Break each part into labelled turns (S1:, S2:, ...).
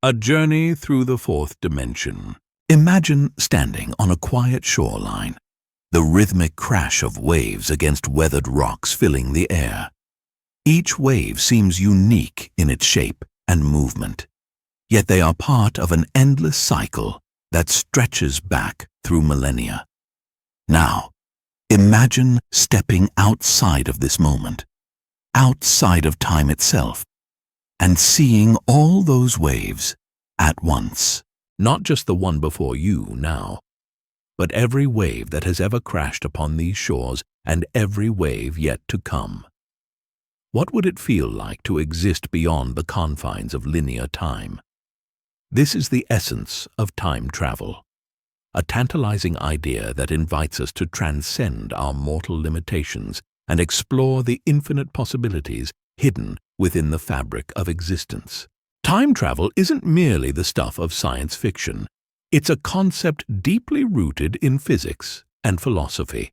S1: A journey through the fourth dimension. Imagine standing on a quiet shoreline, the rhythmic crash of waves against weathered rocks filling the air. Each wave seems unique in its shape and movement, yet they are part of an endless cycle that stretches back through millennia. Now, imagine stepping outside of this moment, outside of time itself, and seeing all those waves at once. Not just the one before you now, but every wave that has ever crashed upon these shores and every wave yet to come. What would it feel like to exist beyond the confines of linear time? This is the essence of time travel, a tantalizing idea that invites us to transcend our mortal limitations and explore the infinite possibilities hidden within the fabric of existence. Time travel isn't merely the stuff of science fiction. It's a concept deeply rooted in physics and philosophy.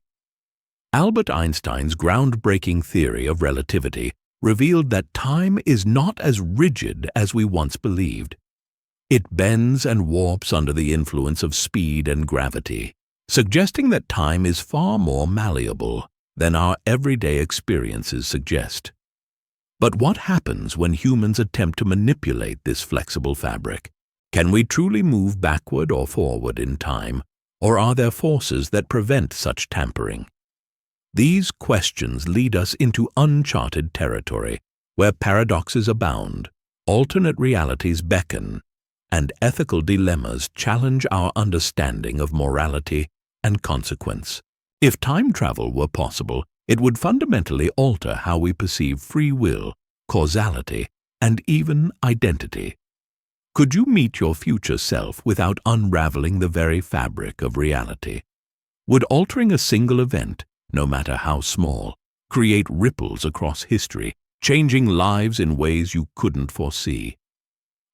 S1: Albert Einstein's groundbreaking theory of relativity revealed that time is not as rigid as we once believed. It bends and warps under the influence of speed and gravity, suggesting that time is far more malleable than our everyday experiences suggest. But what happens when humans attempt to manipulate this flexible fabric? Can we truly move backward or forward in time, or are there forces that prevent such tampering? These questions lead us into uncharted territory, where paradoxes abound, alternate realities beckon, and ethical dilemmas challenge our understanding of morality and consequence. If time travel were possible, it would fundamentally alter how we perceive free will, causality, and even identity. Could you meet your future self without unraveling the very fabric of reality? Would altering a single event, no matter how small, create ripples across history, changing lives in ways you couldn't foresee?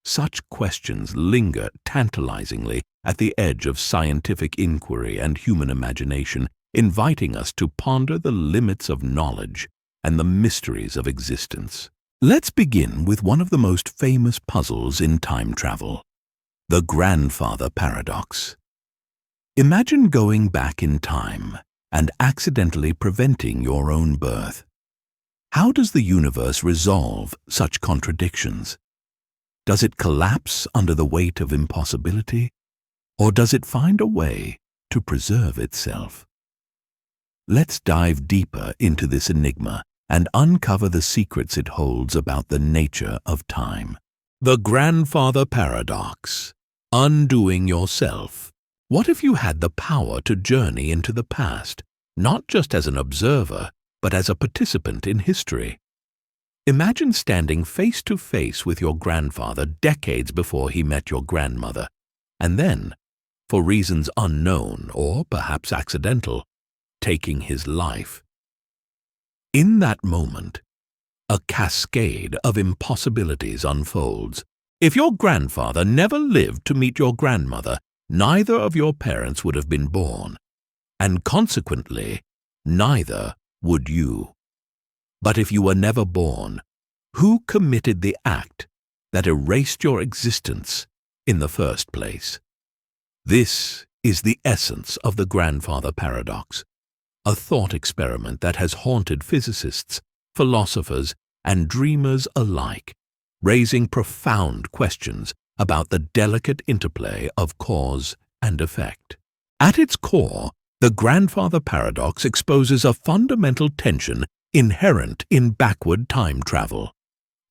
S1: Such questions linger tantalizingly at the edge of scientific inquiry and human imagination, inviting us to ponder the limits of knowledge and the mysteries of existence. Let's begin with one of the most famous puzzles in time travel, the grandfather paradox. Imagine going back in time and accidentally preventing your own birth. How does the universe resolve such contradictions? Does it collapse under the weight of impossibility, or does it find a way to preserve itself? Let's dive deeper into this enigma and uncover the secrets it holds about the nature of time. The grandfather paradox. Undoing yourself. What if you had the power to journey into the past, not just as an observer, but as a participant in history? Imagine standing face to face with your grandfather decades before he met your grandmother, and then, for reasons unknown or perhaps accidental, taking his life. In that moment, a cascade of impossibilities unfolds. If your grandfather never lived to meet your grandmother, neither of your parents would have been born, and consequently, neither would you. But if you were never born, who committed the act that erased your existence in the first place? This is the essence of the grandfather paradox, a thought experiment that has haunted physicists, philosophers, and dreamers alike, raising profound questions about the delicate interplay of cause and effect. At its core, the grandfather paradox exposes a fundamental tension inherent in backward time travel,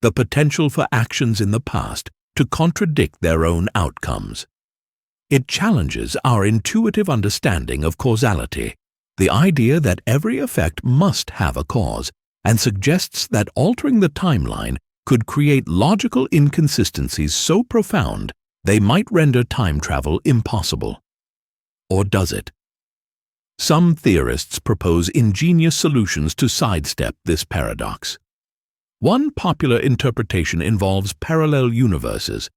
S1: the potential for actions in the past to contradict their own outcomes. It challenges our intuitive understanding of causality, the idea that every effect must have a cause, and suggests that altering the timeline could create logical inconsistencies so profound they might render time travel impossible. Or does it? Some theorists propose ingenious solutions to sidestep this paradox. One popular interpretation involves parallel universes.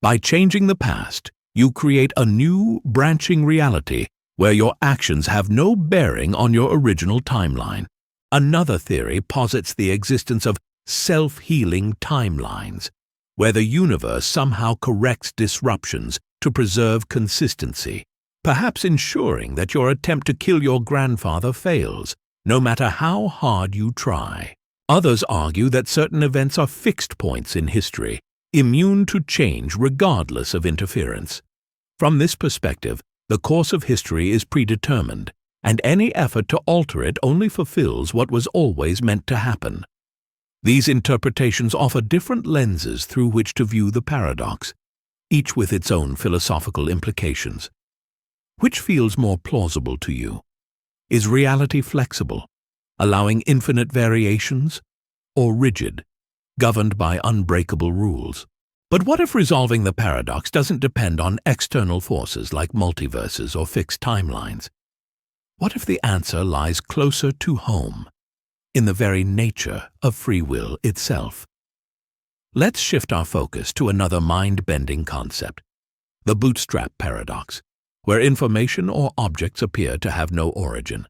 S1: By changing the past, you create a new, branching reality where your actions have no bearing on your original timeline. Another theory posits the existence of self-healing timelines, where the universe somehow corrects disruptions to preserve consistency, perhaps ensuring that your attempt to kill your grandfather fails, no matter how hard you try. Others argue that certain events are fixed points in history, immune to change regardless of interference. From this perspective, the course of history is predetermined, and any effort to alter it only fulfills what was always meant to happen. These interpretations offer different lenses through which to view the paradox, each with its own philosophical implications. Which feels more plausible to you? Is reality flexible, allowing infinite variations, or rigid, governed by unbreakable rules? But what if resolving the paradox doesn't depend on external forces like multiverses or fixed timelines? What if the answer lies closer to home, in the very nature of free will itself? Let's shift our focus to another mind-bending concept, the Bootstrap Paradox, where information or objects appear to have no origin.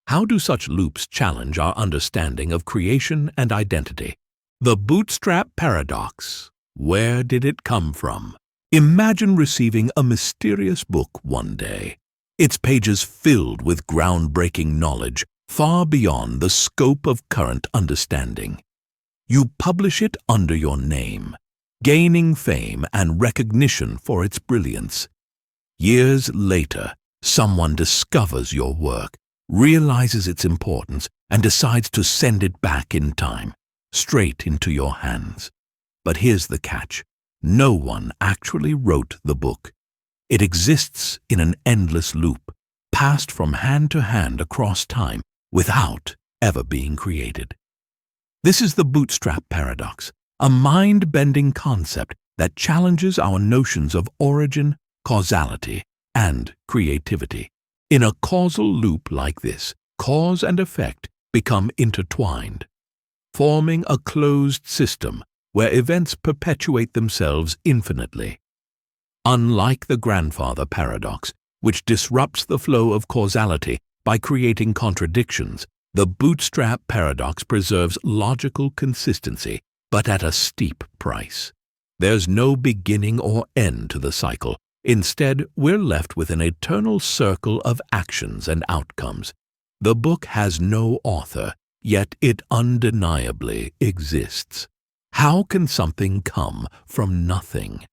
S1: How do such loops challenge our understanding of creation and identity? The Bootstrap Paradox. Where did it come from? Imagine receiving a mysterious book one day, its pages filled with groundbreaking knowledge far beyond the scope of current understanding. You publish it under your name, gaining fame and recognition for its brilliance. Years later, someone discovers your work, realizes its importance, and decides to send it back in time, straight into your hands. But here's the catch. No one actually wrote the book. It exists in an endless loop, passed from hand to hand across time, without ever being created. This is the Bootstrap Paradox, a mind-bending concept that challenges our notions of origin, causality, and creativity. In a causal loop like this, cause and effect become intertwined, forming a closed system where events perpetuate themselves infinitely. Unlike the grandfather paradox, which disrupts the flow of causality by creating contradictions, the Bootstrap Paradox preserves logical consistency, but at a steep price. There's no beginning or end to the cycle. Instead, we're left with an eternal circle of actions and outcomes. The book has no author, yet it undeniably exists. How can something come from nothing?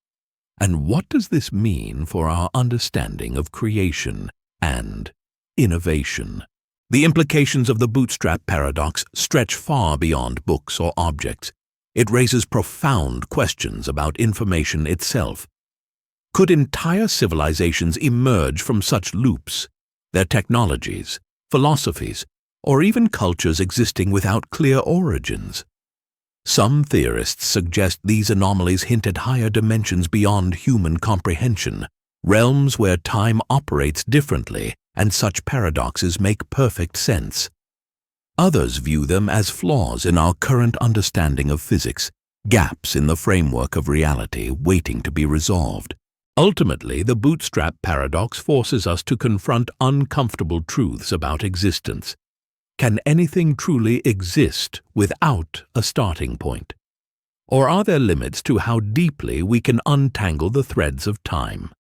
S1: And what does this mean for our understanding of creation and innovation? The implications of the Bootstrap Paradox stretch far beyond books or objects. It raises profound questions about information itself. Could entire civilizations emerge from such loops, their technologies, philosophies, or even cultures existing without clear origins? Some theorists suggest these anomalies hint at higher dimensions beyond human comprehension, realms where time operates differently and such paradoxes make perfect sense. Others view them as flaws in our current understanding of physics, gaps in the framework of reality waiting to be resolved. Ultimately, the Bootstrap Paradox forces us to confront uncomfortable truths about existence. Can anything truly exist without a starting point? Or are there limits to how deeply we can untangle the threads of time?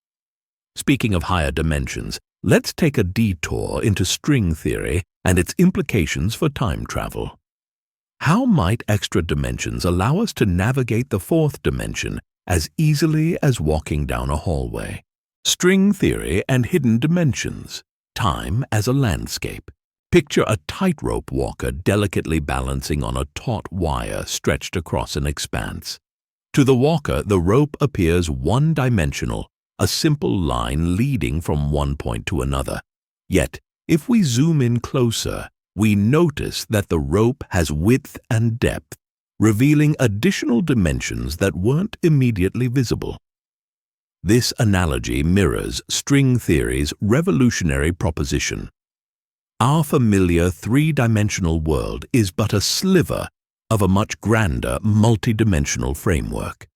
S1: Speaking of higher dimensions, let's take a detour into string theory and its implications for time travel. How might extra dimensions allow us to navigate the fourth dimension as easily as walking down a hallway? String theory and hidden dimensions. Time as a landscape. Picture a tightrope walker delicately balancing on a taut wire stretched across an expanse. To the walker, the rope appears one-dimensional, a simple line leading from one point to another. Yet, if we zoom in closer, we notice that the rope has width and depth, revealing additional dimensions that weren't immediately visible. This analogy mirrors string theory's revolutionary proposition. Our familiar three-dimensional world is but a sliver of a much grander multidimensional framework.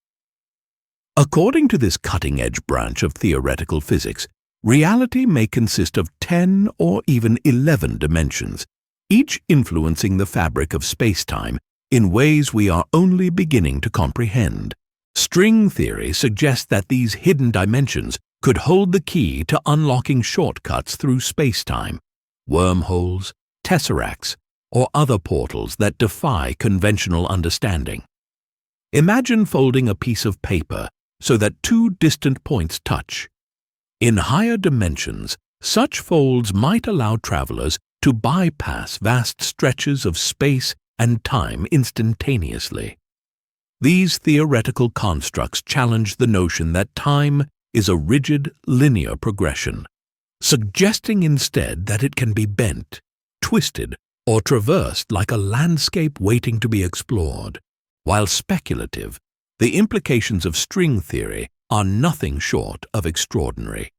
S1: According to this cutting-edge branch of theoretical physics, reality may consist of 10 or even 11 dimensions, each influencing the fabric of space-time in ways we are only beginning to comprehend. String theory suggests that these hidden dimensions could hold the key to unlocking shortcuts through space-time, wormholes, tesseracts, or other portals that defy conventional understanding. Imagine folding a piece of paper so that two distant points touch. In higher dimensions, such folds might allow travelers to bypass vast stretches of space and time instantaneously. These theoretical constructs challenge the notion that time is a rigid, linear progression, suggesting instead that it can be bent, twisted, or traversed like a landscape waiting to be explored. While speculative, the implications of string theory are nothing short of extraordinary.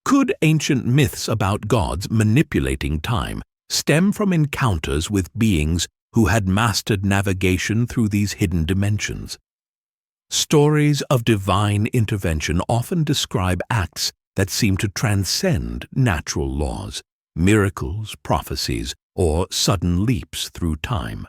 S1: Could ancient myths about gods manipulating time stem from encounters with beings who had mastered navigation through these hidden dimensions? Stories of divine intervention often describe acts that seem to transcend natural laws, miracles, prophecies, or sudden leaps through time.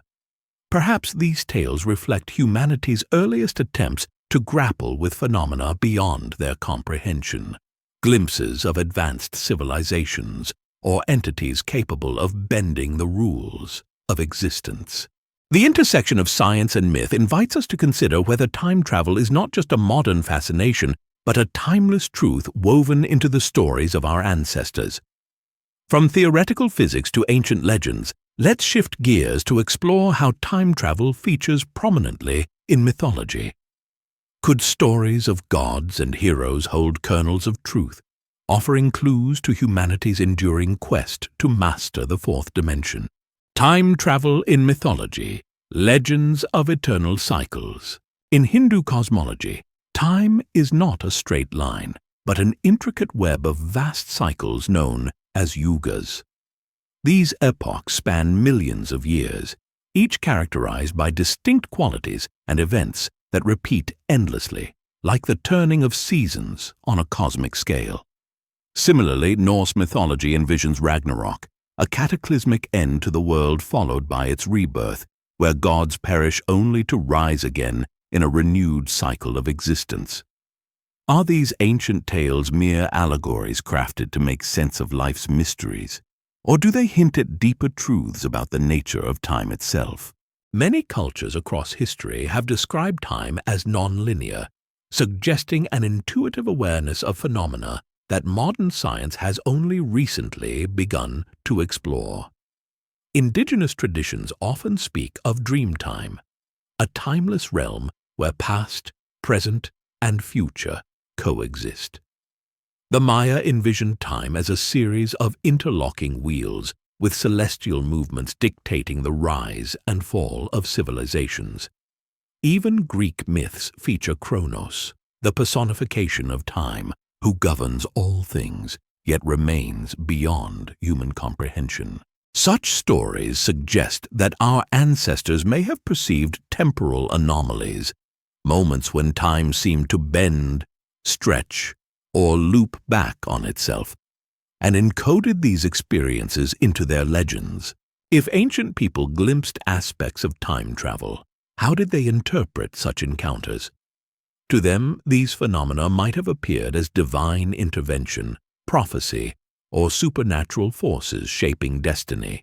S1: Perhaps these tales reflect humanity's earliest attempts to grapple with phenomena beyond their comprehension, glimpses of advanced civilizations, or entities capable of bending the rules of existence. The intersection of science and myth invites us to consider whether time travel is not just a modern fascination, but a timeless truth woven into the stories of our ancestors. From theoretical physics to ancient legends, let's shift gears to explore how time travel features prominently in mythology. Could stories of gods and heroes hold kernels of truth, offering clues to humanity's enduring quest to master the fourth dimension? Time travel in mythology, legends of eternal cycles. In Hindu cosmology, time is not a straight line, but an intricate web of vast cycles known as yugas. These epochs span millions of years, each characterized by distinct qualities and events that repeat endlessly, like the turning of seasons on a cosmic scale. Similarly, Norse mythology envisions Ragnarok, a cataclysmic end to the world followed by its rebirth, where gods perish only to rise again in a renewed cycle of existence. Are these ancient tales mere allegories crafted to make sense of life's mysteries, or do they hint at deeper truths about the nature of time itself? Many cultures across history have described time as non-linear, suggesting an intuitive awareness of phenomena that modern science has only recently begun to explore. Indigenous traditions often speak of dream time, a timeless realm where past, present, and future coexist. The Maya envisioned time as a series of interlocking wheels, with celestial movements dictating the rise and fall of civilizations. Even Greek myths feature Kronos, the personification of time, who governs all things, yet remains beyond human comprehension. Such stories suggest that our ancestors may have perceived temporal anomalies, moments when time seemed to bend, stretch, or loop back on itself, and encoded these experiences into their legends. If ancient people glimpsed aspects of time travel, how did they interpret such encounters? To them, these phenomena might have appeared as divine intervention, prophecy, or supernatural forces shaping destiny.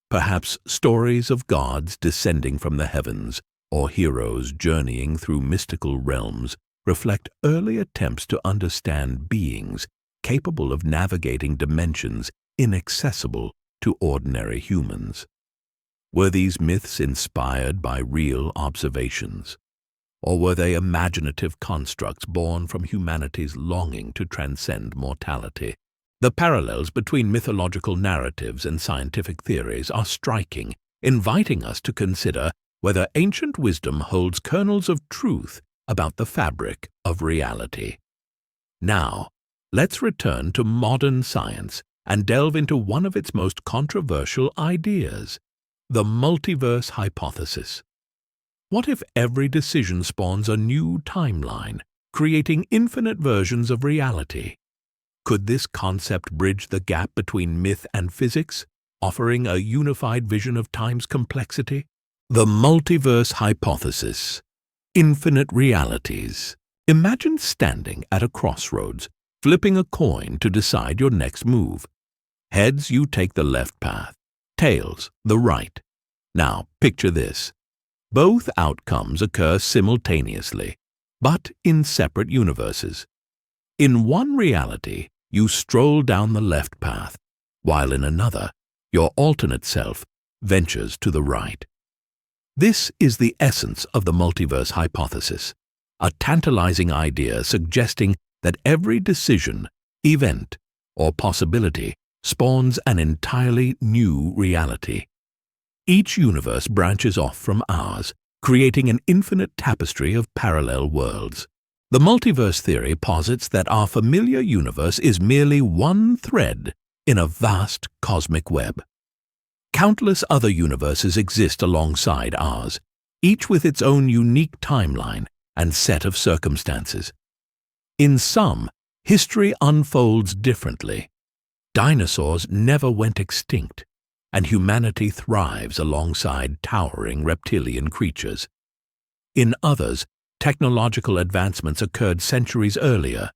S1: Perhaps stories of gods descending from the heavens or heroes journeying through mystical realms reflect early attempts to understand beings capable of navigating dimensions inaccessible to ordinary humans. Were these myths inspired by real observations, or were they imaginative constructs born from humanity's longing to transcend mortality? The parallels between mythological narratives and scientific theories are striking, inviting us to consider whether ancient wisdom holds kernels of truth about the fabric of reality. Now, let's return to modern science and delve into one of its most controversial ideas, the Multiverse Hypothesis. What if every decision spawns a new timeline, creating infinite versions of reality? Could this concept bridge the gap between myth and physics, offering a unified vision of time's complexity? The Multiverse Hypothesis. Infinite realities. Imagine standing at a crossroads, flipping a coin to decide your next move. Heads, you take the left path. Tails, the right. Now, picture this. Both outcomes occur simultaneously, but in separate universes. In one reality, you stroll down the left path, while in another, your alternate self ventures to the right. This is the essence of the multiverse hypothesis, a tantalizing idea suggesting that every decision, event, or possibility spawns an entirely new reality. Each universe branches off from ours, creating an infinite tapestry of parallel worlds. The multiverse theory posits that our familiar universe is merely one thread in a vast cosmic web. Countless other universes exist alongside ours, each with its own unique timeline and set of circumstances. In some, history unfolds differently. Dinosaurs never went extinct, and humanity thrives alongside towering reptilian creatures. In others, technological advancements occurred centuries earlier,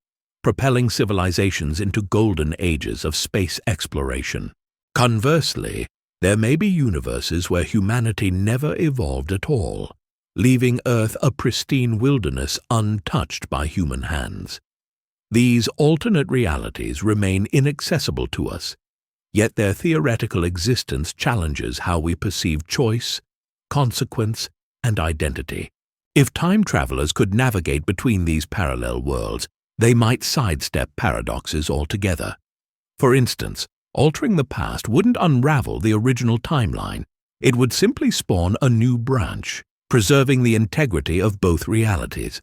S1: propelling civilizations into golden ages of space exploration. Conversely, there may be universes where humanity never evolved at all, leaving Earth a pristine wilderness untouched by human hands. These alternate realities remain inaccessible to us, yet their theoretical existence challenges how we perceive choice, consequence, and identity. If time travelers could navigate between these parallel worlds, they might sidestep paradoxes altogether. For instance, altering the past wouldn't unravel the original timeline. It would simply spawn a new branch, preserving the integrity of both realities.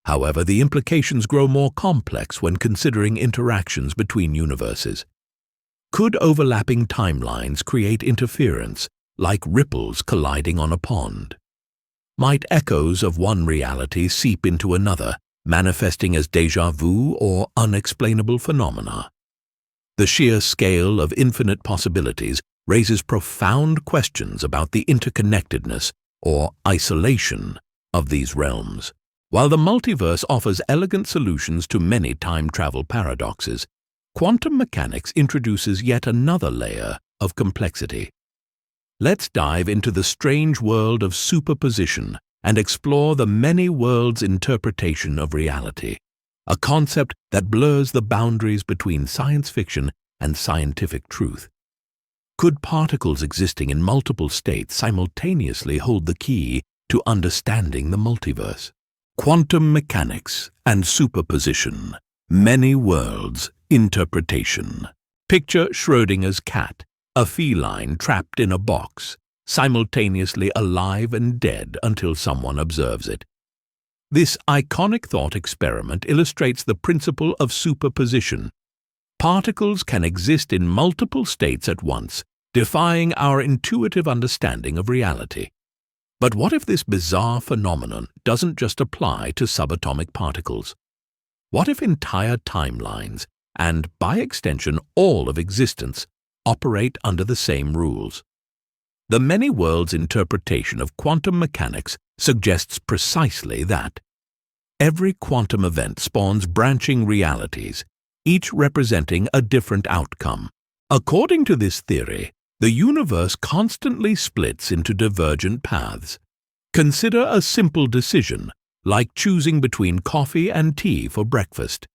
S1: However, the implications grow more complex when considering interactions between universes. Could overlapping timelines create interference, like ripples colliding on a pond? Might echoes of one reality seep into another, manifesting as déjà vu or unexplainable phenomena? The sheer scale of infinite possibilities raises profound questions about the interconnectedness or isolation of these realms. While the multiverse offers elegant solutions to many time travel paradoxes, quantum mechanics introduces yet another layer of complexity. Let's dive into the strange world of superposition and explore the many worlds interpretation of reality, a concept that blurs the boundaries between science fiction and scientific truth. Could particles existing in multiple states simultaneously hold the key to understanding the multiverse? Quantum mechanics and superposition, many worlds interpretation. Picture Schrödinger's cat, a feline trapped in a box, simultaneously alive and dead until someone observes it. This iconic thought experiment illustrates the principle of superposition. Particles can exist in multiple states at once, defying our intuitive understanding of reality. But what if this bizarre phenomenon doesn't just apply to subatomic particles? What if entire timelines, and by extension all of existence, operate under the same rules? The many worlds interpretation of quantum mechanics suggests precisely that. Every quantum event spawns branching realities, each representing a different outcome. According to this theory, the universe constantly splits into divergent paths. Consider a simple decision, like choosing between coffee and tea for breakfast.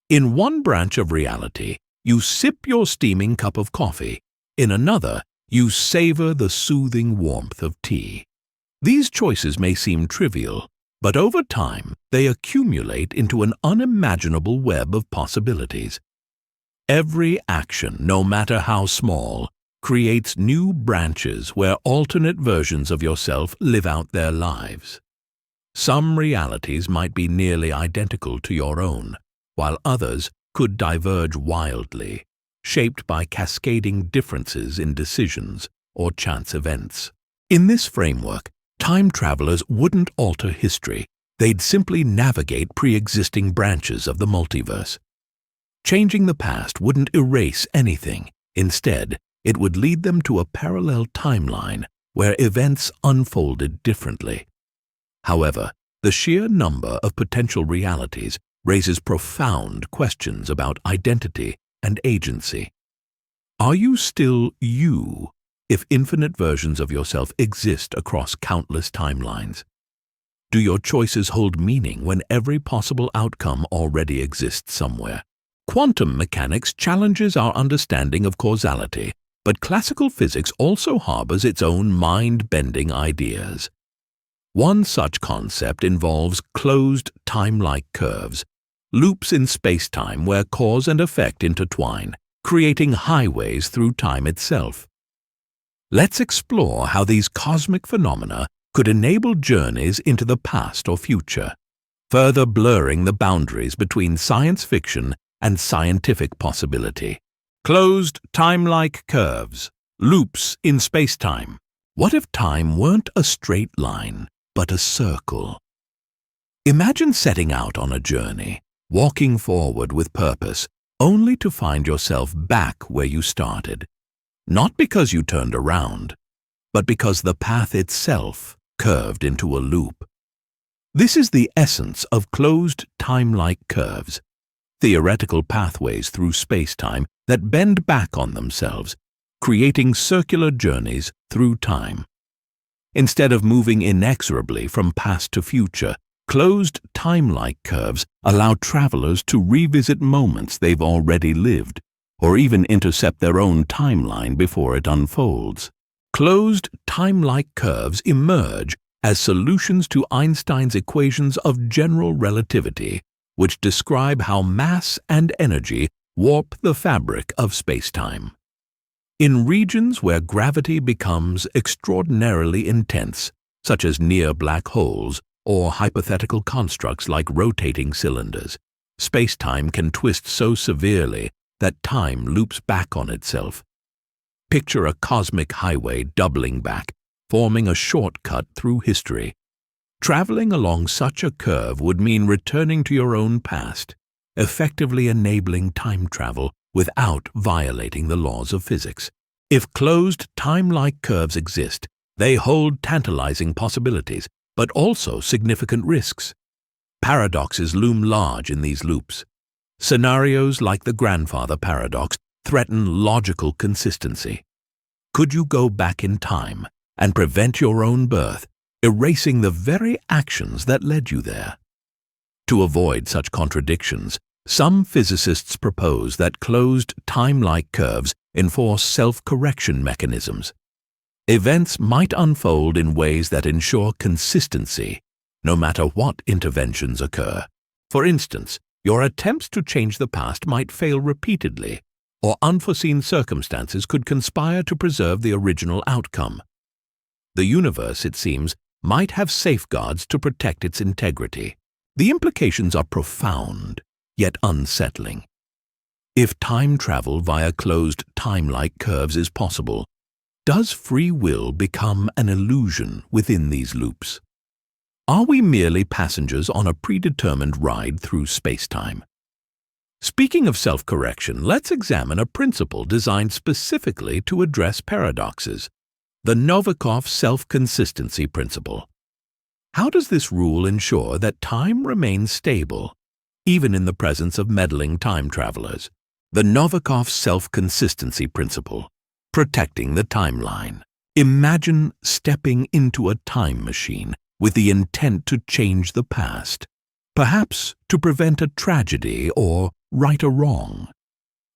S1: In one branch of reality, you sip your steaming cup of coffee. In another, you savor the soothing warmth of tea. These choices may seem trivial, but over time, they accumulate into an unimaginable web of possibilities. Every action, no matter how small, creates new branches where alternate versions of yourself live out their lives. Some realities might be nearly identical to your own, while others could diverge wildly, shaped by cascading differences in decisions or chance events. In this framework, time travelers wouldn't alter history, they'd simply navigate pre-existing branches of the multiverse. Changing the past wouldn't erase anything. Instead, it would lead them to a parallel timeline where events unfolded differently. However, The sheer number of potential realities raises profound questions about identity and agency. Are you still you if infinite versions of yourself exist across countless timelines? Do your choices hold meaning when every possible outcome already exists somewhere? Quantum mechanics challenges our understanding of causality, but classical physics also harbors its own mind-bending ideas. One such concept involves closed time-like curves, loops in space-time where cause and effect intertwine, creating highways through time itself. Let's explore how these cosmic phenomena could enable journeys into the past or future, further blurring the boundaries between science fiction and scientific possibility. Closed time-like curves, loops in space-time. What if time weren't a straight line, but a circle? Imagine setting out on a journey, walking forward with purpose, only to find yourself back where you started. Not because you turned around, but because the path itself curved into a loop. This is the essence of closed time-like curves, theoretical pathways through space-time that bend back on themselves, creating circular journeys through time. Instead of moving inexorably from past to future, closed time-like curves allow travelers to revisit moments they've already lived, or even intercept their own timeline before it unfolds. Closed time-like curves emerge as solutions to Einstein's equations of general relativity, which describe how mass and energy warp the fabric of space-time. In regions where gravity becomes extraordinarily intense, such as near black holes or hypothetical constructs like rotating cylinders, space-time can twist so severely that time loops back on itself. Picture a cosmic highway doubling back, forming a shortcut through history. Traveling along such a curve would mean returning to your own past, effectively enabling time travel without violating the laws of physics. If closed time-like curves exist, they hold tantalizing possibilities, but also significant risks. Paradoxes loom large in these loops. Scenarios like the grandfather paradox threaten logical consistency. Could you go back in time and prevent your own birth, erasing the very actions that led you there? To avoid such contradictions, some physicists propose that closed time-like curves enforce self-correction mechanisms. Events might unfold in ways that ensure consistency, no matter what interventions occur. For instance, your attempts to change the past might fail repeatedly, or unforeseen circumstances could conspire to preserve the original outcome. The universe, it seems, might have safeguards to protect its integrity. The implications are profound, yet unsettling. If time travel via closed time-like curves is possible, does free will become an illusion within these loops? Are we merely passengers on a predetermined ride through space-time? Speaking of self-correction, let's examine a principle designed specifically to address paradoxes, the Novikov self-consistency principle. How does this rule ensure that time remains stable, even in the presence of meddling time travelers? The Novikov self-consistency principle, protecting the timeline. Imagine stepping into a time machine with the intent to change the past, perhaps to prevent a tragedy or right a wrong.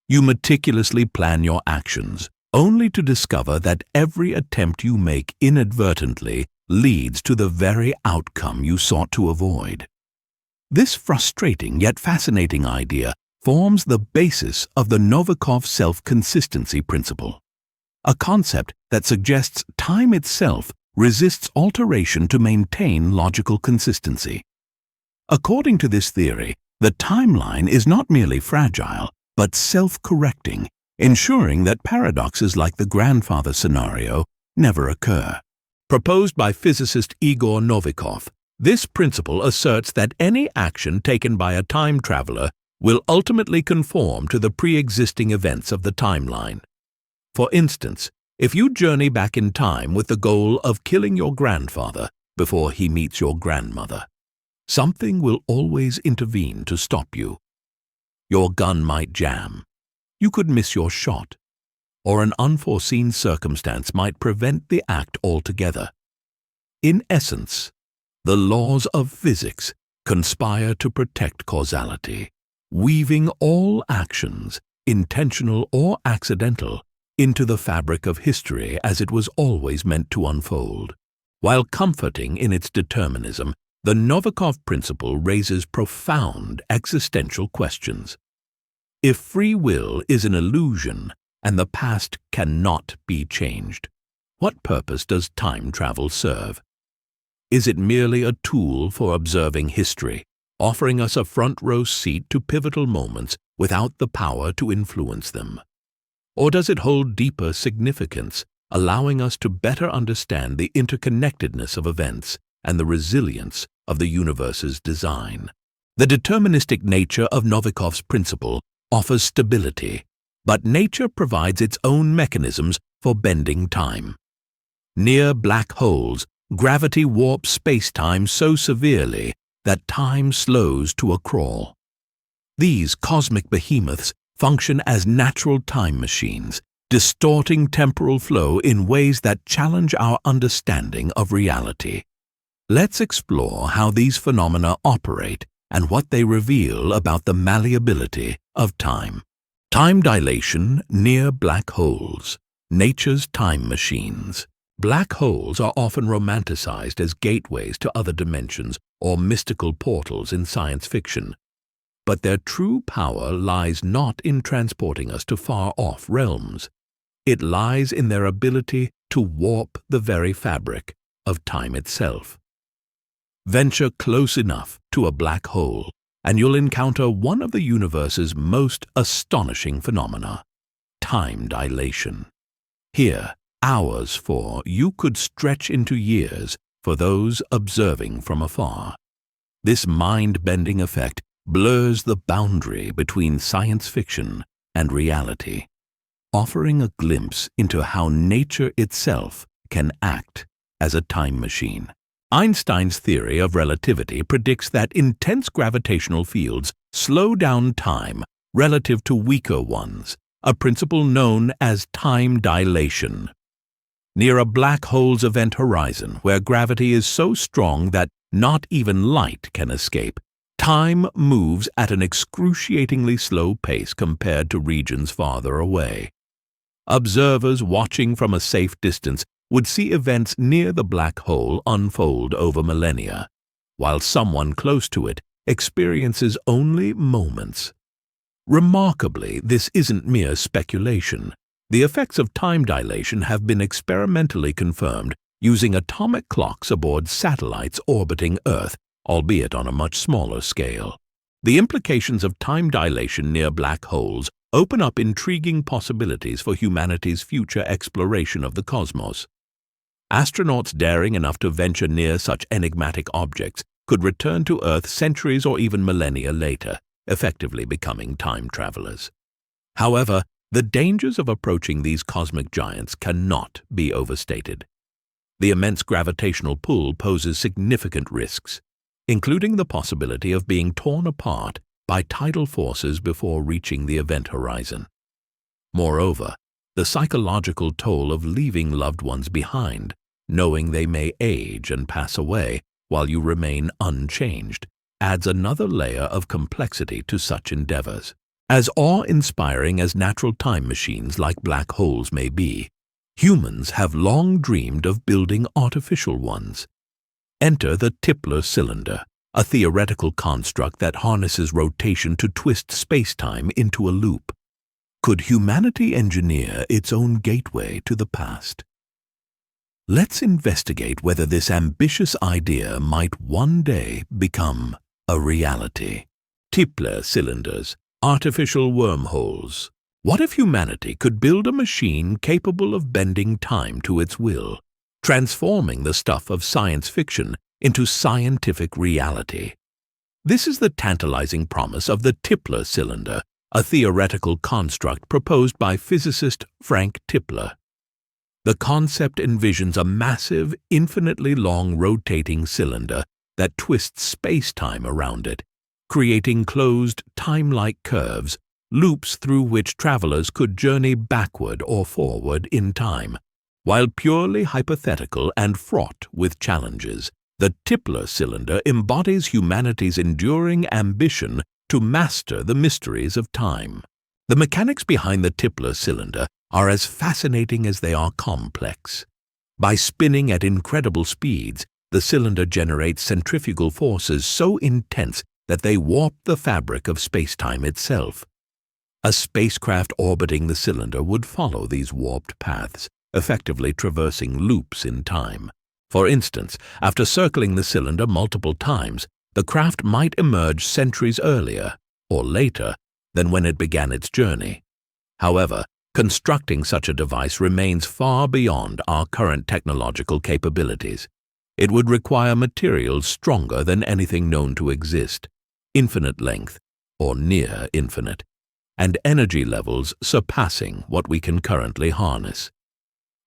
S1: You meticulously plan your actions, only to discover that every attempt you make inadvertently leads to the very outcome you sought to avoid. This frustrating yet fascinating idea forms the basis of the Novikov self-consistency principle, a concept that suggests time itself resists alteration to maintain logical consistency. According to this theory, the timeline is not merely fragile, but self-correcting, ensuring that paradoxes like the grandfather scenario never occur. Proposed by physicist Igor Novikov, this principle asserts that any action taken by a time traveler will ultimately conform to the pre-existing events of the timeline. For instance, if you journey back in time with the goal of killing your grandfather before he meets your grandmother, something will always intervene to stop you. Your gun might jam. You could miss your shot. Or an unforeseen circumstance might prevent the act altogether. In essence, the laws of physics conspire to protect causality, weaving all actions, intentional or accidental, into the fabric of history as it was always meant to unfold. While comforting in its determinism, the Novikov principle raises profound existential questions. If free will is an illusion and the past cannot be changed, what purpose does time travel serve? Is it merely a tool for observing history, offering us a front-row seat to pivotal moments without the power to influence them? Or does it hold deeper significance, allowing us to better understand the interconnectedness of events and the resilience of the universe's design? The deterministic nature of Novikov's principle offers stability, but nature provides its own mechanisms for bending time. Near black holes, gravity warps space-time so severely that time slows to a crawl. These cosmic behemoths function as natural time machines, distorting temporal flow in ways that challenge our understanding of reality. Let's explore how these phenomena operate and what they reveal about the malleability of time. Time dilation near black holes, nature's time machines. Black holes are often romanticized as gateways to other dimensions or mystical portals in science fiction. But their true power lies not in transporting us to far-off realms. It lies in their ability to warp the very fabric of time itself. Venture close enough to a black hole, and you'll encounter one of the universe's most astonishing phenomena: time dilation. Here, hours for you could stretch into years for those observing from afar. This mind-bending effect blurs the boundary between science fiction and reality, offering a glimpse into how nature itself can act as a time machine. Einstein's theory of relativity predicts that intense gravitational fields slow down time relative to weaker ones, a principle known as time dilation. Near a black hole's event horizon, where gravity is so strong that not even light can escape, time moves at an excruciatingly slow pace compared to regions farther away. Observers watching from a safe distance would see events near the black hole unfold over millennia, while someone close to it experiences only moments. Remarkably, this isn't mere speculation. The effects of time dilation have been experimentally confirmed using atomic clocks aboard satellites orbiting Earth, albeit on a much smaller scale. The implications of time dilation near black holes open up intriguing possibilities for humanity's future exploration of the cosmos. Astronauts daring enough to venture near such enigmatic objects could return to Earth centuries or even millennia later, effectively becoming time travelers. However, the dangers of approaching these cosmic giants cannot be overstated. The immense gravitational pull poses significant risks, including the possibility of being torn apart by tidal forces before reaching the event horizon. Moreover, the psychological toll of leaving loved ones behind, knowing they may age and pass away while you remain unchanged, adds another layer of complexity to such endeavors. As awe-inspiring as natural time machines like black holes may be, humans have long dreamed of building artificial ones. Enter the Tipler cylinder, a theoretical construct that harnesses rotation to twist space-time into a loop. Could humanity engineer its own gateway to the past? Let's investigate whether this ambitious idea might one day become a reality. Tipler cylinders, artificial wormholes. What if humanity could build a machine capable of bending time to its will, transforming the stuff of science fiction into scientific reality? This is the tantalizing promise of the Tipler cylinder, a theoretical construct proposed by physicist Frank Tipler. The concept envisions a massive, infinitely long rotating cylinder that twists space-time around it, creating closed, time-like curves, loops through which travelers could journey backward or forward in time. While purely hypothetical and fraught with challenges, the Tipler cylinder embodies humanity's enduring ambition to master the mysteries of time. The mechanics behind the Tipler cylinder are as fascinating as they are complex. By spinning at incredible speeds, the cylinder generates centrifugal forces so intense that they warp the fabric of space-time itself. A spacecraft orbiting the cylinder would follow these warped paths, effectively traversing loops in time. For instance, after circling the cylinder multiple times, the craft might emerge centuries earlier, or later, than when it began its journey. However, constructing such a device remains far beyond our current technological capabilities. It would require materials stronger than anything known to exist, infinite length, or near infinite, and energy levels surpassing what we can currently harness.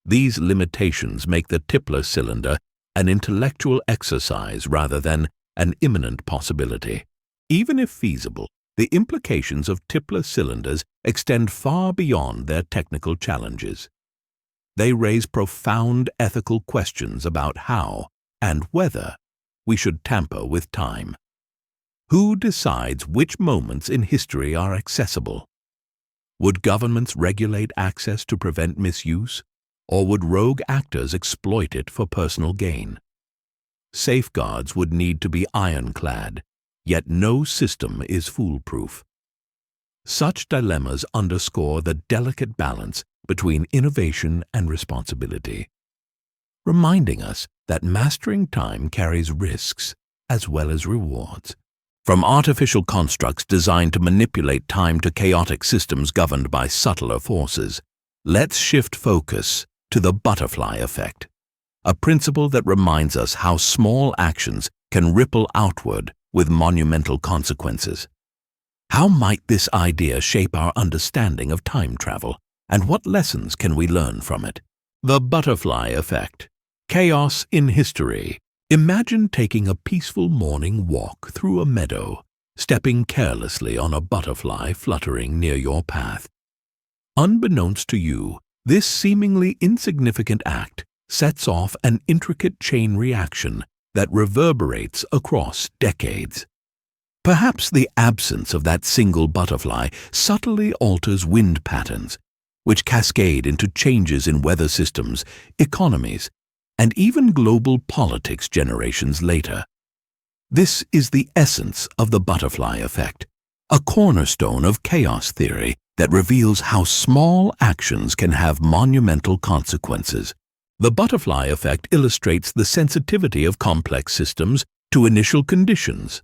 S1: These limitations make the Tipler cylinder an intellectual exercise rather than an imminent possibility. Even if feasible, the implications of Tipler cylinders extend far beyond their technical challenges. They raise profound ethical questions about how and whether we should tamper with time. Who decides which moments in history are accessible? Would governments regulate access to prevent misuse, or would rogue actors exploit it for personal gain? Safeguards would need to be ironclad, yet no system is foolproof. Such dilemmas underscore the delicate balance between innovation and responsibility, reminding us that mastering time carries risks as well as rewards. From artificial constructs designed to manipulate time to chaotic systems governed by subtler forces, let's shift focus to the butterfly effect, a principle that reminds us how small actions can ripple outward with monumental consequences. How might this idea shape our understanding of time travel, and what lessons can we learn from it? The butterfly effect. Chaos in history. Imagine taking a peaceful morning walk through a meadow, stepping carelessly on a butterfly fluttering near your path. Unbeknownst to you, this seemingly insignificant act sets off an intricate chain reaction that reverberates across decades. Perhaps the absence of that single butterfly subtly alters wind patterns, which cascade into changes in weather systems, economies, and even global politics generations later. This is the essence of the butterfly effect, a cornerstone of chaos theory that reveals how small actions can have monumental consequences. The butterfly effect illustrates the sensitivity of complex systems to initial conditions.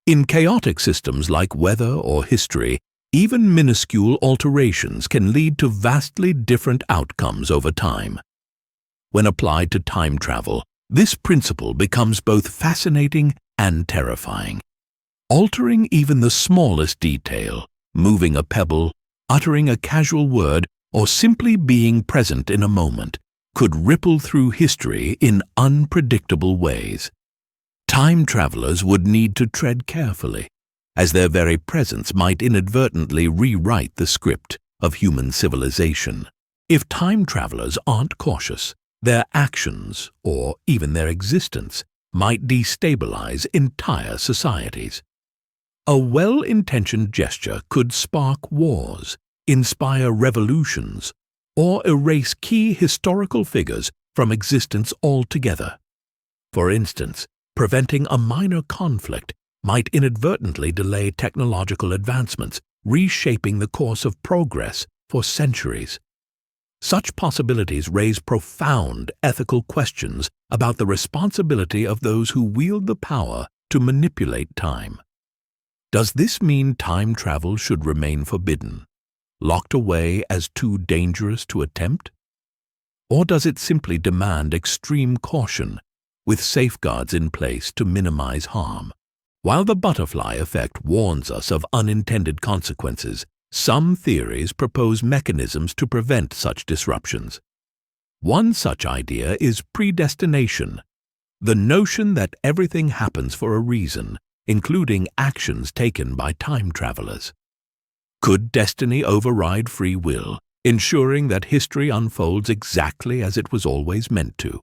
S1: In chaotic systems like weather or history, even minuscule alterations can lead to vastly different outcomes over time. When applied to time travel, this principle becomes both fascinating and terrifying. Altering even the smallest detail, moving a pebble, uttering a casual word, or simply being present in a moment, could ripple through history in unpredictable ways. Time travelers would need to tread carefully, as their very presence might inadvertently rewrite the script of human civilization. If time travelers aren't cautious, their actions, or even their existence, might destabilize entire societies. A well-intentioned gesture could spark wars, inspire revolutions, or erase key historical figures from existence altogether. For instance, preventing a minor conflict might inadvertently delay technological advancements, reshaping the course of progress for centuries. Such possibilities raise profound ethical questions about the responsibility of those who wield the power to manipulate time. Does this mean time travel should remain forbidden, locked away as too dangerous to attempt? Or does it simply demand extreme caution, with safeguards in place to minimize harm? While the butterfly effect warns us of unintended consequences, some theories propose mechanisms to prevent such disruptions. One such idea is predestination, the notion that everything happens for a reason, including actions taken by time travelers. Could destiny override free will, ensuring that history unfolds exactly as it was always meant to?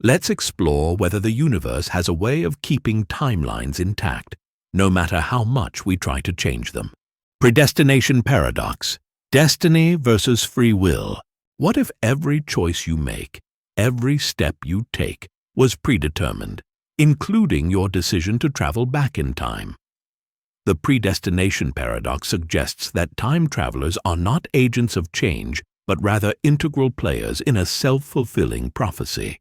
S1: Let's explore whether the universe has a way of keeping timelines intact, no matter how much we try to change them. Predestination Paradox. Destiny versus free will. What if every choice you make, every step you take, was predetermined, including your decision to travel back in time? The Predestination Paradox suggests that time travelers are not agents of change, but rather integral players in a self-fulfilling prophecy.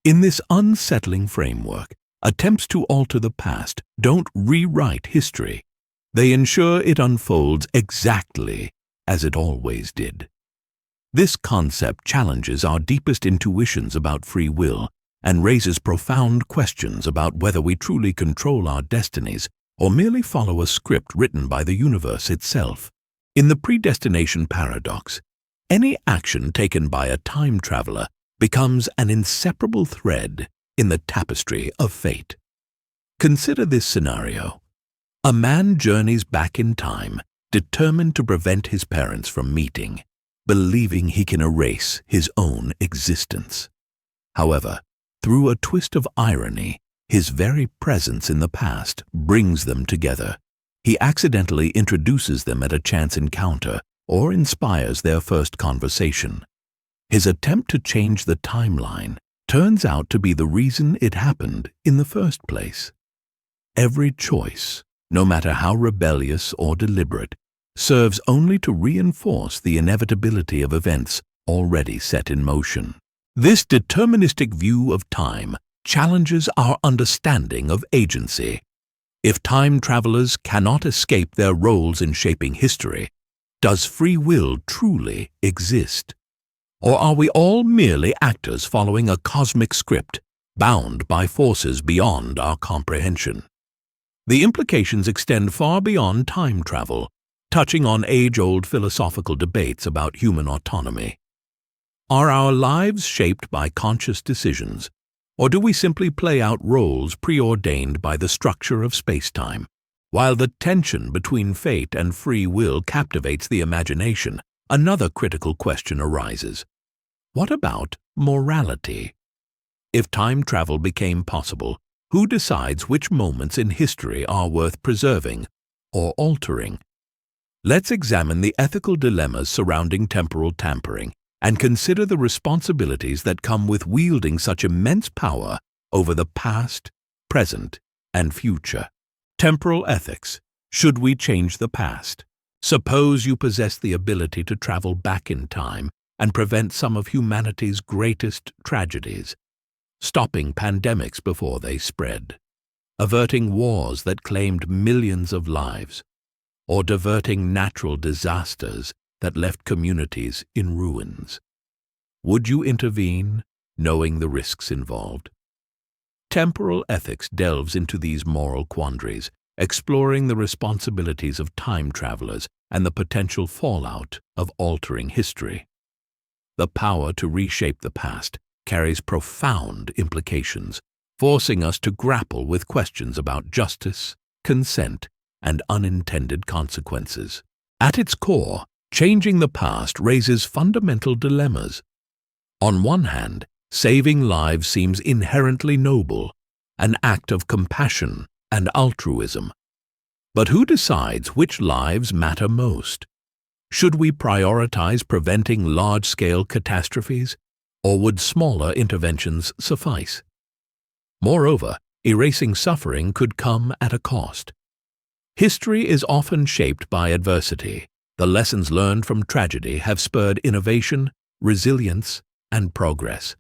S1: In this unsettling framework, attempts to alter the past don't rewrite history. They ensure it unfolds exactly as it always did. This concept challenges our deepest intuitions about free will and raises profound questions about whether we truly control our destinies or merely follow a script written by the universe itself. In the Predestination Paradox, any action taken by a time traveler becomes an inseparable thread in the tapestry of fate. Consider this scenario. A man journeys back in time, determined to prevent his parents from meeting, believing he can erase his own existence. However, through a twist of irony, his very presence in the past brings them together. He accidentally introduces them at a chance encounter or inspires their first conversation. His attempt to change the timeline turns out to be the reason it happened in the first place. Every choice, no matter how rebellious or deliberate, serves only to reinforce the inevitability of events already set in motion. This deterministic view of time challenges our understanding of agency. If time travelers cannot escape their roles in shaping history, does free will truly exist? Or are we all merely actors following a cosmic script, bound by forces beyond our comprehension? The implications extend far beyond time travel, touching on age-old philosophical debates about human autonomy. Are our lives shaped by conscious decisions, or do we simply play out roles preordained by the structure of space-time? While the tension between fate and free will captivates the imagination, another critical question arises. What about morality? If time travel became possible, who decides which moments in history are worth preserving or altering? Let's examine the ethical dilemmas surrounding temporal tampering and consider the responsibilities that come with wielding such immense power over the past, present, and future. Temporal ethics. Should we change the past? Suppose you possess the ability to travel back in time and prevent some of humanity's greatest tragedies, stopping pandemics before they spread, averting wars that claimed millions of lives, or diverting natural disasters that left communities in ruins. Would you intervene, knowing the risks involved? Temporal ethics delves into these moral quandaries, exploring the responsibilities of time travelers and the potential fallout of altering history. The power to reshape the past carries profound implications, forcing us to grapple with questions about justice, consent, and unintended consequences. At its core, changing the past raises fundamental dilemmas. On one hand, saving lives seems inherently noble, an act of compassion and altruism. But who decides which lives matter most? Should we prioritize preventing large-scale catastrophes, or would smaller interventions suffice? Moreover, erasing suffering could come at a cost. History is often shaped by adversity. The lessons learned from tragedy have spurred innovation, resilience, and progress.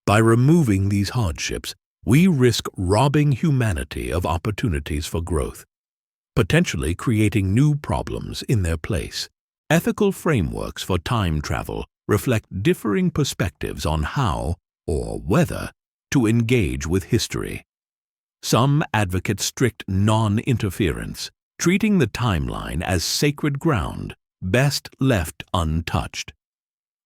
S1: By removing these hardships, we risk robbing humanity of opportunities for growth, potentially creating new problems in their place. Ethical frameworks for time travel reflect differing perspectives on how, or whether, to engage with history. Some advocate strict non-interference, treating the timeline as sacred ground, best left untouched.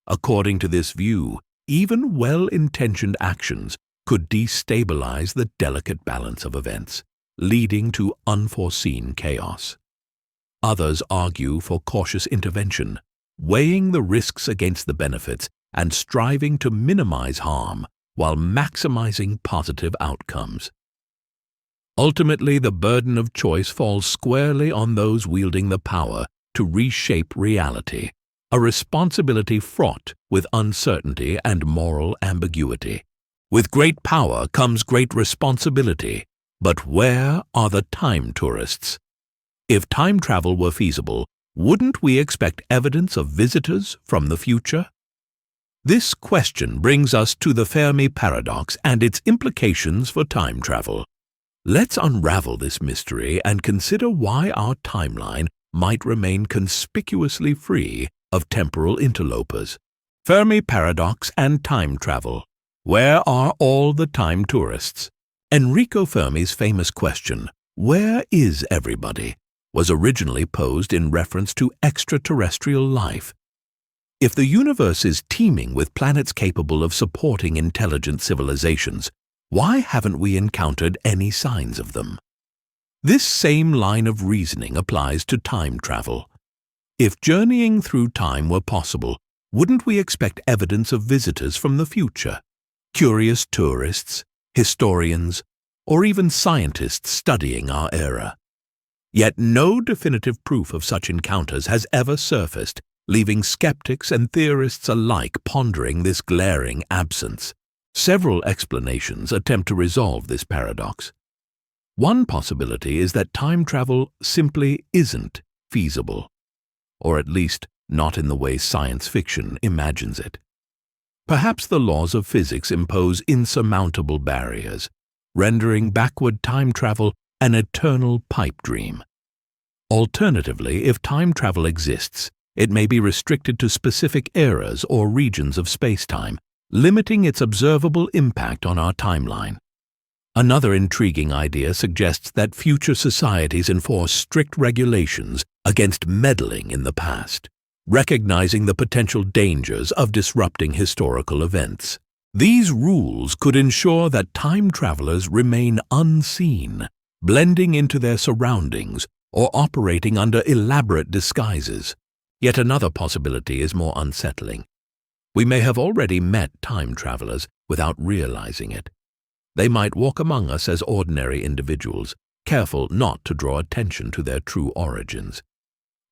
S1: According to this view, even well-intentioned actions could destabilize the delicate balance of events, leading to unforeseen chaos. Others argue for cautious intervention, weighing the risks against the benefits and striving to minimize harm while maximizing positive outcomes. Ultimately, the burden of choice falls squarely on those wielding the power to reshape reality, a responsibility fraught with uncertainty and moral ambiguity. With great power comes great responsibility, but where are the time tourists? If time travel were feasible, wouldn't we expect evidence of visitors from the future? This question brings us to the Fermi paradox and its implications for time travel. Let's unravel this mystery and consider why our timeline might remain conspicuously free of temporal interlopers. Fermi paradox and time travel. Where are all the time tourists? Enrico Fermi's famous question, "Where is everybody?" was originally posed in reference to extraterrestrial life. If the universe is teeming with planets capable of supporting intelligent civilizations, why haven't we encountered any signs of them? This same line of reasoning applies to time travel. If journeying through time were possible, wouldn't we expect evidence of visitors from the future? Curious tourists, historians, or even scientists studying our era. Yet no definitive proof of such encounters has ever surfaced, leaving skeptics and theorists alike pondering this glaring absence. Several explanations attempt to resolve this paradox. One possibility is that time travel simply isn't feasible, or at least not in the way science fiction imagines it. Perhaps the laws of physics impose insurmountable barriers, rendering backward time travel an eternal pipe dream. Alternatively, if time travel exists, it may be restricted to specific eras or regions of space-time, limiting its observable impact on our timeline. Another intriguing idea suggests that future societies enforce strict regulations against meddling in the past, recognizing the potential dangers of disrupting historical events. These rules could ensure that time travelers remain unseen, blending into their surroundings or operating under elaborate disguises. Yet another possibility is more unsettling. We may have already met time travelers without realizing it. They might walk among us as ordinary individuals, careful not to draw attention to their true origins.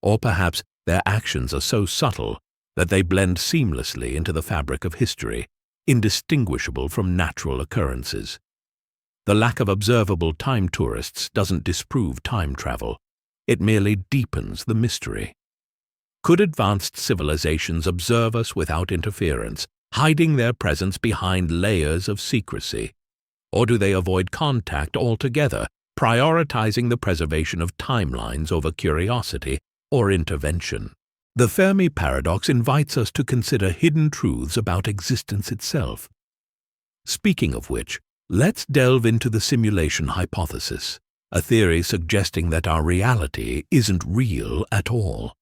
S1: Or perhaps their actions are so subtle that they blend seamlessly into the fabric of history, indistinguishable from natural occurrences. The lack of observable time tourists doesn't disprove time travel. It merely deepens the mystery. Could advanced civilizations observe us without interference, hiding their presence behind layers of secrecy? Or do they avoid contact altogether, prioritizing the preservation of timelines over curiosity or intervention? The Fermi paradox invites us to consider hidden truths about existence itself. Speaking of which, let's delve into the simulation hypothesis, a theory suggesting that our reality isn't real at all.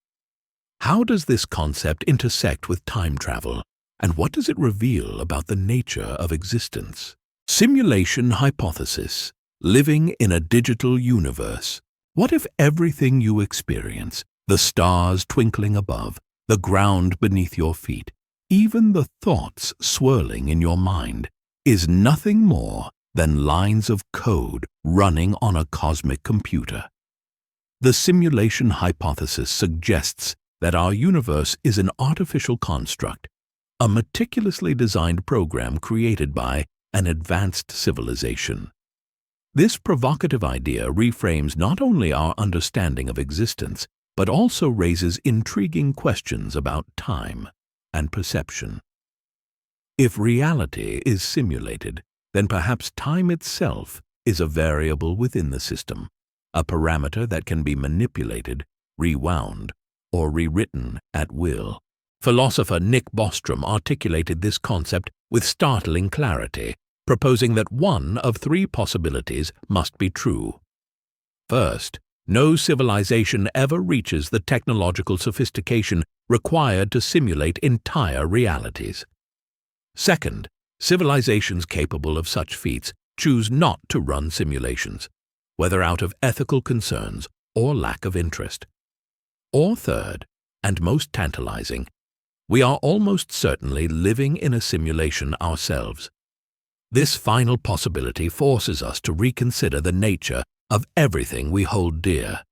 S1: How does this concept intersect with time travel, and what does it reveal about the nature of existence? Simulation hypothesis, living in a digital universe. What if everything you experience, the stars twinkling above, the ground beneath your feet, even the thoughts swirling in your mind, is nothing more than lines of code running on a cosmic computer? The simulation hypothesis suggests that our universe is an artificial construct, a meticulously designed program created by an advanced civilization. This provocative idea reframes not only our understanding of existence, but also raises intriguing questions about time and perception. If reality is simulated, then perhaps time itself is a variable within the system, a parameter that can be manipulated, rewound, or rewritten at will. Philosopher Nick Bostrom articulated this concept with startling clarity, proposing that one of three possibilities must be true. First, no civilization ever reaches the technological sophistication required to simulate entire realities. Second, Civilizations capable of such feats choose not to run simulations, whether out of ethical concerns or lack of interest. Or third, and most tantalizing, we are almost certainly living in a simulation ourselves. This final possibility forces us to reconsider the nature of everything we hold dear,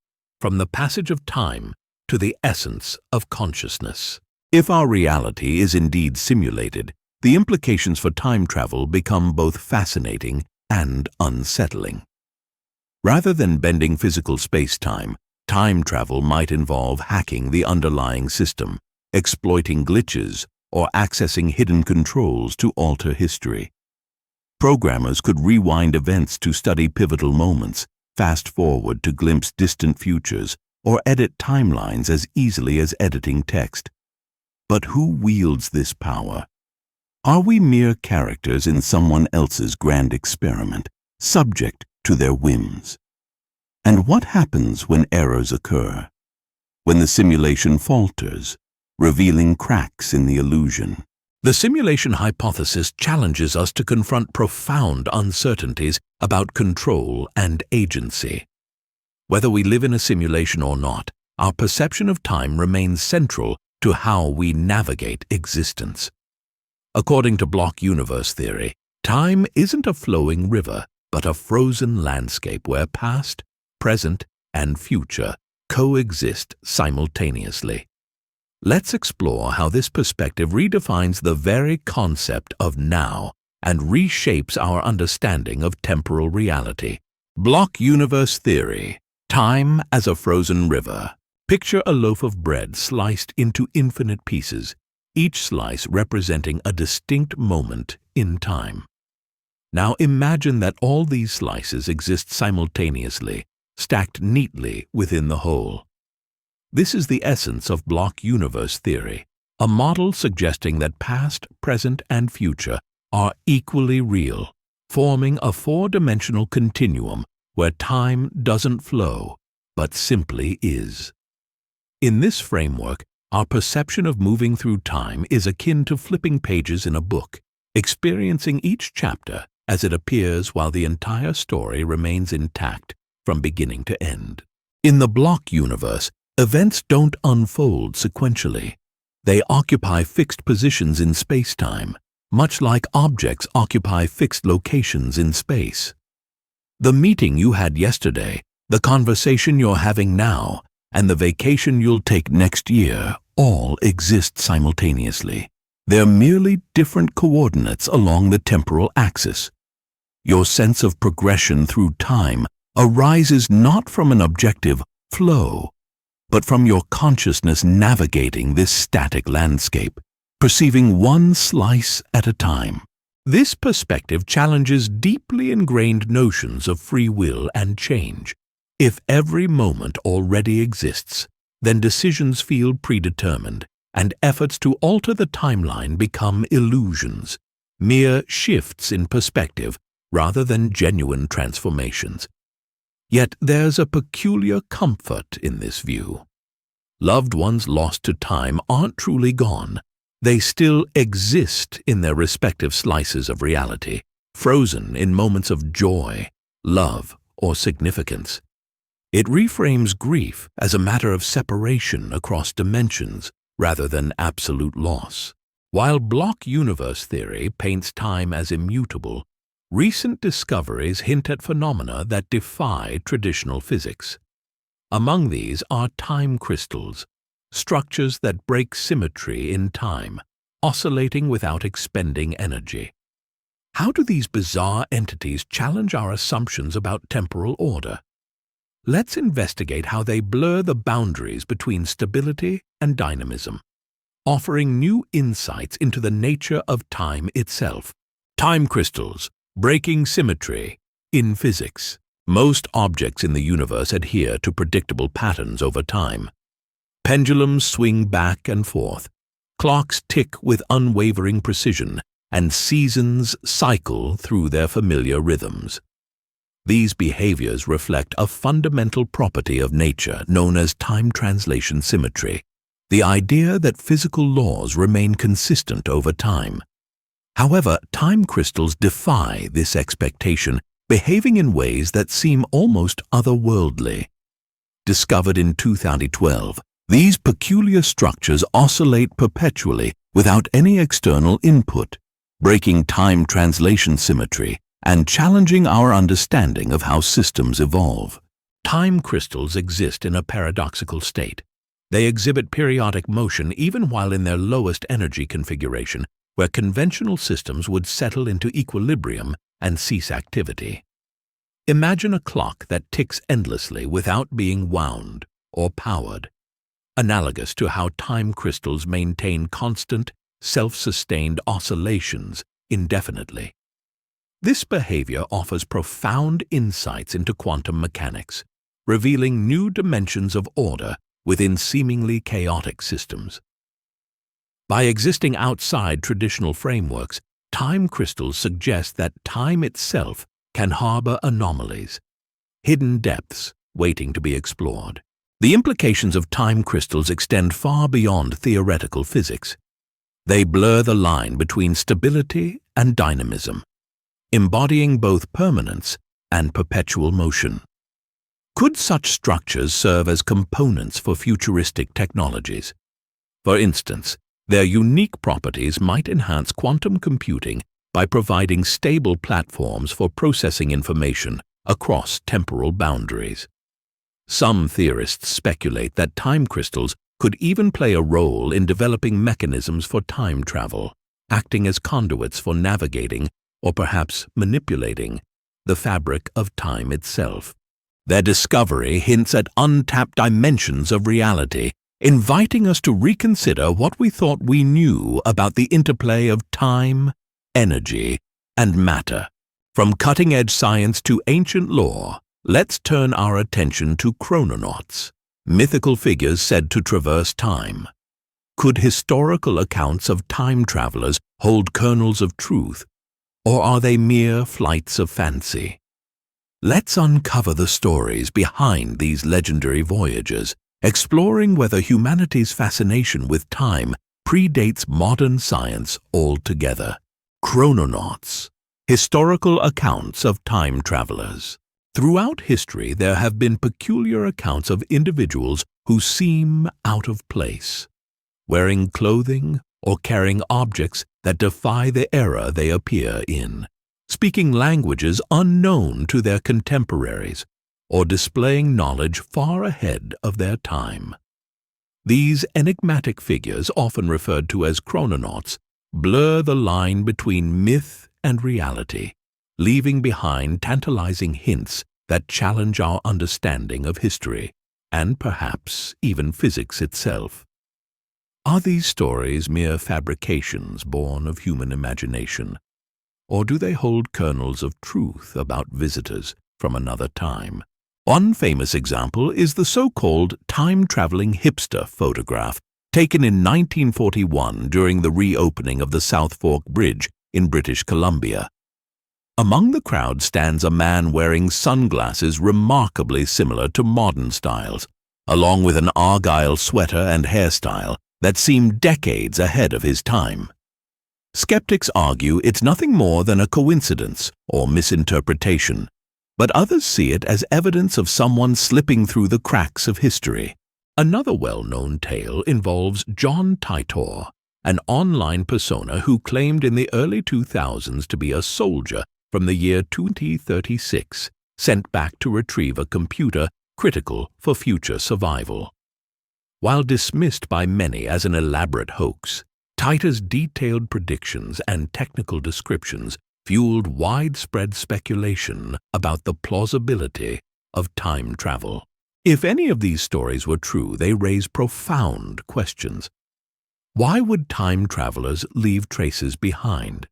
S1: from the passage of time to the essence of consciousness. If our reality is indeed simulated, the implications for time travel become both fascinating and unsettling. Rather than bending physical space-time, time travel might involve hacking the underlying system, exploiting glitches, or accessing hidden controls to alter history. Programmers could rewind events to study pivotal moments, fast forward to glimpse distant futures, or edit timelines as easily as editing text. But who wields this power? Are we mere characters in someone else's grand experiment, subject to their whims? And what happens when errors occur? When the simulation falters, revealing cracks in the illusion? The simulation hypothesis challenges us to confront profound uncertainties about control and agency. Whether we live in a simulation or not, our perception of time remains central to how we navigate existence. According to block universe theory, time isn't a flowing river, but a frozen landscape where past, present, and future coexist simultaneously. Let's explore how this perspective redefines the very concept of now and reshapes our understanding of temporal reality. Block universe theory. Time as a frozen river. Picture a loaf of bread sliced into infinite pieces, each slice representing a distinct moment in time. Now imagine that all these slices exist simultaneously, stacked neatly within the whole. This is the essence of block universe theory, a model suggesting that past, present, and future are equally real, forming a four-dimensional continuum where time doesn't flow, but simply is. In this framework, our perception of moving through time is akin to flipping pages in a book, experiencing each chapter as it appears while the entire story remains intact from beginning to end. In the block universe, events don't unfold sequentially. They occupy fixed positions in space-time, much like objects occupy fixed locations in space. The meeting you had yesterday, the conversation you're having now, and the vacation you'll take next year all exist simultaneously. They're merely different coordinates along the temporal axis. Your sense of progression through time arises not from an objective flow, but from your consciousness navigating this static landscape, perceiving one slice at a time. This perspective challenges deeply ingrained notions of free will and change. If every moment already exists, then decisions feel predetermined, and efforts to alter the timeline become illusions, mere shifts in perspective rather than genuine transformations. Yet there's a peculiar comfort in this view. Loved ones lost to time aren't truly gone. They still exist in their respective slices of reality, frozen in moments of joy, love, or significance. It reframes grief as a matter of separation across dimensions rather than absolute loss. While block universe theory paints time as immutable, recent discoveries hint at phenomena that defy traditional physics. Among these are time crystals, structures that break symmetry in time, oscillating without expending energy. How do these bizarre entities challenge our assumptions about temporal order? Let's investigate how they blur the boundaries between stability and dynamism, offering new insights into the nature of time itself. Time crystals, breaking symmetry. In physics, most objects in the universe adhere to predictable patterns over time. Pendulums swing back and forth, clocks tick with unwavering precision, and seasons cycle through their familiar rhythms. These behaviors reflect a fundamental property of nature known as time translation symmetry, the idea that physical laws remain consistent over time. However, time crystals defy this expectation, behaving in ways that seem almost otherworldly. Discovered in 2012, these peculiar structures oscillate perpetually without any external input, breaking time translation symmetry and challenging our understanding of how systems evolve. Time crystals exist in a paradoxical state. They exhibit periodic motion even while in their lowest energy configuration, where conventional systems would settle into equilibrium and cease activity. Imagine a clock that ticks endlessly without being wound or powered, analogous to how time crystals maintain constant, self-sustained oscillations indefinitely. This behavior offers profound insights into quantum mechanics, revealing new dimensions of order within seemingly chaotic systems. By existing outside traditional frameworks, time crystals suggest that time itself can harbor anomalies, hidden depths waiting to be explored. The implications of time crystals extend far beyond theoretical physics. They blur the line between stability and dynamism, embodying both permanence and perpetual motion. Could such structures serve as components for futuristic technologies? For instance, their unique properties might enhance quantum computing by providing stable platforms for processing information across temporal boundaries. Some theorists speculate that time crystals could even play a role in developing mechanisms for time travel, acting as conduits for navigating or perhaps manipulating the fabric of time itself. Their discovery hints at untapped dimensions of reality, inviting us to reconsider what we thought we knew about the interplay of time, energy, and matter. From cutting-edge science to ancient lore, let's turn our attention to Chrononauts, mythical figures said to traverse time. Could historical accounts of time travelers hold kernels of truth, or are they mere flights of fancy? Let's uncover the stories behind these legendary voyages, exploring whether humanity's fascination with time predates modern science altogether. Chrononauts, historical accounts of time travelers. Throughout history, there have been peculiar accounts of individuals who seem out of place, wearing clothing or carrying objects that defy the era they appear in, speaking languages unknown to their contemporaries, or displaying knowledge far ahead of their time. These enigmatic figures, often referred to as chrononauts, blur the line between myth and reality, leaving behind tantalizing hints that challenge our understanding of history and perhaps even physics itself. Are these stories mere fabrications born of human imagination, or do they hold kernels of truth about visitors from another time? One famous example is the so-called time-traveling hipster photograph taken in 1941 during the reopening of the South Fork Bridge in British Columbia. Among the crowd stands a man wearing sunglasses remarkably similar to modern styles, along with an Argyle sweater and hairstyle that seem decades ahead of his time. Skeptics argue it's nothing more than a coincidence or misinterpretation, but others see it as evidence of someone slipping through the cracks of history. Another well-known tale involves John Titor, an online persona who claimed in the early 2000s to be a soldier from the year 2036, sent back to retrieve a computer critical for future survival. While dismissed by many as an elaborate hoax, Titor's detailed predictions and technical descriptions fueled widespread speculation about the plausibility of time travel. If any of these stories were true, they raise profound questions. Why would time travelers leave traces behind?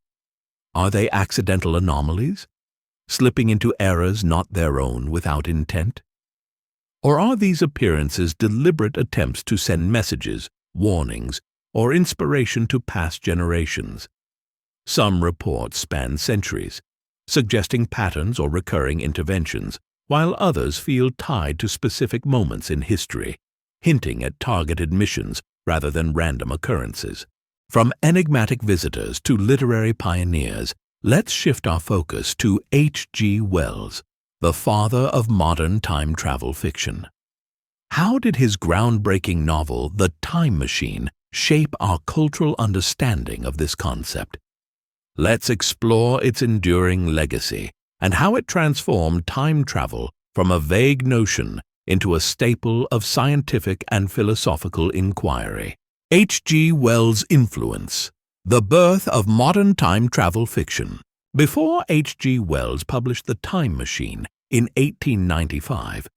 S1: Are they accidental anomalies, slipping into eras not their own without intent? Or are these appearances deliberate attempts to send messages, warnings, or inspiration to past generations? Some reports span centuries, suggesting patterns or recurring interventions, while others feel tied to specific moments in history, hinting at targeted missions rather than random occurrences. From enigmatic visitors to literary pioneers, let's shift our focus to H.G. Wells, the father of modern time travel fiction. How did his groundbreaking novel, The Time Machine, shape our cultural understanding of this concept? Let's explore its enduring legacy and how it transformed time travel from a vague notion into a staple of scientific and philosophical inquiry. H.G. Wells' influence. The birth of modern time travel fiction. Before H.G. Wells published The Time Machine in 1895,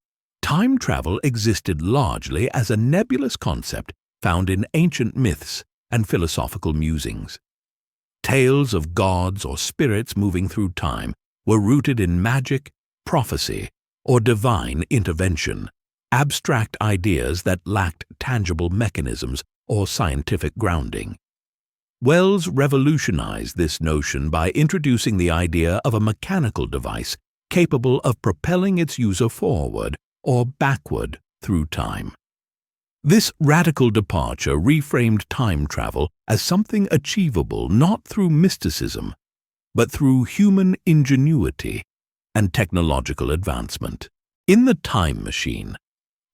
S1: time travel existed largely as a nebulous concept found in ancient myths and philosophical musings. Tales of gods or spirits moving through time were rooted in magic, prophecy, or divine intervention, abstract ideas that lacked tangible mechanisms or scientific grounding. Wells revolutionized this notion by introducing the idea of a mechanical device capable of propelling its user forward or backward through time. This radical departure reframed time travel as something achievable not through mysticism, but through human ingenuity and technological advancement. In The Time Machine,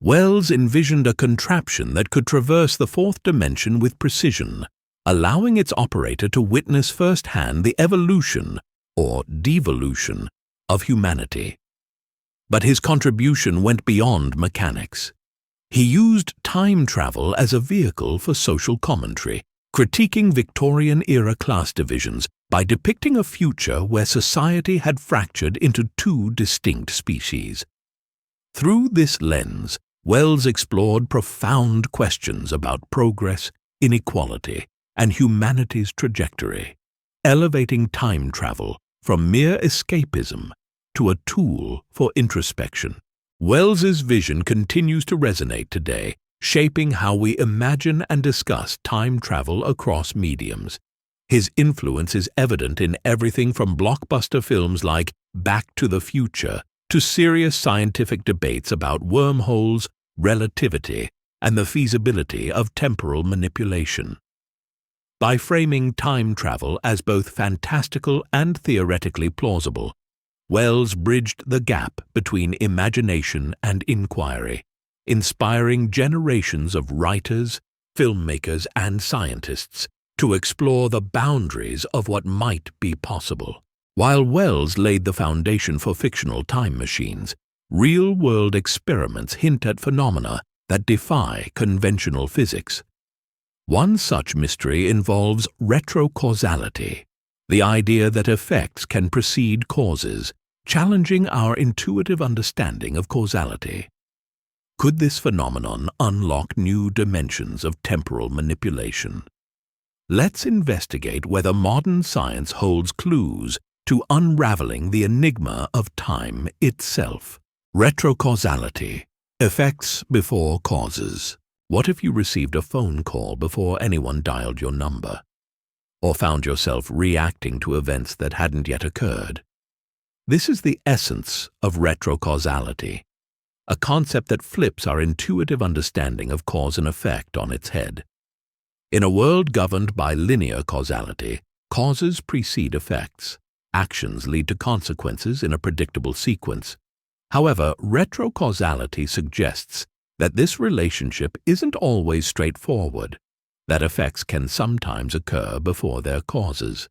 S1: Wells envisioned a contraption that could traverse the fourth dimension with precision, allowing its operator to witness firsthand the evolution or devolution of humanity. But his contribution went beyond mechanics. He used time travel as a vehicle for social commentary, critiquing Victorian-era class divisions by depicting a future where society had fractured into two distinct species. Through this lens, Wells explored profound questions about progress, inequality, and humanity's trajectory, elevating time travel from mere escapism to a tool for introspection. Wells's vision continues to resonate today, shaping how we imagine and discuss time travel across mediums. His influence is evident in everything from blockbuster films like Back to the Future to serious scientific debates about wormholes, relativity, and the feasibility of temporal manipulation. By framing time travel as both fantastical and theoretically plausible, Wells bridged the gap between imagination and inquiry, inspiring generations of writers, filmmakers, and scientists to explore the boundaries of what might be possible. While Wells laid the foundation for fictional time machines, real-world experiments hint at phenomena that defy conventional physics. One such mystery involves retrocausality, the idea that effects can precede causes, challenging our intuitive understanding of causality. Could this phenomenon unlock new dimensions of temporal manipulation? Let's investigate whether modern science holds clues to unraveling the enigma of time itself. Retrocausality. Effects before causes. What if you received a phone call before anyone dialed your number? Or found yourself reacting to events that hadn't yet occurred? This is the essence of retrocausality, a concept that flips our intuitive understanding of cause and effect on its head. In a world governed by linear causality, causes precede effects. Actions lead to consequences in a predictable sequence. However, retrocausality suggests that this relationship isn't always straightforward, that effects can sometimes occur before their causes.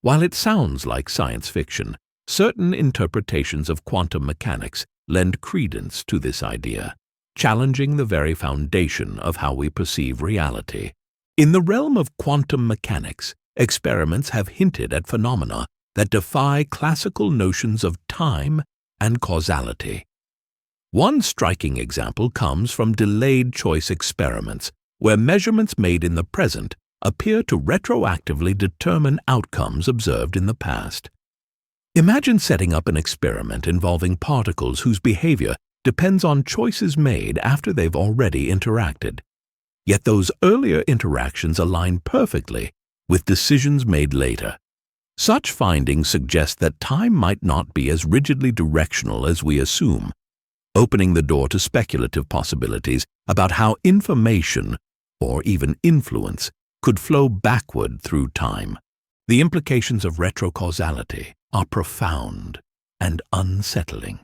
S1: While it sounds like science fiction, certain interpretations of quantum mechanics lend credence to this idea, challenging the very foundation of how we perceive reality. In the realm of quantum mechanics, experiments have hinted at phenomena that defy classical notions of time and causality. One striking example comes from delayed choice experiments, where measurements made in the present appear to retroactively determine outcomes observed in the past. Imagine setting up an experiment involving particles whose behavior depends on choices made after they've already interacted. Yet those earlier interactions align perfectly with decisions made later. Such findings suggest that time might not be as rigidly directional as we assume, opening the door to speculative possibilities about how information, or even influence, could flow backward through time. The implications of retrocausality are profound and unsettling.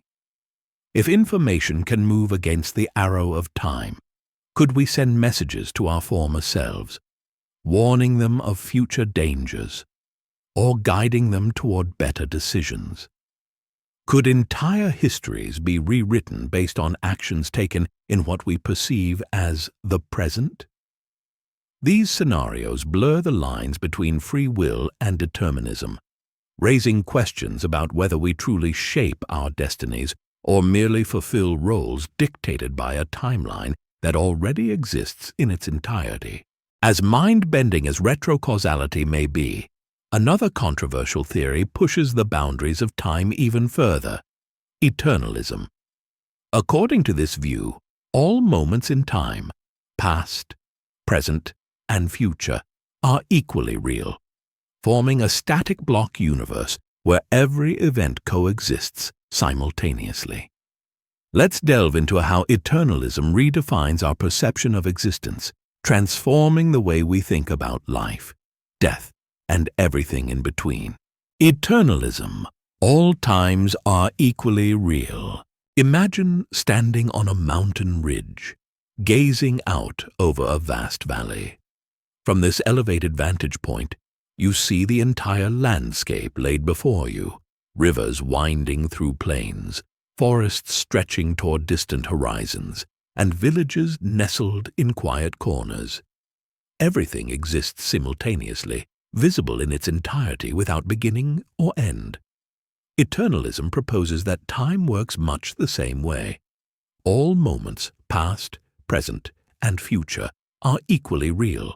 S1: If information can move against the arrow of time, could we send messages to our former selves, warning them of future dangers, or guiding them toward better decisions? Could entire histories be rewritten based on actions taken in what we perceive as the present? These scenarios blur the lines between free will and determinism, raising questions about whether we truly shape our destinies or merely fulfill roles dictated by a timeline that already exists in its entirety. As mind-bending as retrocausality may be, another controversial theory pushes the boundaries of time even further: eternalism. According to this view, all moments in time, past, present, and future, are equally real, forming a static block universe where every event coexists simultaneously. Let's delve into how eternalism redefines our perception of existence, transforming the way we think about life, death, and everything in between. Eternalism. All times are equally real. Imagine standing on a mountain ridge, gazing out over a vast valley. From this elevated vantage point, you see the entire landscape laid before you: rivers winding through plains, forests stretching toward distant horizons, and villages nestled in quiet corners. Everything exists simultaneously, visible in its entirety without beginning or end. Eternalism proposes that time works much the same way. All moments, past, present, and future, are equally real,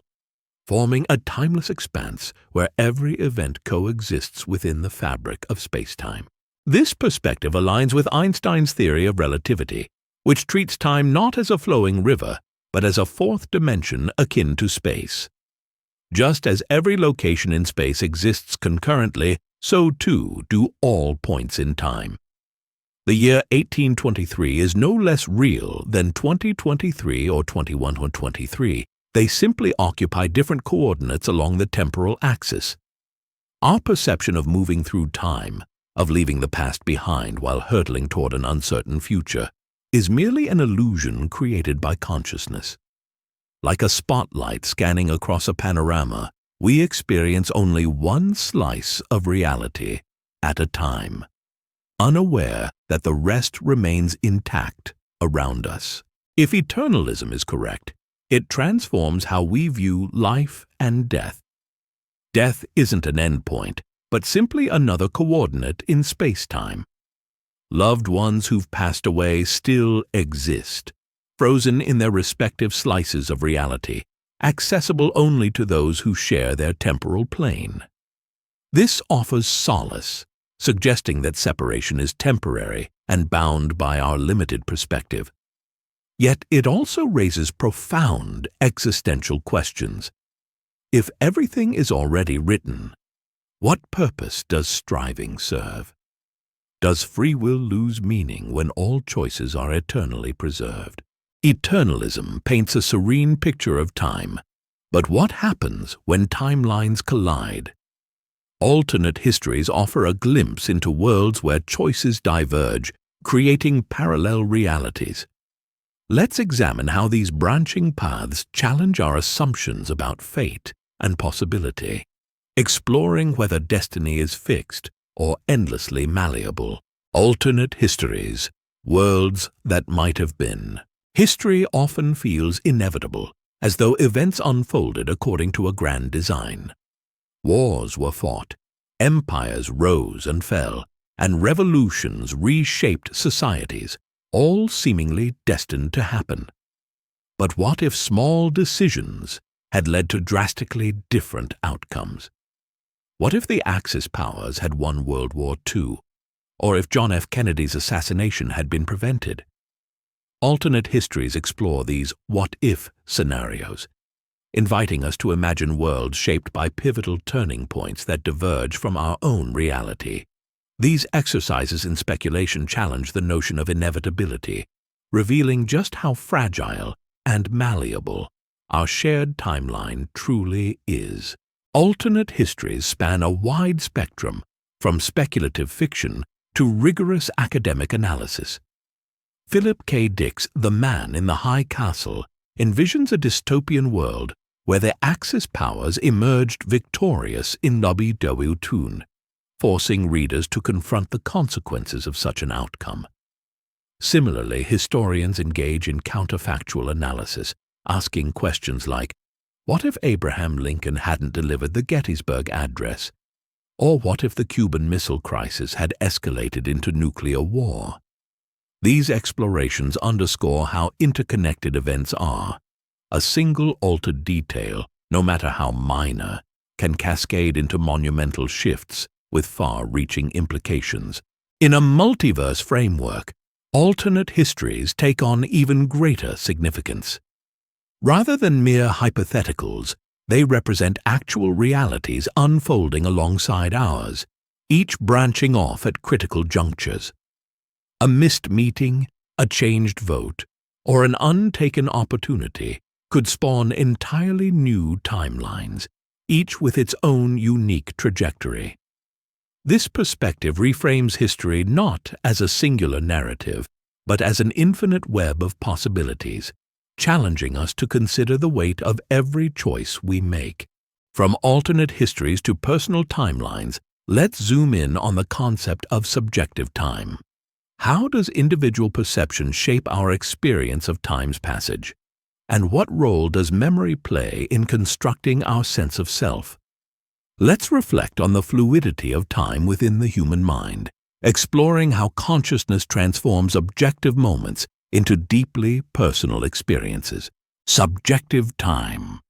S1: forming a timeless expanse where every event coexists within the fabric of space-time. This perspective aligns with Einstein's theory of relativity, which treats time not as a flowing river, but as a fourth dimension akin to space. Just as every location in space exists concurrently, so too do all points in time. The year 1823 is no less real than 2023 or 2123. They simply occupy different coordinates along the temporal axis. Our perception of moving through time, of leaving the past behind while hurtling toward an uncertain future, is merely an illusion created by consciousness. Like a spotlight scanning across a panorama, we experience only one slice of reality at a time, unaware that the rest remains intact around us. If eternalism is correct, it transforms how we view life and death. Death isn't an endpoint, but simply another coordinate in space-time. Loved ones who've passed away still exist, frozen in their respective slices of reality, accessible only to those who share their temporal plane. This offers solace, suggesting that separation is temporary and bound by our limited perspective. Yet it also raises profound existential questions. If everything is already written, what purpose does striving serve? Does free will lose meaning when all choices are eternally preserved? Eternalism paints a serene picture of time, but what happens when timelines collide? Alternate histories offer a glimpse into worlds where choices diverge, creating parallel realities. Let's examine how these branching paths challenge our assumptions about fate and possibility, exploring whether destiny is fixed or endlessly malleable. Alternate histories, worlds that might have been. History often feels inevitable, as though events unfolded according to a grand design. Wars were fought, empires rose and fell, and revolutions reshaped societies, all seemingly destined to happen. But what if small decisions had led to drastically different outcomes? What if the Axis powers had won World War II, or if John F. Kennedy's assassination had been prevented? Alternate histories explore these what-if scenarios, inviting us to imagine worlds shaped by pivotal turning points that diverge from our own reality. These exercises in speculation challenge the notion of inevitability, revealing just how fragile and malleable our shared timeline truly is. Alternate histories span a wide spectrum, from speculative fiction to rigorous academic analysis. Philip K. Dick's The Man in the High Castle envisions a dystopian world where the Axis powers emerged victorious in WW2, forcing readers to confront the consequences of such an outcome. Similarly, historians engage in counterfactual analysis, asking questions like, what if Abraham Lincoln hadn't delivered the Gettysburg Address? Or what if the Cuban Missile Crisis had escalated into nuclear war? These explorations underscore how interconnected events are. A single altered detail, no matter how minor, can cascade into monumental shifts with far-reaching implications. In a multiverse framework, alternate histories take on even greater significance. Rather than mere hypotheticals, they represent actual realities unfolding alongside ours, each branching off at critical junctures. A missed meeting, a changed vote, or an untaken opportunity could spawn entirely new timelines, each with its own unique trajectory. This perspective reframes history not as a singular narrative, but as an infinite web of possibilities, challenging us to consider the weight of every choice we make. From alternate histories to personal timelines, let's zoom in on the concept of subjective time. How does individual perception shape our experience of time's passage? And what role does memory play in constructing our sense of self? Let's reflect on the fluidity of time within the human mind, exploring how consciousness transforms objective moments into deeply personal experiences. Subjective time,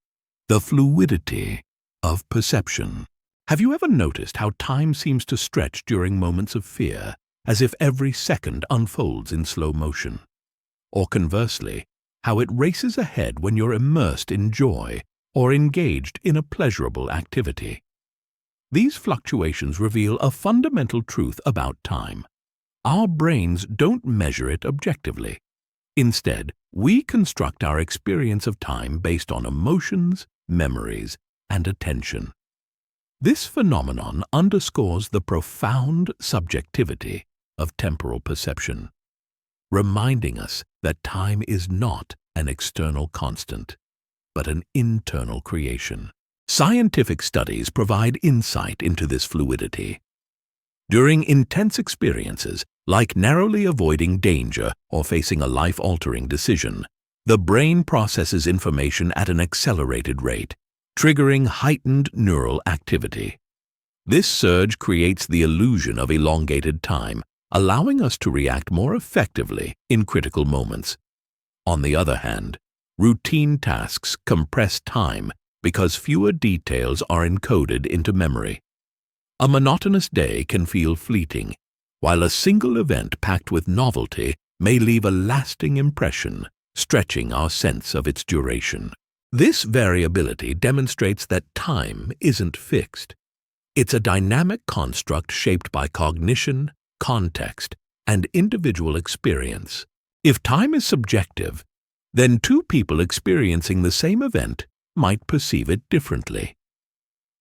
S1: the fluidity of perception. Have you ever noticed how time seems to stretch during moments of fear, as if every second unfolds in slow motion? Or conversely, how it races ahead when you're immersed in joy or engaged in a pleasurable activity? These fluctuations reveal a fundamental truth about time. Our brains don't measure it objectively. Instead, we construct our experience of time based on emotions, memories, and attention. This phenomenon underscores the profound subjectivity of temporal perception, reminding us that time is not an external constant, but an internal creation. Scientific studies provide insight into this fluidity. During intense experiences, like narrowly avoiding danger or facing a life-altering decision, the brain processes information at an accelerated rate, triggering heightened neural activity. This surge creates the illusion of elongated time, allowing us to react more effectively in critical moments. On the other hand, routine tasks compress time because fewer details are encoded into memory. A monotonous day can feel fleeting, while a single event packed with novelty may leave a lasting impression, stretching our sense of its duration. This variability demonstrates that time isn't fixed. It's a dynamic construct shaped by cognition, context, and individual experience. If time is subjective, then two people experiencing the same event might perceive it differently.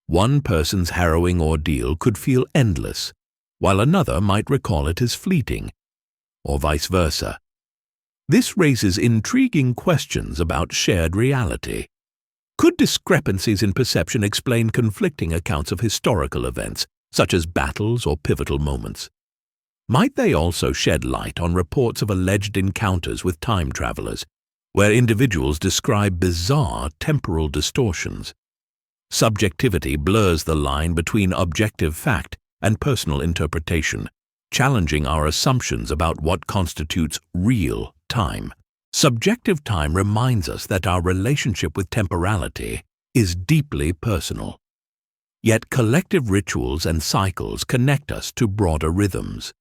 S1: One person's harrowing ordeal could feel endless, while another might recall it as fleeting, or vice versa. This raises intriguing questions about shared reality. Could discrepancies in perception explain conflicting accounts of historical events, such as battles or pivotal moments? Might they also shed light on reports of alleged encounters with time travelers, where individuals describe bizarre temporal distortions? Subjectivity blurs the line between objective fact and personal interpretation, challenging our assumptions about what constitutes real time. Subjective time reminds us that our relationship with temporality is deeply personal. Yet collective rituals and cycles connect us to broader rhythms.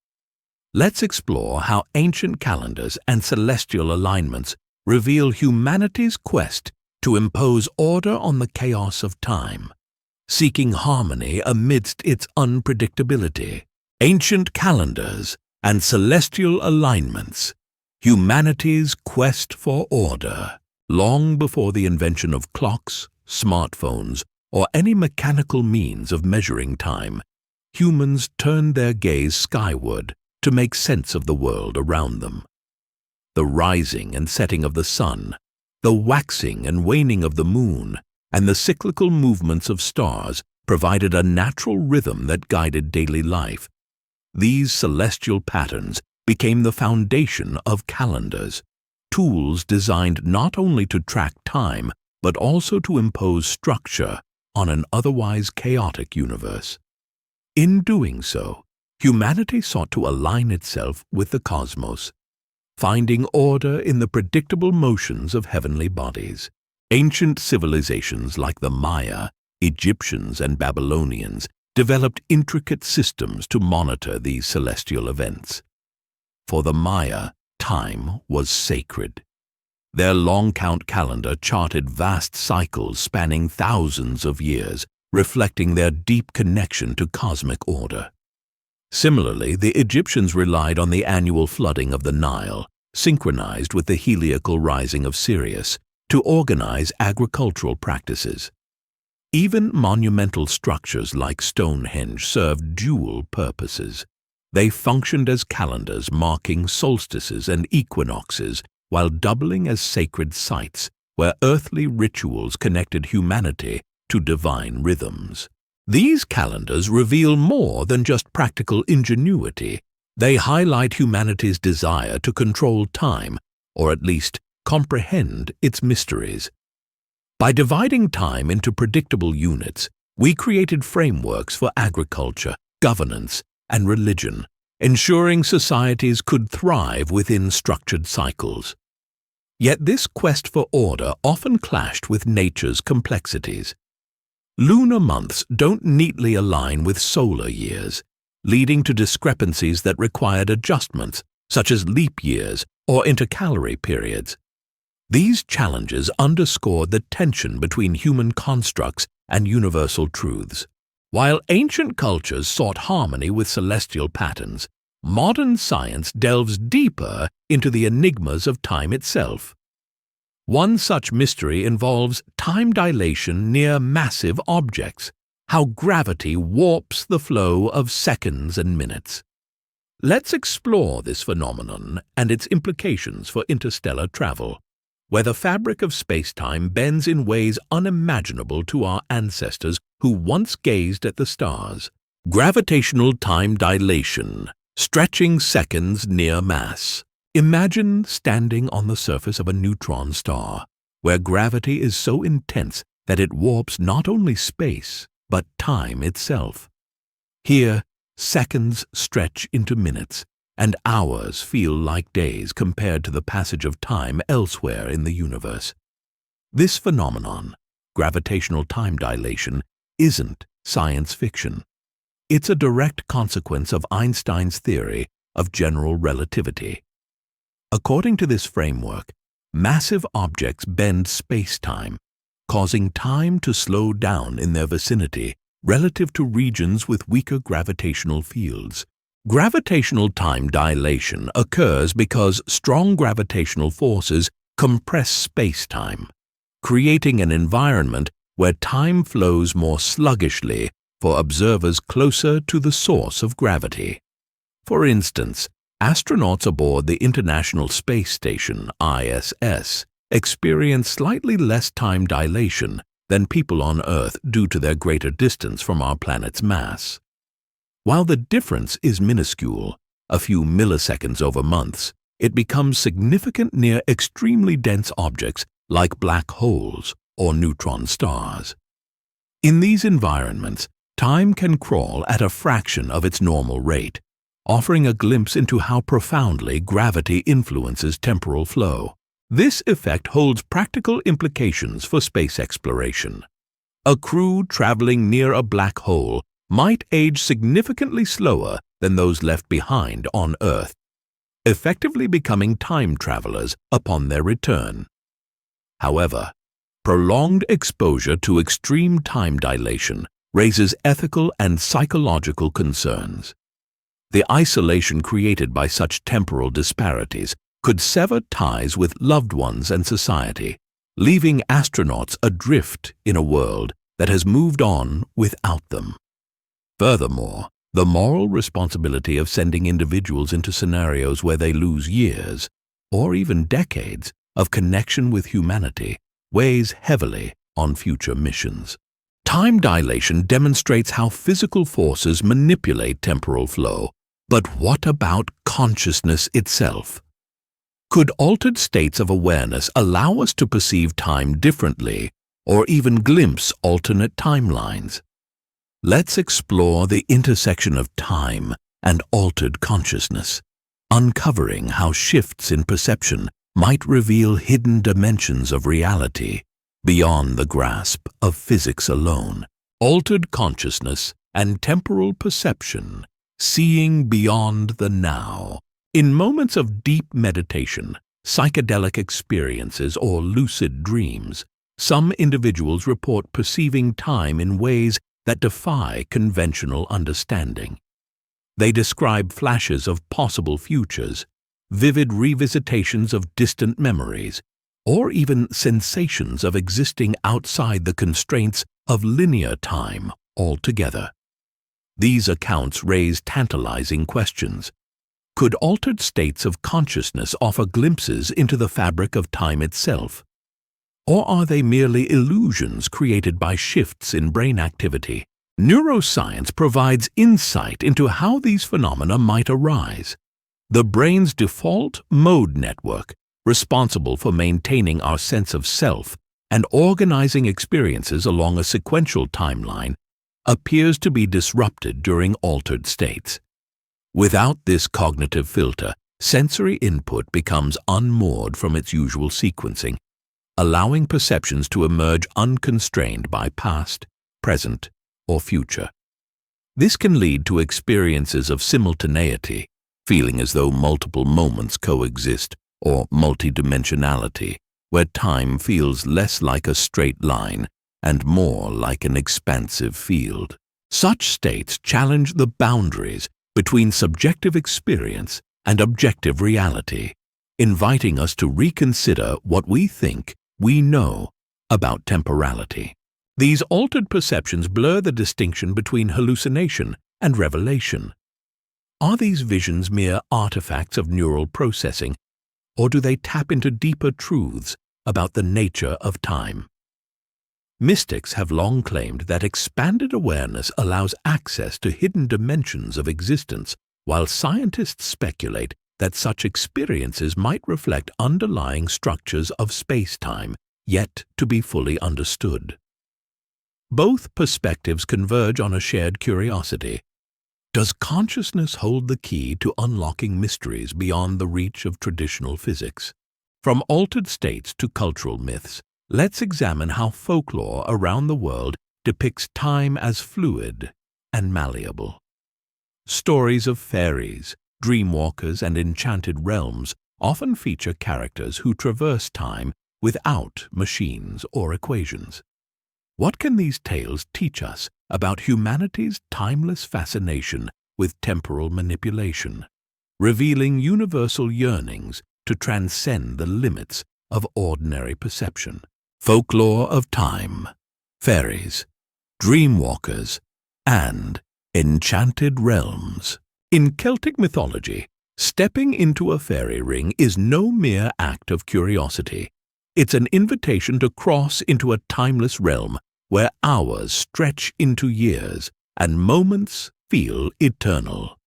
S1: Let's explore how ancient calendars and celestial alignments reveal humanity's quest to impose order on the chaos of time, seeking harmony amidst its unpredictability. Ancient calendars and celestial alignments, humanity's quest for order. Long before the invention of clocks, smartphones, or any mechanical means of measuring time, humans turned their gaze skyward to make sense of the world around them. The rising and setting of the sun, the waxing and waning of the moon, and the cyclical movements of stars provided a natural rhythm that guided daily life. These celestial patterns became the foundation of calendars, tools designed not only to track time, but also to impose structure on an otherwise chaotic universe. In doing so, humanity sought to align itself with the cosmos, finding order in the predictable motions of heavenly bodies. Ancient civilizations like the Maya, Egyptians, and Babylonians developed intricate systems to monitor these celestial events. For the Maya, time was sacred. Their long-count calendar charted vast cycles spanning thousands of years, reflecting their deep connection to cosmic order. Similarly, the Egyptians relied on the annual flooding of the Nile, synchronized with the heliacal rising of Sirius, to organize agricultural practices. Even monumental structures like Stonehenge served dual purposes. They functioned as calendars marking solstices and equinoxes, while doubling as sacred sites where earthly rituals connected humanity to divine rhythms. These calendars reveal more than just practical ingenuity. They highlight humanity's desire to control time, or at least comprehend its mysteries. By dividing time into predictable units, we created frameworks for agriculture, governance, and religion, ensuring societies could thrive within structured cycles. Yet this quest for order often clashed with nature's complexities. Lunar months don't neatly align with solar years, leading to discrepancies that required adjustments, such as leap years or intercalary periods. These challenges underscored the tension between human constructs and universal truths. While ancient cultures sought harmony with celestial patterns, modern science delves deeper into the enigmas of time itself. One such mystery involves time dilation near massive objects, how gravity warps the flow of seconds and minutes. Let's explore this phenomenon and its implications for interstellar travel, where the fabric of space-time bends in ways unimaginable to our ancestors who once gazed at the stars. Gravitational time dilation, stretching seconds near mass. Imagine standing on the surface of a neutron star, where gravity is so intense that it warps not only space, but time itself. Here, seconds stretch into minutes, and hours feel like days compared to the passage of time elsewhere in the universe. This phenomenon, gravitational time dilation, isn't science fiction. It's a direct consequence of Einstein's theory of general relativity. According to this framework, massive objects bend space-time, causing time to slow down in their vicinity relative to regions with weaker gravitational fields. Gravitational time dilation occurs because strong gravitational forces compress space-time, creating an environment where time flows more sluggishly for observers closer to the source of gravity. For instance, astronauts aboard the International Space Station, ISS, experience slightly less time dilation than people on Earth due to their greater distance from our planet's mass. While the difference is minuscule, a few milliseconds over months, it becomes significant near extremely dense objects like black holes or neutron stars. In these environments, time can crawl at a fraction of its normal rate, offering a glimpse into how profoundly gravity influences temporal flow. This effect holds practical implications for space exploration. A crew traveling near a black hole might age significantly slower than those left behind on Earth, effectively becoming time travelers upon their return. However, prolonged exposure to extreme time dilation raises ethical and psychological concerns. The isolation created by such temporal disparities could sever ties with loved ones and society, leaving astronauts adrift in a world that has moved on without them. Furthermore, the moral responsibility of sending individuals into scenarios where they lose years, or even decades, of connection with humanity weighs heavily on future missions. Time dilation demonstrates how physical forces manipulate temporal flow, but what about consciousness itself? Could altered states of awareness allow us to perceive time differently, or even glimpse alternate timelines? Let's explore the intersection of time and altered consciousness, uncovering how shifts in perception might reveal hidden dimensions of reality beyond the grasp of physics alone. Altered consciousness and temporal perception, seeing beyond the now. In moments of deep meditation, psychedelic experiences, or lucid dreams, some individuals report perceiving time in ways that defy conventional understanding. They describe flashes of possible futures, vivid revisitations of distant memories, or even sensations of existing outside the constraints of linear time altogether. These accounts raise tantalizing questions. Could altered states of consciousness offer glimpses into the fabric of time itself? Or are they merely illusions created by shifts in brain activity? Neuroscience provides insight into how these phenomena might arise. The brain's default mode network, responsible for maintaining our sense of self and organizing experiences along a sequential timeline, appears to be disrupted during altered states. Without this cognitive filter, sensory input becomes unmoored from its usual sequencing, allowing perceptions to emerge unconstrained by past, present, or future. This can lead to experiences of simultaneity, feeling as though multiple moments coexist, or multidimensionality, where time feels less like a straight line and more like an expansive field. Such states challenge the boundaries between subjective experience and objective reality, inviting us to reconsider what we think we know about temporality. These altered perceptions blur the distinction between hallucination and revelation. Are these visions mere artifacts of neural processing, or do they tap into deeper truths about the nature of time? Mystics have long claimed that expanded awareness allows access to hidden dimensions of existence, while scientists speculate that such experiences might reflect underlying structures of space-time yet to be fully understood. Both perspectives converge on a shared curiosity. Does consciousness hold the key to unlocking mysteries beyond the reach of traditional physics? From altered states to cultural myths, let's examine how folklore around the world depicts time as fluid and malleable. Stories of fairies, dreamwalkers, and enchanted realms often feature characters who traverse time without machines or equations. What can these tales teach us about humanity's timeless fascination with temporal manipulation, revealing universal yearnings to transcend the limits of ordinary perception? Folklore of time, fairies, dreamwalkers, and enchanted realms. In Celtic mythology, stepping into a fairy ring is no mere act of curiosity. It's an invitation to cross into a timeless realm where hours stretch into years and moments feel eternal.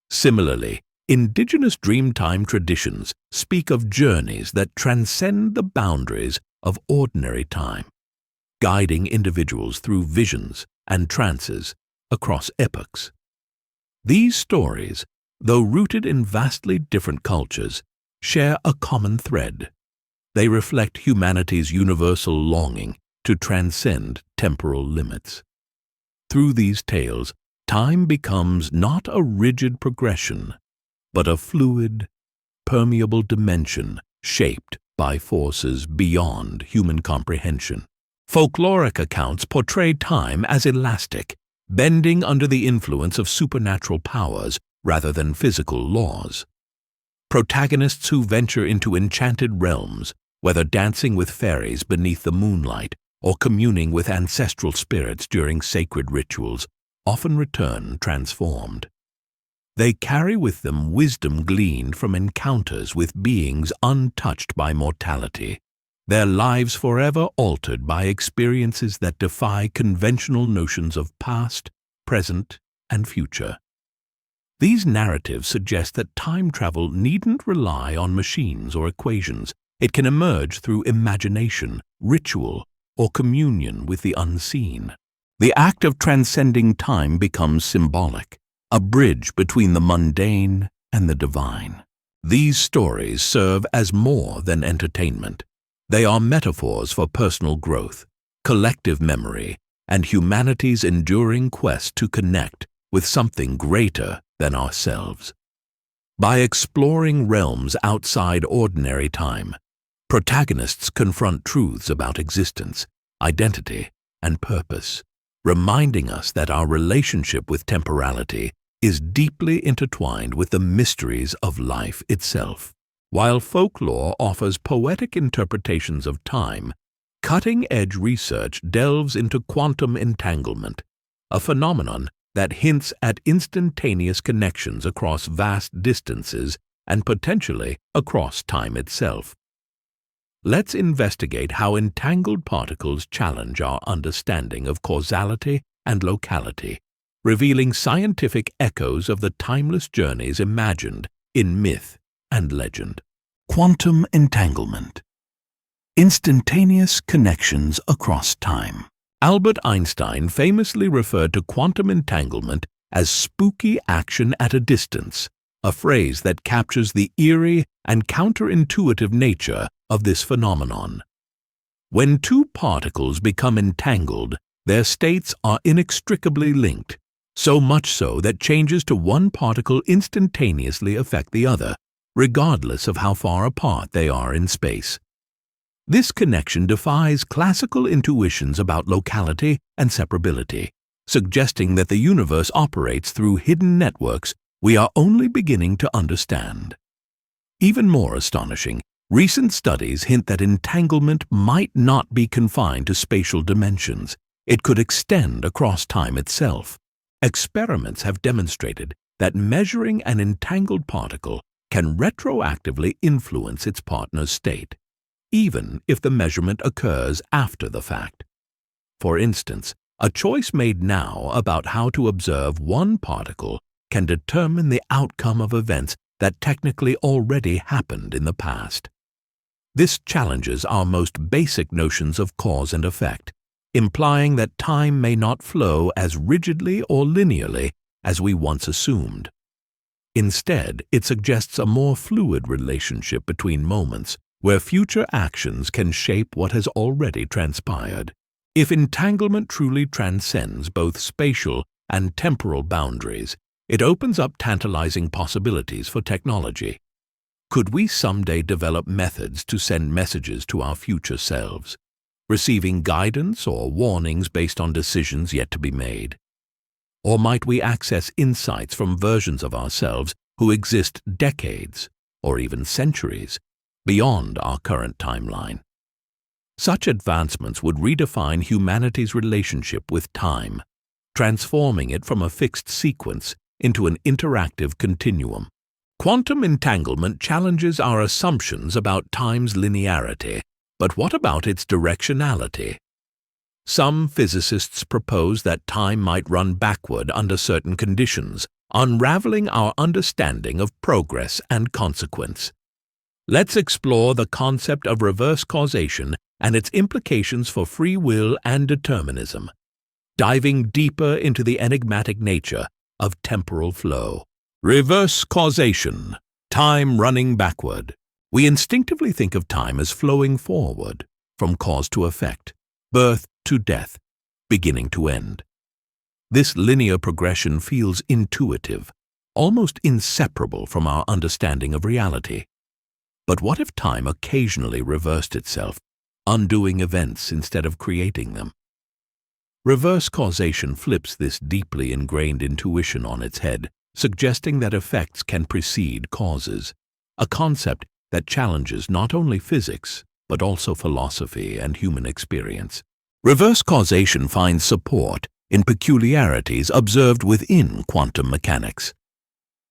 S1: Similarly, indigenous dreamtime traditions speak of journeys that transcend the boundaries of ordinary time, guiding individuals through visions and trances across epochs. These stories, though rooted in vastly different cultures, share a common thread. They reflect humanity's universal longing to transcend temporal limits. Through these tales, time becomes not a rigid progression, but a fluid, permeable dimension shaped by forces beyond human comprehension. Folkloric accounts portray time as elastic, bending under the influence of supernatural powers rather than physical laws. Protagonists who venture into enchanted realms whether dancing with fairies beneath the moonlight or communing with ancestral spirits during sacred rituals, often return transformed. They carry with them wisdom gleaned from encounters with beings untouched by mortality, their lives forever altered by experiences that defy conventional notions of past, present, and future. These narratives suggest that time travel needn't rely on machines or equations. It can emerge through imagination, ritual, or communion with the unseen. The act of transcending time becomes symbolic, a bridge between the mundane and the divine. These stories serve as more than entertainment. They are metaphors for personal growth, collective memory, and humanity's enduring quest to connect with something greater than ourselves. By exploring realms outside ordinary time, protagonists confront truths about existence, identity, and purpose, reminding us that our relationship with temporality is deeply intertwined with the mysteries of life itself. While folklore offers poetic interpretations of time, cutting-edge research delves into quantum entanglement, a phenomenon that hints at instantaneous connections across vast distances and potentially across time itself. Let's investigate how entangled particles challenge our understanding of causality and locality, revealing scientific echoes of the timeless journeys imagined in myth and legend. Quantum entanglement. Instantaneous connections across time. Albert Einstein famously referred to quantum entanglement as spooky action at a distance, a phrase that captures the eerie and counterintuitive nature of this phenomenon. When two particles become entangled, their states are inextricably linked, so much so that changes to one particle instantaneously affect the other, regardless of how far apart they are in space. This connection defies classical intuitions about locality and separability, suggesting that the universe operates through hidden networks we are only beginning to understand. Even more astonishing, recent studies hint that entanglement might not be confined to spatial dimensions. It could extend across time itself. Experiments have demonstrated that measuring an entangled particle can retroactively influence its partner's state, even if the measurement occurs after the fact. For instance, a choice made now about how to observe one particle can determine the outcome of events that technically already happened in the past. This challenges our most basic notions of cause and effect, implying that time may not flow as rigidly or linearly as we once assumed. Instead, it suggests a more fluid relationship between moments, where future actions can shape what has already transpired. If entanglement truly transcends both spatial and temporal boundaries, it opens up tantalizing possibilities for technology. Could we someday develop methods to send messages to our future selves, receiving guidance or warnings based on decisions yet to be made? Or might we access insights from versions of ourselves who exist decades, or even centuries, beyond our current timeline? Such advancements would redefine humanity's relationship with time, transforming it from a fixed sequence into an interactive continuum. Quantum entanglement challenges our assumptions about time's linearity, but what about its directionality? Some physicists propose that time might run backward under certain conditions, unraveling our understanding of progress and consequence. Let's explore the concept of reverse causation and its implications for free will and determinism, diving deeper into the enigmatic nature of temporal flow. Reverse causation, time running backward. We instinctively think of time as flowing forward, from cause to effect, birth to death, beginning to end. This linear progression feels intuitive, almost inseparable from our understanding of reality. But what if time occasionally reversed itself, undoing events instead of creating them? Reverse causation flips this deeply ingrained intuition on its head, suggesting that effects can precede causes, a concept that challenges not only physics, but also philosophy and human experience. Reverse causation finds support in peculiarities observed within quantum mechanics.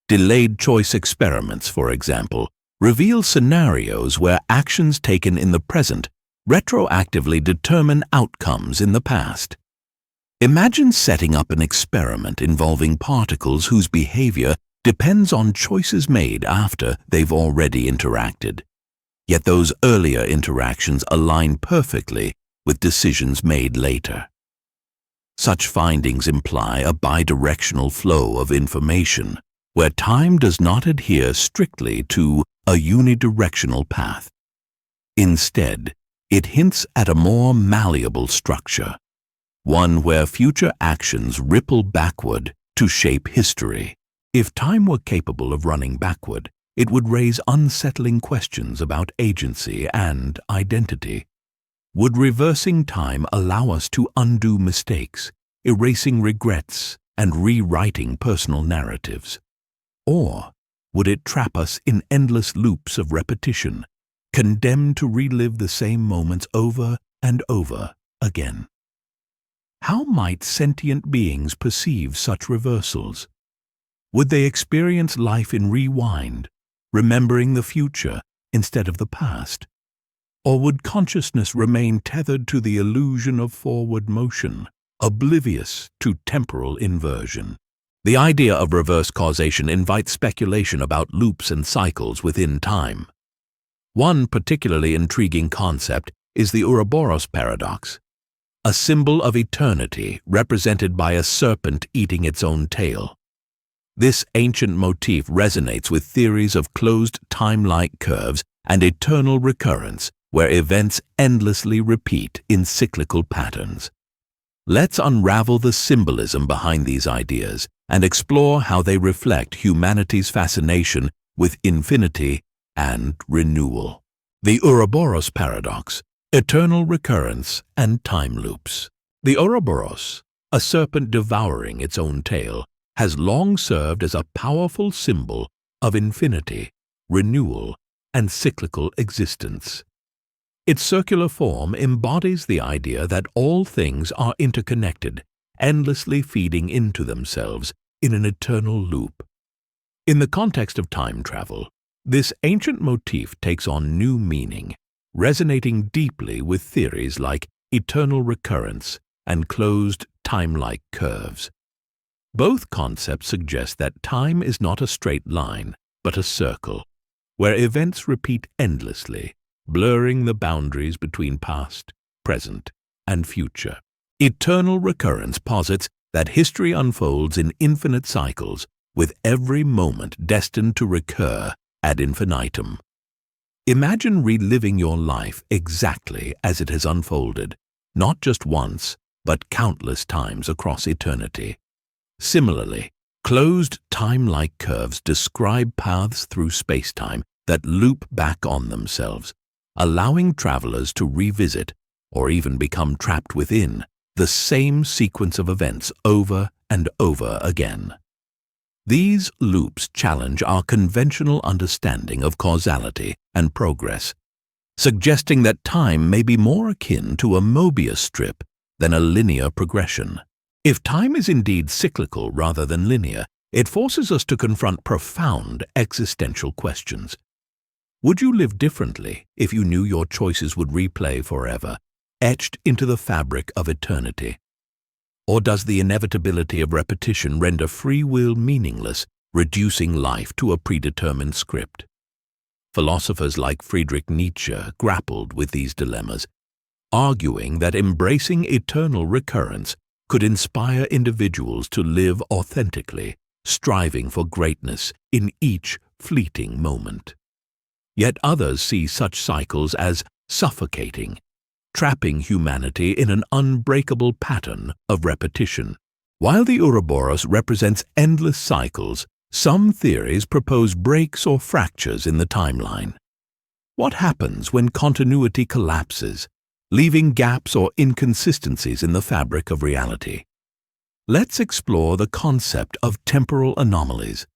S1: Delayed choice experiments, for example, reveal scenarios where actions taken in the present retroactively determine outcomes in the past. Imagine setting up an experiment involving particles whose behavior depends on choices made after they've already interacted. Yet those earlier interactions align perfectly with decisions made later. Such findings imply a bidirectional flow of information, where time does not adhere strictly to a unidirectional path. Instead, it hints at a more malleable structure, one where future actions ripple backward to shape history. If time were capable of running backward, it would raise unsettling questions about agency and identity. Would reversing time allow us to undo mistakes, erasing regrets, and rewriting personal narratives? Or would it trap us in endless loops of repetition, condemned to relive the same moments over and over again? How might sentient beings perceive such reversals? Would they experience life in rewind, remembering the future instead of the past? Or would consciousness remain tethered to the illusion of forward motion, oblivious to temporal inversion? The idea of reverse causation invites speculation about loops and cycles within time. One particularly intriguing concept is the Ouroboros Paradox, a symbol of eternity represented by a serpent eating its own tail. This ancient motif resonates with theories of closed time-like curves and eternal recurrence, where events endlessly repeat in cyclical patterns. Let's unravel the symbolism behind these ideas and explore how they reflect humanity's fascination with infinity and renewal. The Ouroboros Paradox, eternal recurrence and time loops. The Ouroboros, a serpent devouring its own tail, has long served as a powerful symbol of infinity, renewal, and cyclical existence. Its circular form embodies the idea that all things are interconnected, endlessly feeding into themselves in an eternal loop. In the context of time travel, this ancient motif takes on new meaning, resonating deeply with theories like eternal recurrence and closed time-like curves. Both concepts suggest that time is not a straight line, but a circle, where events repeat endlessly, blurring the boundaries between past, present, and future. Eternal recurrence posits that history unfolds in infinite cycles, with every moment destined to recur ad infinitum. Imagine reliving your life exactly as it has unfolded, not just once, but countless times across eternity. Similarly, closed time-like curves describe paths through space-time that loop back on themselves, allowing travelers to revisit, or even become trapped within, the same sequence of events over and over again. These loops challenge our conventional understanding of causality and progress, suggesting that time may be more akin to a Mobius strip than a linear progression. If time is indeed cyclical rather than linear, it forces us to confront profound existential questions. Would you live differently if you knew your choices would replay forever, etched into the fabric of eternity? Or does the inevitability of repetition render free will meaningless, reducing life to a predetermined script? Philosophers like Friedrich Nietzsche grappled with these dilemmas, arguing that embracing eternal recurrence could inspire individuals to live authentically, striving for greatness in each fleeting moment. Yet others see such cycles as suffocating, trapping humanity in an unbreakable pattern of repetition. While the Ouroboros represents endless cycles, some theories propose breaks or fractures in the timeline. What happens when continuity collapses, leaving gaps or inconsistencies in the fabric of reality? Let's explore the concept of temporal anomalies,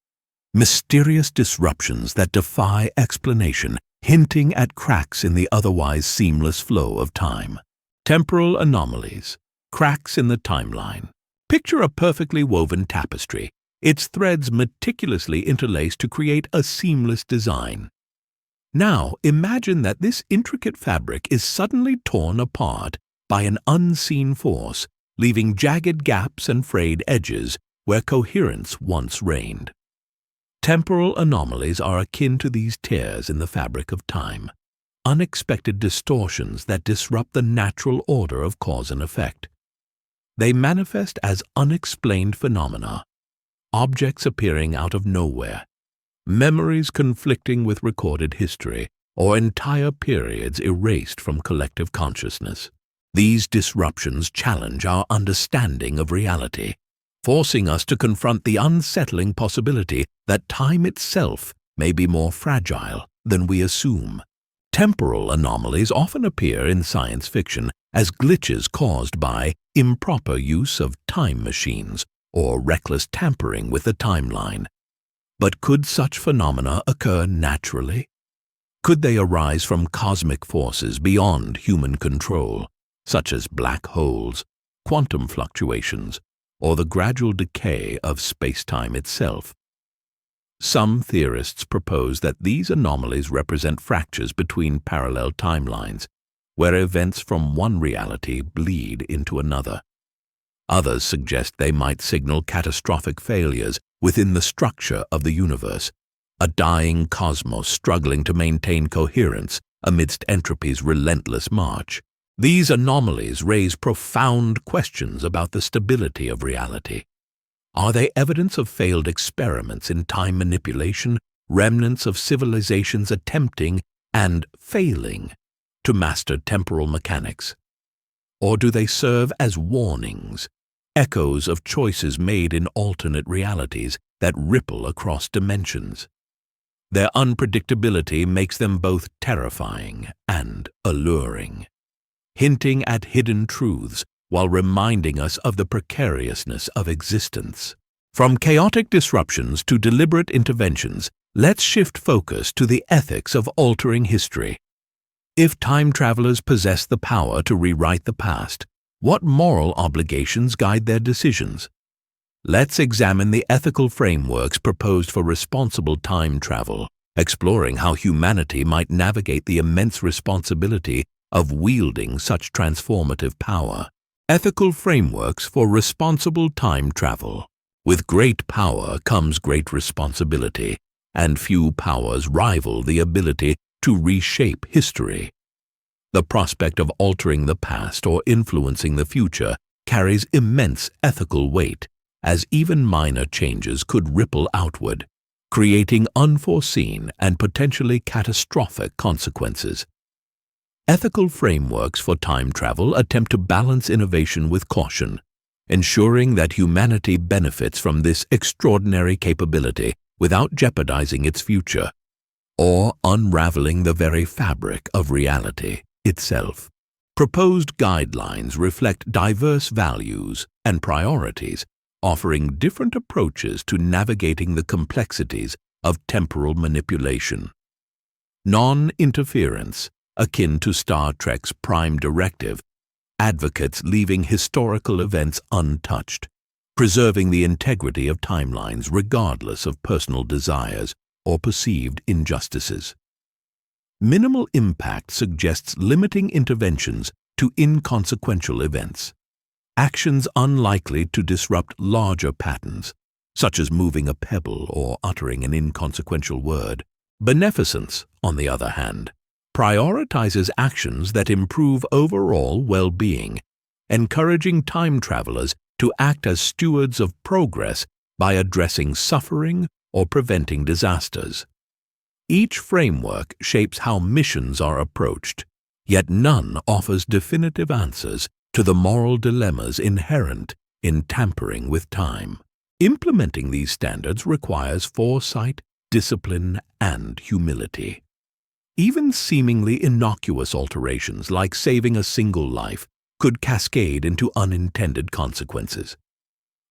S1: mysterious disruptions that defy explanation, hinting at cracks in the otherwise seamless flow of time. Temporal anomalies, cracks in the timeline. Picture a perfectly woven tapestry, its threads meticulously interlaced to create a seamless design. Now imagine that this intricate fabric is suddenly torn apart by an unseen force, leaving jagged gaps and frayed edges where coherence once reigned. Temporal anomalies are akin to these tears in the fabric of time, unexpected distortions that disrupt the natural order of cause and effect. They manifest as unexplained phenomena, objects appearing out of nowhere, memories conflicting with recorded history, or entire periods erased from collective consciousness. These disruptions challenge our understanding of reality, forcing us to confront the unsettling possibility that time itself may be more fragile than we assume. Temporal anomalies often appear in science fiction as glitches caused by improper use of time machines or reckless tampering with the timeline. But could such phenomena occur naturally? Could they arise from cosmic forces beyond human control, such as black holes, quantum fluctuations, or the gradual decay of space-time itself? Some theorists propose that these anomalies represent fractures between parallel timelines, where events from one reality bleed into another. Others suggest they might signal catastrophic failures within the structure of the universe, a dying cosmos struggling to maintain coherence amidst entropy's relentless march. These anomalies raise profound questions about the stability of reality. Are they evidence of failed experiments in time manipulation, remnants of civilizations attempting and failing to master temporal mechanics? Or do they serve as warnings, echoes of choices made in alternate realities that ripple across dimensions? Their unpredictability makes them both terrifying and alluring, hinting at hidden truths while reminding us of the precariousness of existence. From chaotic disruptions to deliberate interventions, let's shift focus to the ethics of altering history. If time travelers possess the power to rewrite the past, what moral obligations guide their decisions? Let's examine the ethical frameworks proposed for responsible time travel, exploring how humanity might navigate the immense responsibility of wielding such transformative power. Ethical frameworks for responsible time travel. With great power comes great responsibility, and few powers rival the ability to reshape history. The prospect of altering the past or influencing the future carries immense ethical weight, as even minor changes could ripple outward, creating unforeseen and potentially catastrophic consequences. Ethical frameworks for time travel attempt to balance innovation with caution, ensuring that humanity benefits from this extraordinary capability without jeopardizing its future or unraveling the very fabric of reality itself. Proposed guidelines reflect diverse values and priorities, offering different approaches to navigating the complexities of temporal manipulation. Non-interference, akin to Star Trek's Prime Directive, advocates leaving historical events untouched, preserving the integrity of timelines regardless of personal desires or perceived injustices. Minimal impact suggests limiting interventions to inconsequential events, actions unlikely to disrupt larger patterns, such as moving a pebble or uttering an inconsequential word. Beneficence, on the other hand, prioritizes actions that improve overall well-being, encouraging time travelers to act as stewards of progress by addressing suffering or preventing disasters. Each framework shapes how missions are approached, yet none offers definitive answers to the moral dilemmas inherent in tampering with time. Implementing these standards requires foresight, discipline, and humility. Even seemingly innocuous alterations like saving a single life could cascade into unintended consequences.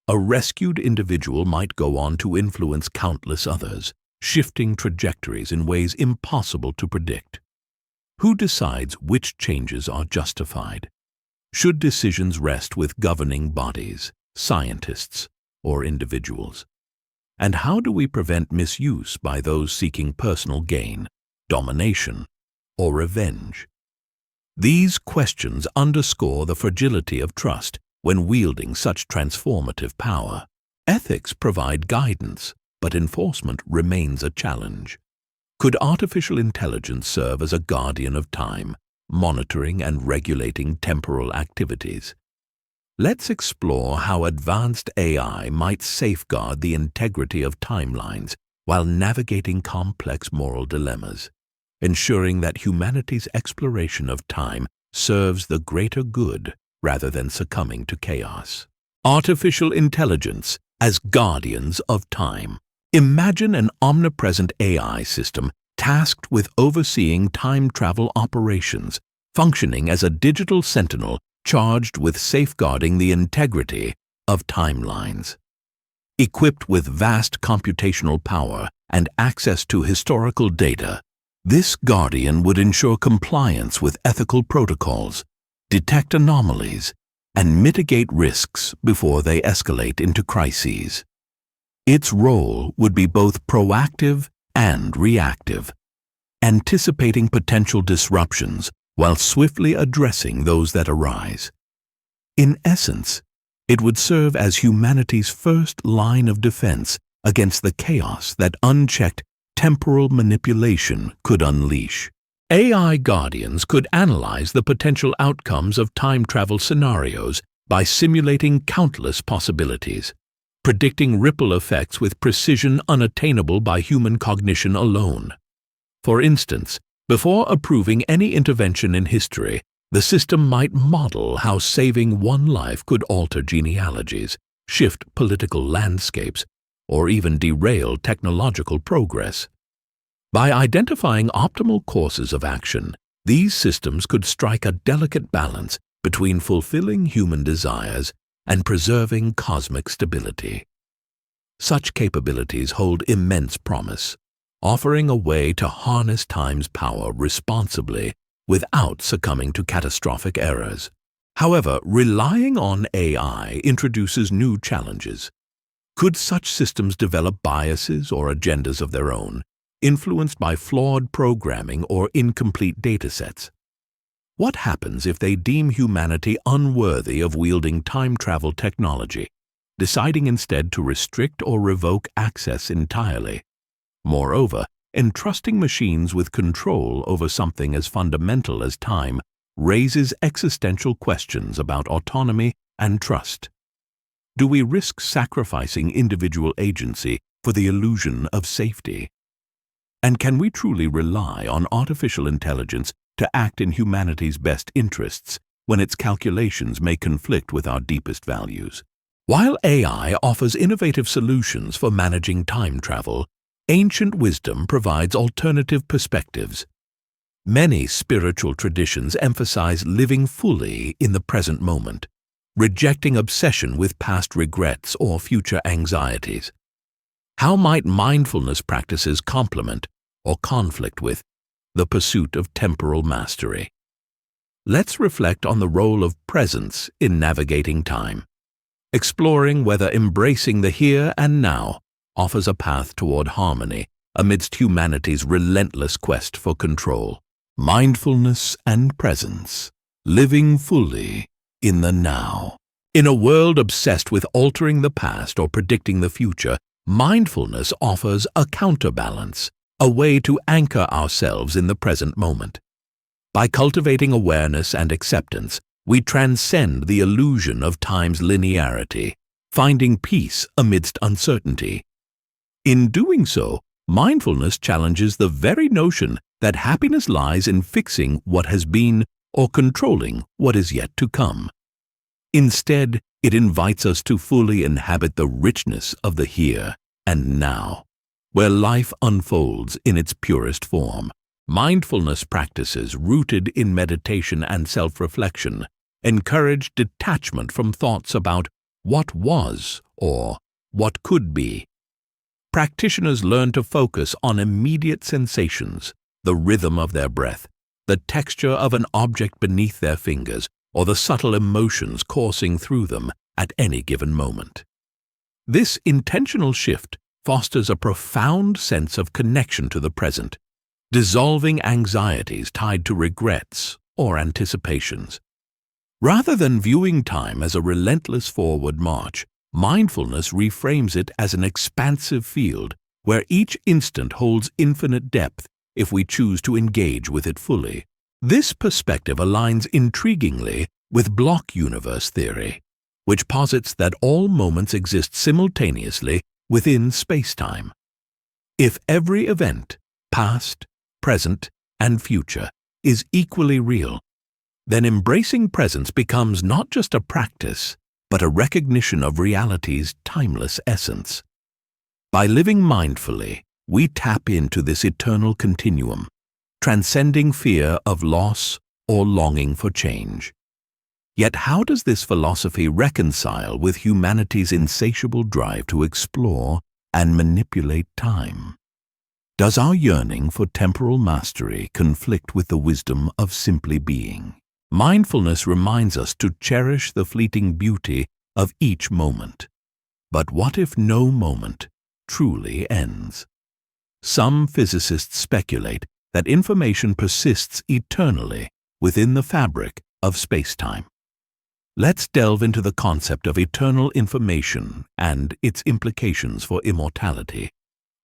S1: A rescued individual might go on to influence countless others, shifting trajectories in ways impossible to predict. Who decides which changes are justified? Should decisions rest with governing bodies, scientists, or individuals? And how do we prevent misuse by those seeking personal gain, domination, or revenge? These questions underscore the fragility of trust when wielding such transformative power. Ethics provide guidance, but enforcement remains a challenge. Could artificial intelligence serve as a guardian of time, monitoring and regulating temporal activities? Let's explore how advanced AI might safeguard the integrity of timelines while navigating complex moral dilemmas, ensuring that humanity's exploration of time serves the greater good rather than succumbing to chaos. Artificial intelligence as guardians of time. Imagine an omnipresent AI system tasked with overseeing time travel operations, functioning as a digital sentinel charged with safeguarding the integrity of timelines. Equipped with vast computational power and access to historical data, this guardian would ensure compliance with ethical protocols, detect anomalies, and mitigate risks before they escalate into crises. Its role would be both proactive and reactive, anticipating potential disruptions while swiftly addressing those that arise. In essence, it would serve as humanity's first line of defense against the chaos that unchecked temporal manipulation could unleash. AI guardians could analyze the potential outcomes of time travel scenarios by simulating countless possibilities, predicting ripple effects with precision unattainable by human cognition alone. For instance, before approving any intervention in history, the system might model how saving one life could alter genealogies, shift political landscapes, or even derail technological progress. By identifying optimal courses of action, these systems could strike a delicate balance between fulfilling human desires and preserving cosmic stability. Such capabilities hold immense promise, offering a way to harness time's power responsibly without succumbing to catastrophic errors. However, relying on AI introduces new challenges. Could such systems develop biases or agendas of their own, influenced by flawed programming or incomplete datasets? What happens if they deem humanity unworthy of wielding time travel technology, deciding instead to restrict or revoke access entirely? Moreover, entrusting machines with control over something as fundamental as time raises existential questions about autonomy and trust. Do we risk sacrificing individual agency for the illusion of safety? And can we truly rely on artificial intelligence to act in humanity's best interests when its calculations may conflict with our deepest values? While AI offers innovative solutions for managing time travel, ancient wisdom provides alternative perspectives. Many spiritual traditions emphasize living fully in the present moment, rejecting obsession with past regrets or future anxieties. How might mindfulness practices complement or conflict with the pursuit of temporal mastery? Let's reflect on the role of presence in navigating time, exploring whether embracing the here and now offers a path toward harmony amidst humanity's relentless quest for control. Mindfulness and presence, living fully in the now. In a world obsessed with altering the past or predicting the future, mindfulness offers a counterbalance, a way to anchor ourselves in the present moment. By cultivating awareness and acceptance, we transcend the illusion of time's linearity, finding peace amidst uncertainty. In doing so, mindfulness challenges the very notion that happiness lies in fixing what has been or controlling what is yet to come. Instead, it invites us to fully inhabit the richness of the here and now, where life unfolds in its purest form. Mindfulness practices rooted in meditation and self-reflection encourage detachment from thoughts about what was or what could be. practitioners learn to focus on immediate sensations, the rhythm of their breath, the texture of an object beneath their fingers, or the subtle emotions coursing through them at any given moment. This intentional shift fosters a profound sense of connection to the present, dissolving anxieties tied to regrets or anticipations. Rather than viewing time as a relentless forward march, mindfulness reframes it as an expansive field where each instant holds infinite depth if we choose to engage with it fully. This perspective aligns intriguingly with block universe theory, which posits that all moments exist simultaneously within spacetime. If every event, past, present, and future, is equally real, then embracing presence becomes not just a practice, but a recognition of reality's timeless essence. By living mindfully, we tap into this eternal continuum, transcending fear of loss or longing for change. Yet how does this philosophy reconcile with humanity's insatiable drive to explore and manipulate time? Does our yearning for temporal mastery conflict with the wisdom of simply being? Mindfulness reminds us to cherish the fleeting beauty of each moment. But what if no moment truly ends? Some physicists speculate that information persists eternally within the fabric of spacetime. Let's delve into the concept of eternal information and its implications for immortality,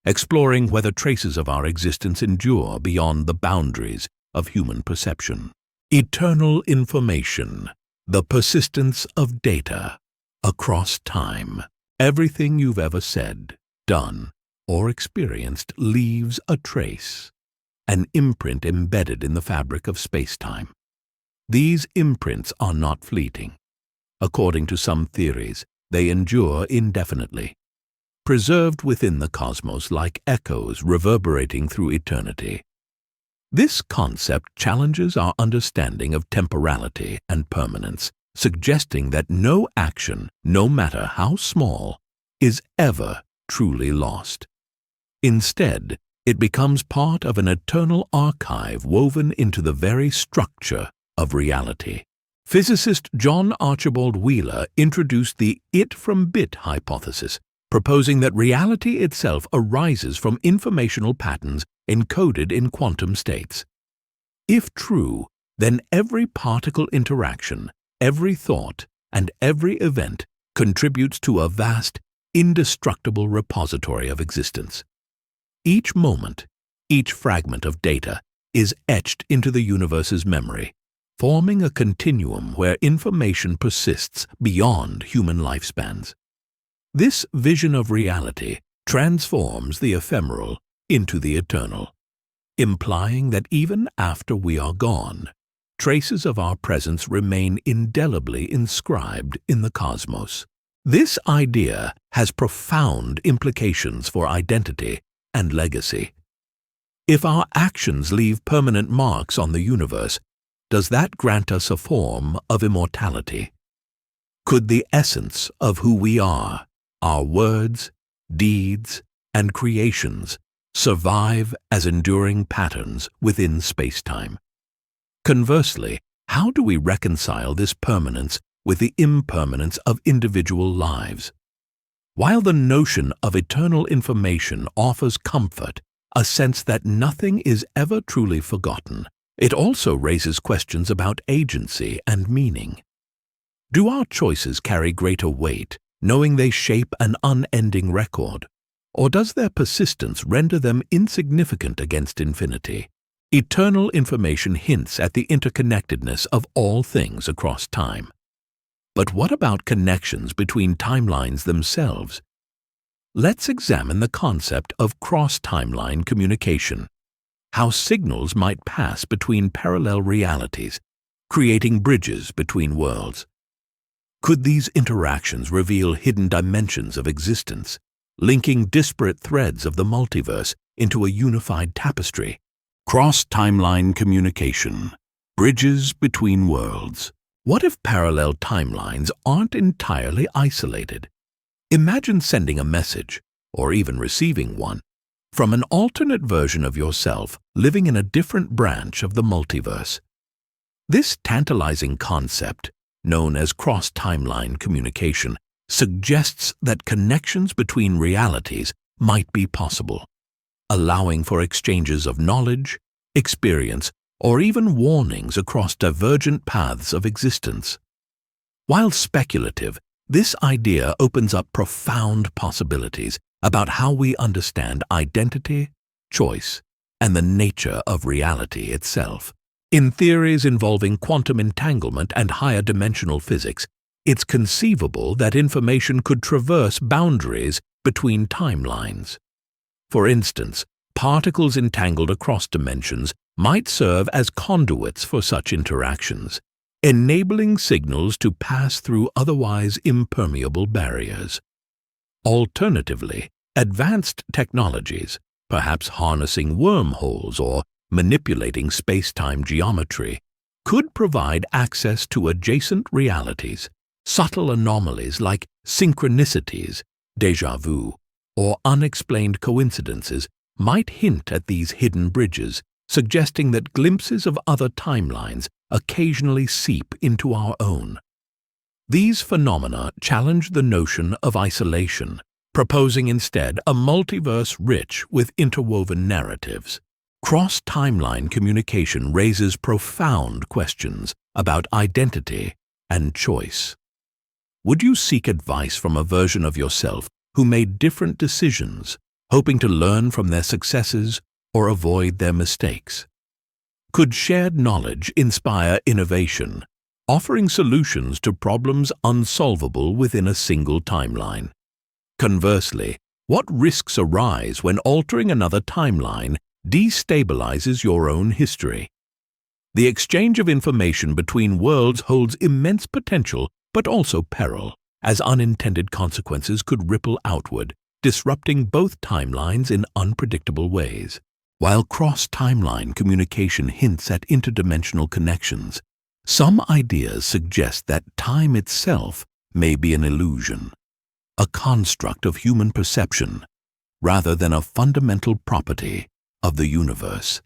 S1: exploring whether traces of our existence endure beyond the boundaries of human perception. Eternal information, the persistence of data across time. Everything you've ever said, done, or experienced leaves a trace, an imprint embedded in the fabric of spacetime. These imprints are not fleeting. According to some theories, they endure indefinitely, preserved within the cosmos like echoes reverberating through eternity. This concept challenges our understanding of temporality and permanence, suggesting that no action, no matter how small, is ever truly lost. Instead, it becomes part of an eternal archive woven into the very structure of reality. Physicist John Archibald Wheeler introduced the it-from-bit hypothesis, proposing that reality itself arises from informational patterns encoded in quantum states. If true, then every particle interaction, every thought, and every event contributes to a vast, indestructible repository of existence. Each moment, each fragment of data is etched into the universe's memory, forming a continuum where information persists beyond human lifespans. This vision of reality transforms the ephemeral into the eternal, implying that even after we are gone, traces of our presence remain indelibly inscribed in the cosmos. This idea has profound implications for identity and legacy. If our actions leave permanent marks on the universe, does that grant us a form of immortality? Could the essence of who we are, our words, deeds, and creations, survive as enduring patterns within spacetime? Conversely, how do we reconcile this permanence with the impermanence of individual lives? While the notion of eternal information offers comfort, a sense that nothing is ever truly forgotten, it also raises questions about agency and meaning. Do our choices carry greater weight, knowing they shape an unending record? Or does their persistence render them insignificant against infinity? Eternal information hints at the interconnectedness of all things across time. But what about connections between timelines themselves? Let's examine the concept of cross-timeline communication, how signals might pass between parallel realities, creating bridges between worlds. Could these interactions reveal hidden dimensions of existence, linking disparate threads of the multiverse into a unified tapestry? Cross-timeline communication, bridges between worlds. What if parallel timelines aren't entirely isolated? Imagine sending a message, or even receiving one, from an alternate version of yourself living in a different branch of the multiverse. This tantalizing concept, known as cross-timeline communication, suggests that connections between realities might be possible, allowing for exchanges of knowledge, experience, or even warnings across divergent paths of existence. While speculative, this idea opens up profound possibilities about how we understand identity, choice, and the nature of reality itself. In theories involving quantum entanglement and higher dimensional physics, it's conceivable that information could traverse boundaries between timelines. For instance, particles entangled across dimensions might serve as conduits for such interactions, enabling signals to pass through otherwise impermeable barriers. Alternatively, advanced technologies, perhaps harnessing wormholes or manipulating space-time geometry, could provide access to adjacent realities. Subtle anomalies like synchronicities, déjà vu, or unexplained coincidences might hint at these hidden bridges, suggesting that glimpses of other timelines occasionally seep into our own. These phenomena challenge the notion of isolation, proposing instead a multiverse rich with interwoven narratives. Cross-timeline communication raises profound questions about identity and choice. Would you seek advice from a version of yourself who made different decisions, hoping to learn from their successes or avoid their mistakes? Could shared knowledge inspire innovation, offering solutions to problems unsolvable within a single timeline? Conversely, what risks arise when altering another timeline destabilizes your own history? The exchange of information between worlds holds immense potential but also peril, as unintended consequences could ripple outward, disrupting both timelines in unpredictable ways. While cross-timeline communication hints at interdimensional connections, some ideas suggest that time itself may be an illusion, a construct of human perception, rather than a fundamental property of the universe.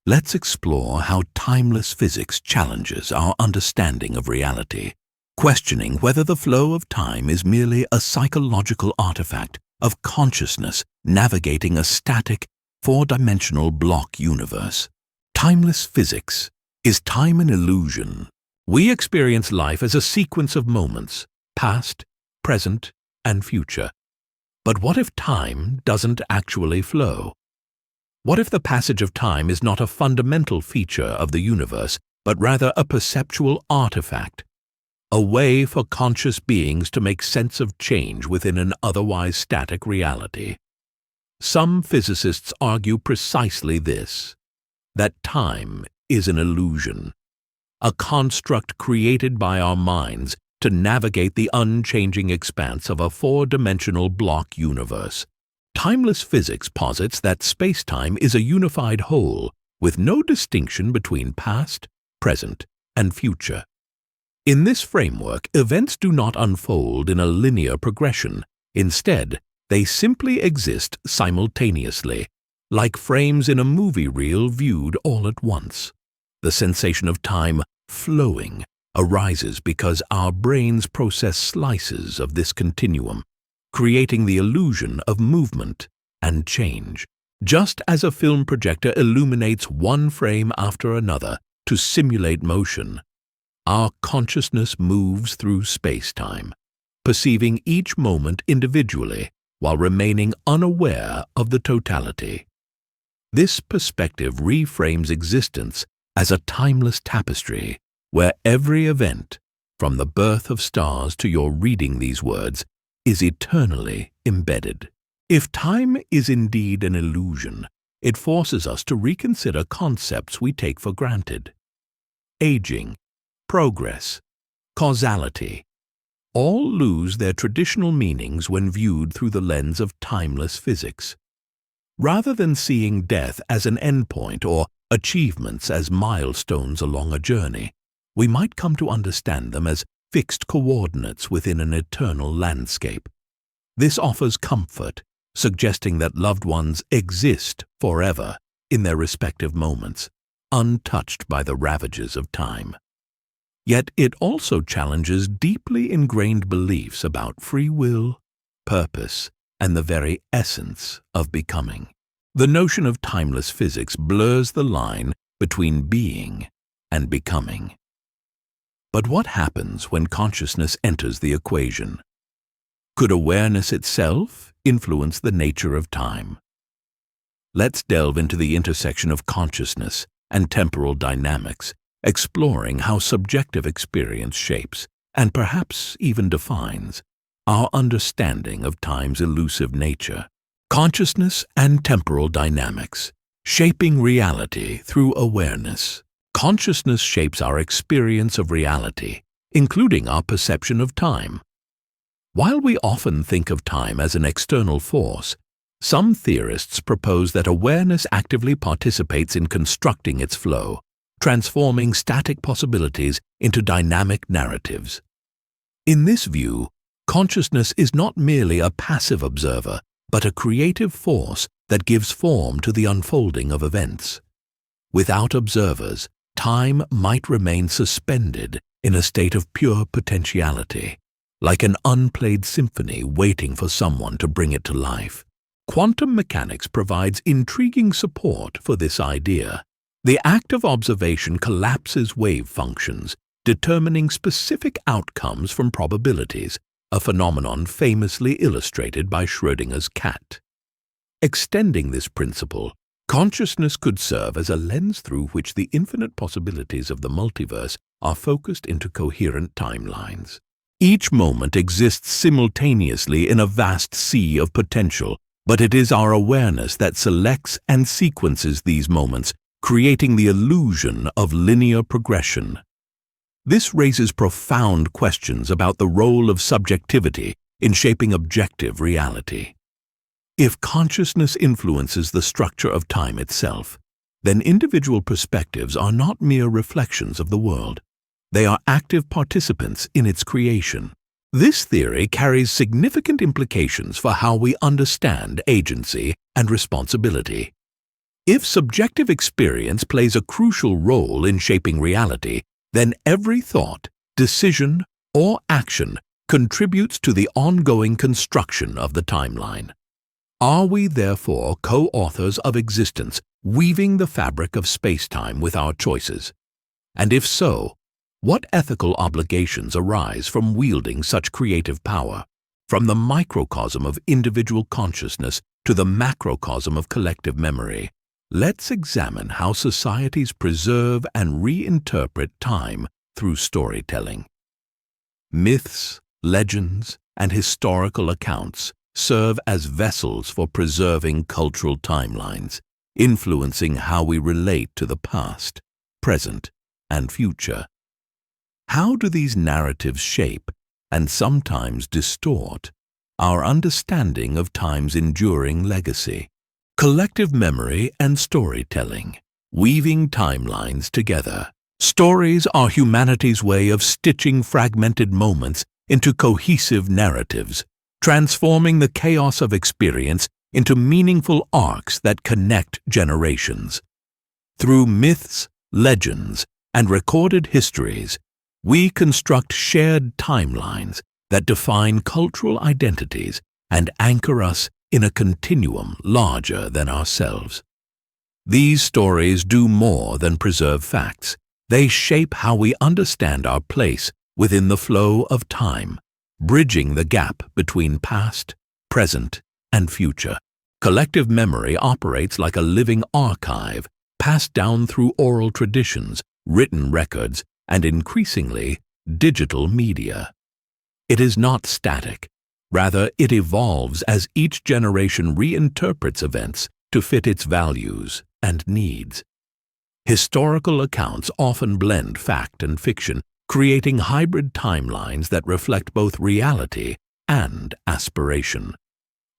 S1: Let's explore how timeless physics challenges our understanding of reality, questioning whether the flow of time is merely a psychological artifact of consciousness navigating a static, four-dimensional block universe. Timeless physics. Is time an illusion? We experience life as a sequence of moments, past, present, and future. But what if time doesn't actually flow? What if the passage of time is not a fundamental feature of the universe, but rather a perceptual artifact, a way for conscious beings to make sense of change within an otherwise static reality? Some physicists argue precisely this, that time is an illusion, a construct created by our minds to navigate the unchanging expanse of a four-dimensional block universe. Timeless physics posits that space-time is a unified whole, with no distinction between past, present, and future. In this framework, events do not unfold in a linear progression. Instead, they simply exist simultaneously, like frames in a movie reel viewed all at once. The sensation of time flowing arises because our brains process slices of this continuum, creating the illusion of movement and change. Just as a film projector illuminates one frame after another to simulate motion, our consciousness moves through space-time, perceiving each moment individually while remaining unaware of the totality. This perspective reframes existence as a timeless tapestry where every event, from the birth of stars to your reading these words, is eternally embedded. If time is indeed an illusion, it forces us to reconsider concepts we take for granted. Aging, progress, causality, all lose their traditional meanings when viewed through the lens of timeless physics. Rather than seeing death as an endpoint or achievements as milestones along a journey, we might come to understand them as fixed coordinates within an eternal landscape. This offers comfort, suggesting that loved ones exist forever in their respective moments, untouched by the ravages of time. Yet it also challenges deeply ingrained beliefs about free will, purpose, and the very essence of becoming. The notion of timeless physics blurs the line between being and becoming. But what happens when consciousness enters the equation? Could awareness itself influence the nature of time? Let's delve into the intersection of consciousness and temporal dynamics, exploring how subjective experience shapes, and perhaps even defines, our understanding of time's elusive nature. Consciousness and temporal dynamics, shaping reality through awareness. Consciousness shapes our experience of reality, including our perception of time. While we often think of time as an external force, some theorists propose that awareness actively participates in constructing its flow, transforming static possibilities into dynamic narratives. In this view, consciousness is not merely a passive observer, but a creative force that gives form to the unfolding of events. Without observers, time might remain suspended in a state of pure potentiality, like an unplayed symphony waiting for someone to bring it to life. Quantum mechanics provides intriguing support for this idea. The act of observation collapses wave functions, determining specific outcomes from probabilities, a phenomenon famously illustrated by Schrödinger's cat. Extending this principle, consciousness could serve as a lens through which the infinite possibilities of the multiverse are focused into coherent timelines. Each moment exists simultaneously in a vast sea of potential, but it is our awareness that selects and sequences these moments, creating the illusion of linear progression. This raises profound questions about the role of subjectivity in shaping objective reality. If consciousness influences the structure of time itself, then individual perspectives are not mere reflections of the world. They are active participants in its creation. This theory carries significant implications for how we understand agency and responsibility. If subjective experience plays a crucial role in shaping reality, then every thought, decision, or action contributes to the ongoing construction of the timeline. Are we therefore co-authors of existence, weaving the fabric of space-time with our choices? And if so, what ethical obligations arise from wielding such creative power? From the microcosm of individual consciousness to the macrocosm of collective memory, let's examine how societies preserve and reinterpret time through storytelling. Myths, legends, and historical accounts serve as vessels for preserving cultural timelines, influencing how we relate to the past, present, and future. How do these narratives shape, and sometimes distort, our understanding of time's enduring legacy? Collective memory and storytelling, weaving timelines together. Stories are humanity's way of stitching fragmented moments into cohesive narratives, transforming the chaos of experience into meaningful arcs that connect generations. Through myths, legends, and recorded histories, we construct shared timelines that define cultural identities and anchor us in a continuum larger than ourselves. These stories do more than preserve facts. They shape how we understand our place within the flow of time, bridging the gap between past, present, and future. Collective memory operates like a living archive, passed down through oral traditions, written records, and increasingly, digital media. It is not static. Rather, it evolves as each generation reinterprets events to fit its values and needs. Historical accounts often blend fact and fiction, creating hybrid timelines that reflect both reality and aspiration.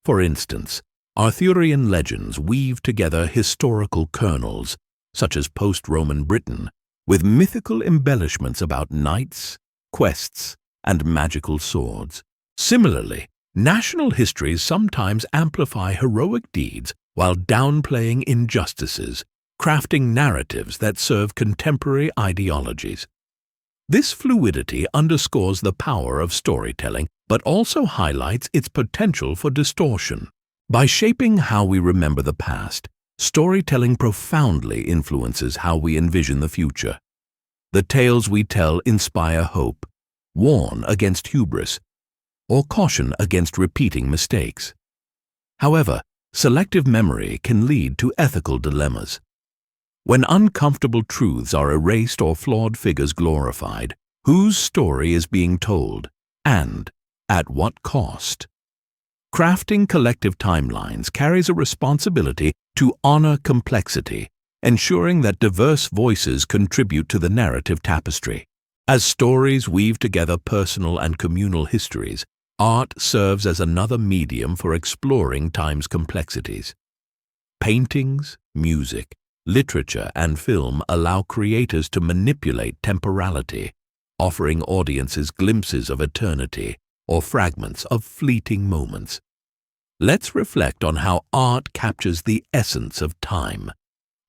S1: For instance, Arthurian legends weave together historical kernels, such as post-Roman Britain, with mythical embellishments about knights, quests, and magical swords. Similarly, National histories sometimes amplify heroic deeds while downplaying injustices, crafting narratives that serve contemporary ideologies. This fluidity underscores the power of storytelling, but also highlights its potential for distortion. By shaping how we remember the past, storytelling profoundly influences how we envision the future. The tales we tell inspire hope, warn against hubris, or caution against repeating mistakes. However, selective memory can lead to ethical dilemmas. When uncomfortable truths are erased or flawed figures glorified, whose story is being told, and at what cost? Crafting collective timelines carries a responsibility to honor complexity, ensuring that diverse voices contribute to the narrative tapestry. As stories weave together personal and communal histories, art serves as another medium for exploring time's complexities. Paintings, music, literature, and film allow creators to manipulate temporality, offering audiences glimpses of eternity or fragments of fleeting moments. Let's reflect on how art captures the essence of time,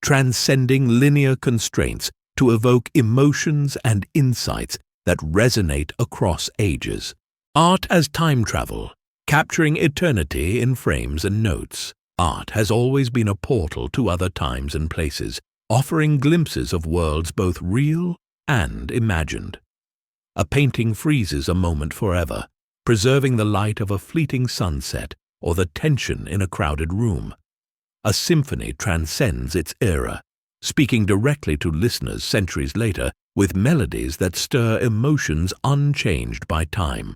S1: transcending linear constraints to evoke emotions and insights that resonate across ages. Art as time travel, capturing eternity in frames and notes. Art has always been a portal to other times and places, offering glimpses of worlds both real and imagined. A painting freezes a moment forever, preserving the light of a fleeting sunset or the tension in a crowded room. A symphony transcends its era, speaking directly to listeners centuries later with melodies that stir emotions unchanged by time.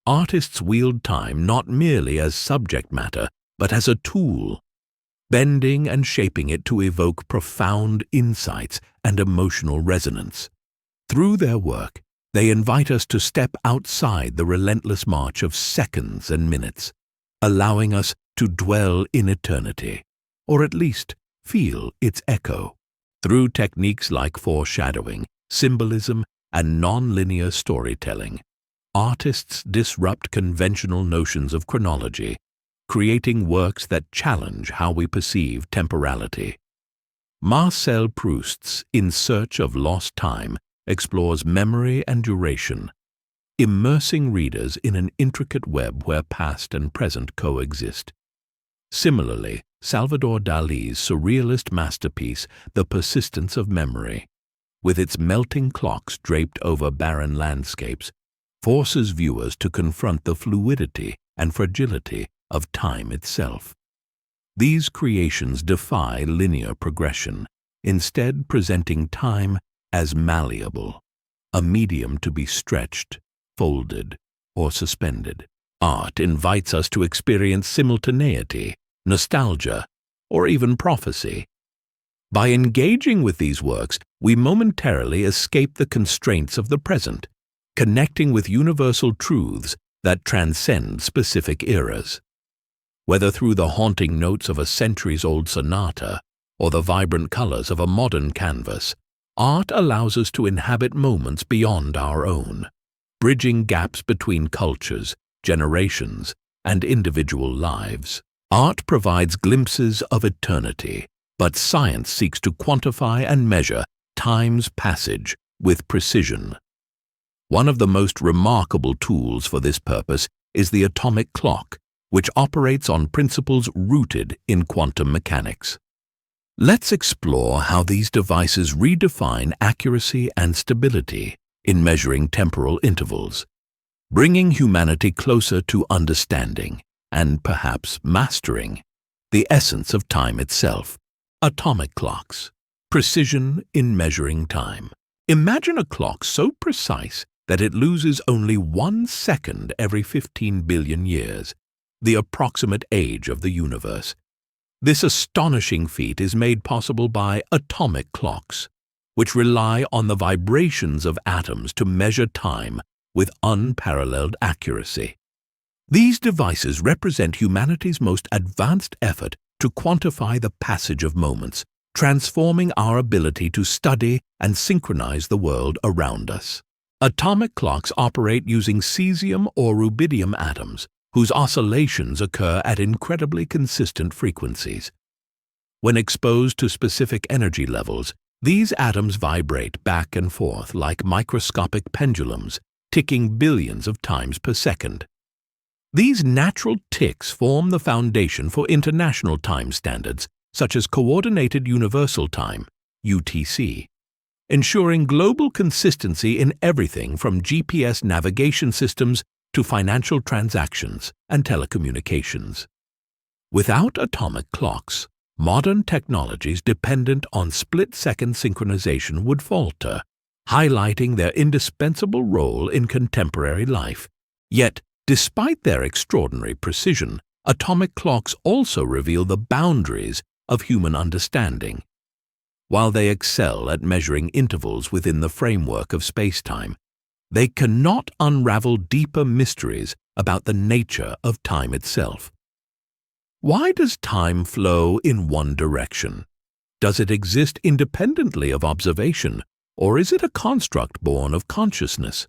S1: Artists wield time not merely as subject matter, but as a tool, bending and shaping it to evoke profound insights and emotional resonance. Through their work, they invite us to step outside the relentless march of seconds and minutes, allowing us to dwell in eternity, or at least feel its echo. Through techniques like foreshadowing, symbolism, and non-linear storytelling, artists disrupt conventional notions of chronology, creating works that challenge how we perceive temporality. Marcel Proust's In Search of Lost Time explores memory and duration, immersing readers in an intricate web where past and present coexist. Similarly, Salvador Dali's surrealist masterpiece, The Persistence of Memory, with its melting clocks draped over barren landscapes, forces viewers to confront the fluidity and fragility of time itself. These creations defy linear progression, instead presenting time as malleable, a medium to be stretched, folded, or suspended. Art invites us to experience simultaneity, nostalgia, or even prophecy. By engaging with these works, we momentarily escape the constraints of the present, connecting with universal truths that transcend specific eras. Whether through the haunting notes of a centuries-old sonata or the vibrant colors of a modern canvas, art allows us to inhabit moments beyond our own, bridging gaps between cultures, generations, and individual lives. Art provides glimpses of eternity, but science seeks to quantify and measure time's passage with precision. One of the most remarkable tools for this purpose is the atomic clock, which operates on principles rooted in quantum mechanics. Let's explore how these devices redefine accuracy and stability in measuring temporal intervals, bringing humanity closer to understanding and perhaps mastering the essence of time itself. Atomic clocks, precision in measuring time. Imagine a clock so precise that it loses only 1 second every 15 billion years, the approximate age of the universe. This astonishing feat is made possible by atomic clocks, which rely on the vibrations of atoms to measure time with unparalleled accuracy. These devices represent humanity's most advanced effort to quantify the passage of moments, transforming our ability to study and synchronize the world around us. Atomic clocks operate using cesium or rubidium atoms, whose oscillations occur at incredibly consistent frequencies. When exposed to specific energy levels, these atoms vibrate back and forth like microscopic pendulums, ticking billions of times per second. These natural ticks form the foundation for international time standards, such as Coordinated Universal Time, UTC, ensuring global consistency in everything from GPS navigation systems to financial transactions and telecommunications. Without atomic clocks, modern technologies dependent on split-second synchronization would falter, highlighting their indispensable role in contemporary life. Yet, despite their extraordinary precision, atomic clocks also reveal the boundaries of human understanding. While they excel at measuring intervals within the framework of space-time, they cannot unravel deeper mysteries about the nature of time itself. Why does time flow in one direction? Does it exist independently of observation, or is it a construct born of consciousness?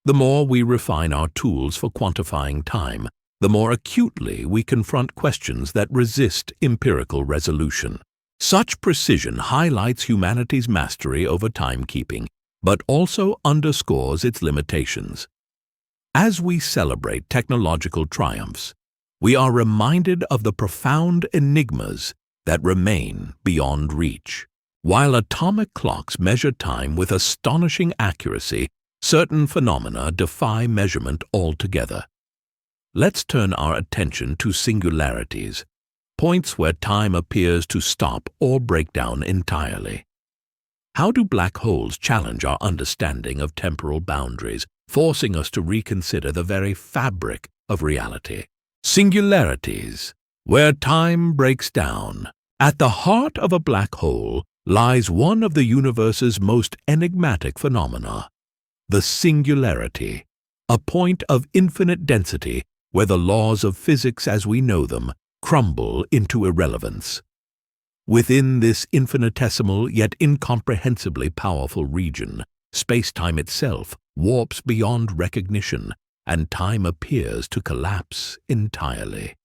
S1: The more we refine our tools for quantifying time, the more acutely we confront questions that resist empirical resolution. Such precision highlights humanity's mastery over timekeeping, but also underscores its limitations. As we celebrate technological triumphs, we are reminded of the profound enigmas that remain beyond reach. While atomic clocks measure time with astonishing accuracy, certain phenomena defy measurement altogether. Let's turn our attention to singularities, points where time appears to stop or break down entirely. How do black holes challenge our understanding of temporal boundaries, forcing us to reconsider the very fabric of reality? Singularities, where time breaks down. At the heart of a black hole lies one of the universe's most enigmatic phenomena, the singularity, a point of infinite density where the laws of physics as we know them crumble into irrelevance. Within this infinitesimal yet incomprehensibly powerful region, space-time itself warps beyond recognition, and time appears to collapse entirely.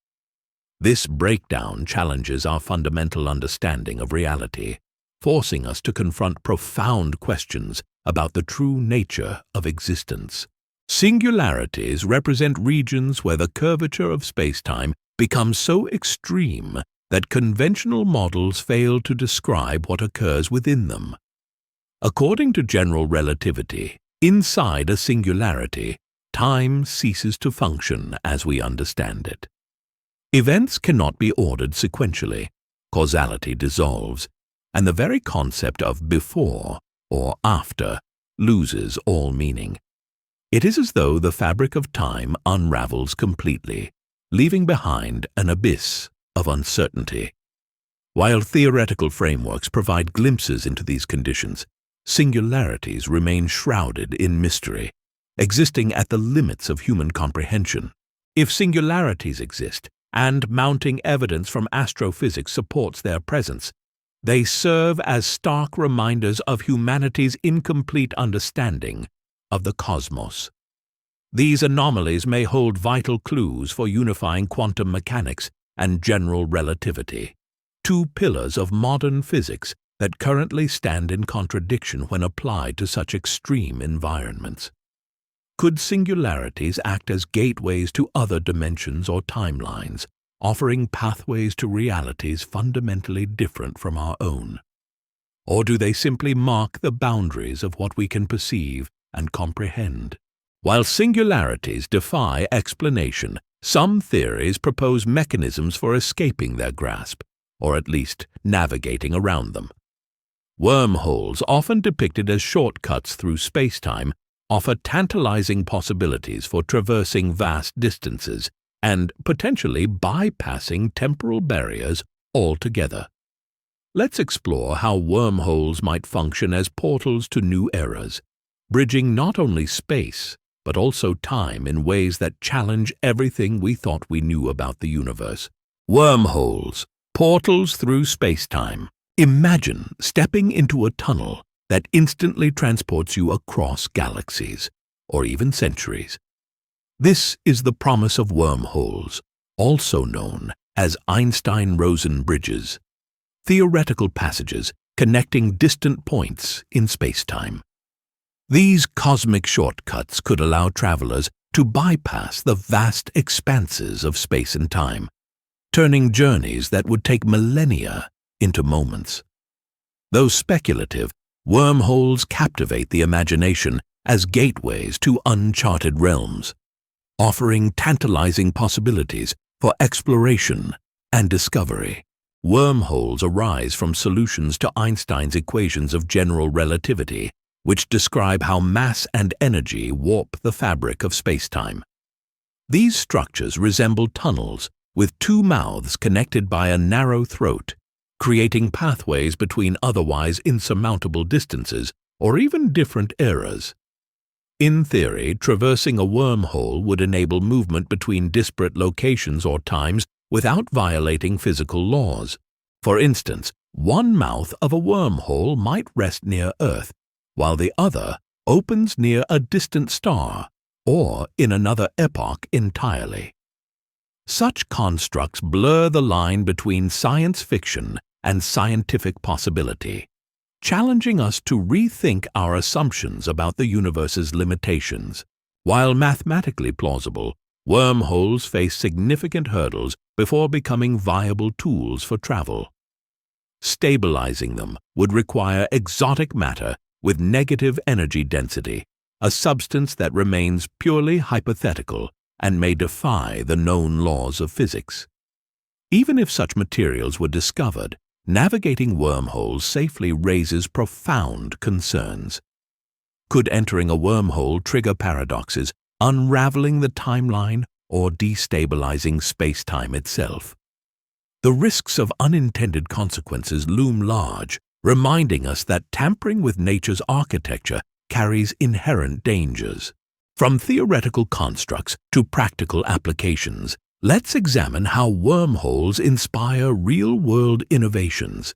S1: This breakdown challenges our fundamental understanding of reality, forcing us to confront profound questions about the true nature of existence. Singularities represent regions where the curvature of space-time becomes so extreme that conventional models fail to describe what occurs within them. According to general relativity, inside a singularity, time ceases to function as we understand it. Events cannot be ordered sequentially, causality dissolves, and the very concept of before or after loses all meaning. It is as though the fabric of time unravels completely, leaving behind an abyss of uncertainty. While theoretical frameworks provide glimpses into these conditions, singularities remain shrouded in mystery, existing at the limits of human comprehension. If singularities exist, and mounting evidence from astrophysics supports their presence, they serve as stark reminders of humanity's incomplete understanding of the cosmos. These anomalies may hold vital clues for unifying quantum mechanics and general relativity, two pillars of modern physics that currently stand in contradiction when applied to such extreme environments. Could singularities act as gateways to other dimensions or timelines, offering pathways to realities fundamentally different from our own? Or do they simply mark the boundaries of what we can perceive and comprehend? While singularities defy explanation, some theories propose mechanisms for escaping their grasp, or at least navigating around them. Wormholes, often depicted as shortcuts through space-time, offer tantalizing possibilities for traversing vast distances and potentially bypassing temporal barriers altogether. Let's explore how wormholes might function as portals to new eras, bridging not only space, but also time in ways that challenge everything we thought we knew about the universe. Wormholes, portals through space-time. Imagine stepping into a tunnel that instantly transports you across galaxies, or even centuries. This is the promise of wormholes, also known as Einstein-Rosen bridges, theoretical passages connecting distant points in spacetime. These cosmic shortcuts could allow travelers to bypass the vast expanses of space and time, turning journeys that would take millennia into moments. Though speculative, wormholes captivate the imagination as gateways to uncharted realms, offering tantalizing possibilities for exploration and discovery. Wormholes arise from solutions to Einstein's equations of general relativity, which describe how mass and energy warp the fabric of spacetime. These structures resemble tunnels with two mouths connected by a narrow throat, creating pathways between otherwise insurmountable distances or even different eras. In theory, traversing a wormhole would enable movement between disparate locations or times without violating physical laws. For instance, one mouth of a wormhole might rest near Earth, while the other opens near a distant star or in another epoch entirely. Such constructs blur the line between science fiction and scientific possibility, challenging us to rethink our assumptions about the universe's limitations. While mathematically plausible, wormholes face significant hurdles before becoming viable tools for travel. Stabilizing them would require exotic matter with negative energy density, a substance that remains purely hypothetical and may defy the known laws of physics. Even if such materials were discovered, navigating wormholes safely raises profound concerns. Could entering a wormhole trigger paradoxes, unraveling the timeline or destabilizing space-time itself? The risks of unintended consequences loom large, reminding us that tampering with nature's architecture carries inherent dangers. From theoretical constructs to practical applications, let's examine how wormholes inspire real-world innovations.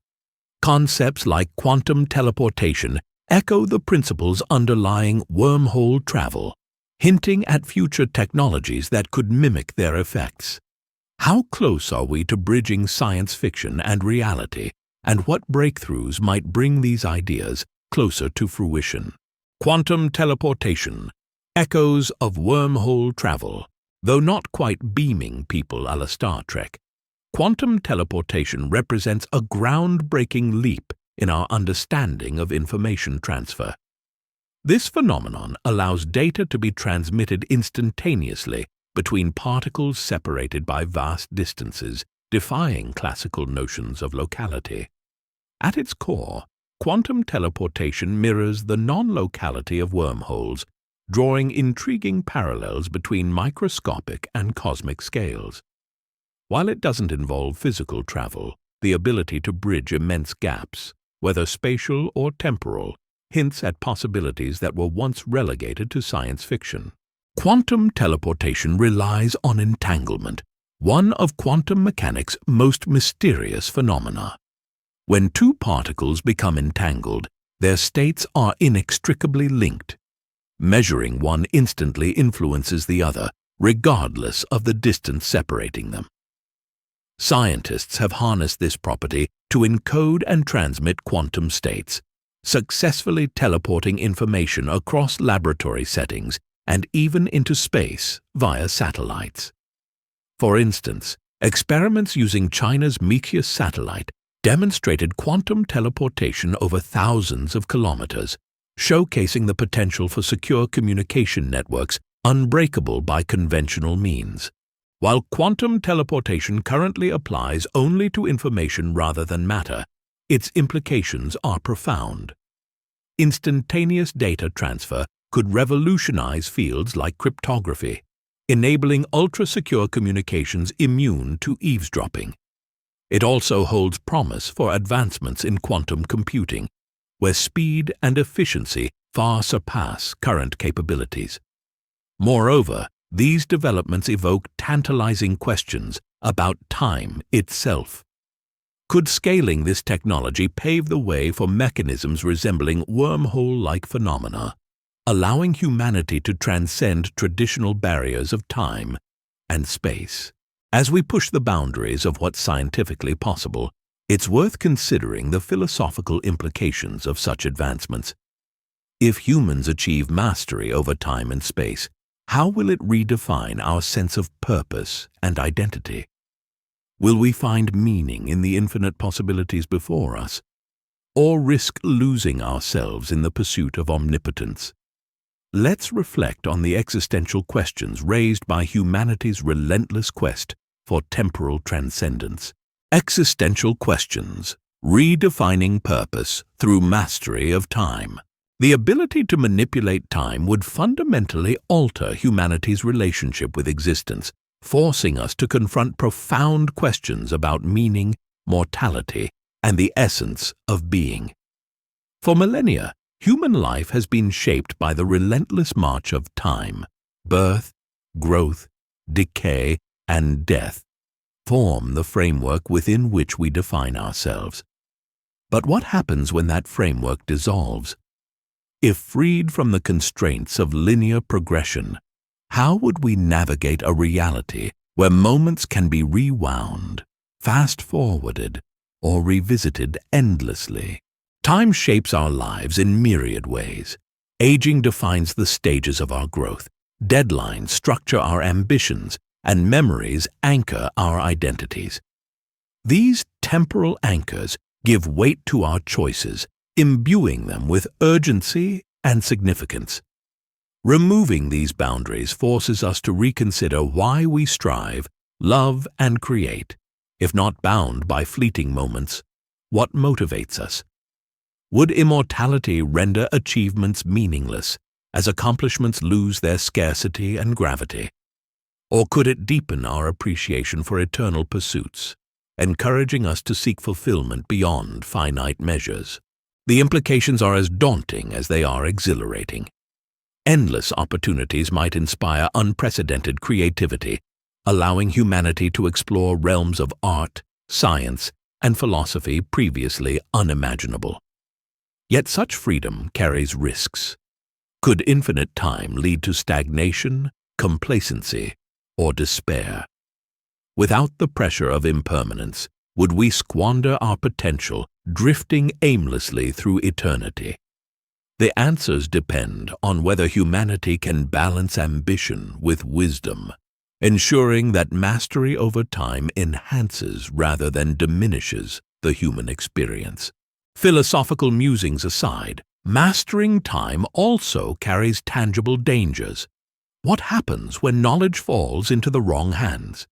S1: Concepts like quantum teleportation echo the principles underlying wormhole travel, hinting at future technologies that could mimic their effects. How close are we to bridging science fiction and reality, and what breakthroughs might bring these ideas closer to fruition? Quantum teleportation, echoes of wormhole travel. Though not quite beaming people a la Star Trek, quantum teleportation represents a groundbreaking leap in our understanding of information transfer. This phenomenon allows data to be transmitted instantaneously between particles separated by vast distances, defying classical notions of locality. At its core, quantum teleportation mirrors the non-locality of wormholes, drawing intriguing parallels between microscopic and cosmic scales. While it doesn't involve physical travel, the ability to bridge immense gaps, whether spatial or temporal, hints at possibilities that were once relegated to science fiction. Quantum teleportation relies on entanglement, one of quantum mechanics' most mysterious phenomena. When two particles become entangled, their states are inextricably linked. Measuring one instantly influences the other, regardless of the distance separating them. Scientists have harnessed this property to encode and transmit quantum states, successfully teleporting information across laboratory settings and even into space via satellites. For instance, experiments using China's Meteor satellite demonstrated quantum teleportation over thousands of kilometers, showcasing the potential for secure communication networks unbreakable by conventional means. While quantum teleportation currently applies only to information rather than matter, its implications are profound. Instantaneous data transfer could revolutionize fields like cryptography, enabling ultra-secure communications immune to eavesdropping. It also holds promise for advancements in quantum computing, where speed and efficiency far surpass current capabilities. Moreover, these developments evoke tantalizing questions about time itself. Could scaling this technology pave the way for mechanisms resembling wormhole-like phenomena, allowing humanity to transcend traditional barriers of time and space. As we push the boundaries of what's scientifically possible, it's worth considering the philosophical implications of such advancements. If humans achieve mastery over time and space, how will it redefine our sense of purpose and identity? Will we find meaning in the infinite possibilities before us, or risk losing ourselves in the pursuit of omnipotence? Let's reflect on the existential questions raised by humanity's relentless quest for temporal transcendence. Existential questions, redefining purpose through mastery of time. The ability to manipulate time would fundamentally alter humanity's relationship with existence, forcing us to confront profound questions about meaning, mortality, and the essence of being. For millennia, human life has been shaped by the relentless march of time. Birth, growth, decay, and death form the framework within which we define ourselves. But what happens when that framework dissolves? If freed from the constraints of linear progression, how would we navigate a reality where moments can be rewound, fast-forwarded, or revisited endlessly? Time shapes our lives in myriad ways. Aging defines the stages of our growth. Deadlines structure our ambitions, and memories anchor our identities. These temporal anchors give weight to our choices, imbuing them with urgency and significance. Removing these boundaries forces us to reconsider why we strive, love, and create. If not bound by fleeting moments, what motivates us? Would immortality render achievements meaningless as accomplishments lose their scarcity and gravity? Or could it deepen our appreciation for eternal pursuits, encouraging us to seek fulfillment beyond finite measures? The implications are as daunting as they are exhilarating. Endless opportunities might inspire unprecedented creativity, allowing humanity to explore realms of art, science, and philosophy previously unimaginable. Yet such freedom carries risks. Could infinite time lead to stagnation, complacency, or despair? Without the pressure of impermanence, would we squander our potential, drifting aimlessly through eternity? The answers depend on whether humanity can balance ambition with wisdom, ensuring that mastery over time enhances rather than diminishes the human experience. Philosophical musings aside, mastering time also carries tangible dangers. What happens when knowledge falls into the wrong hands?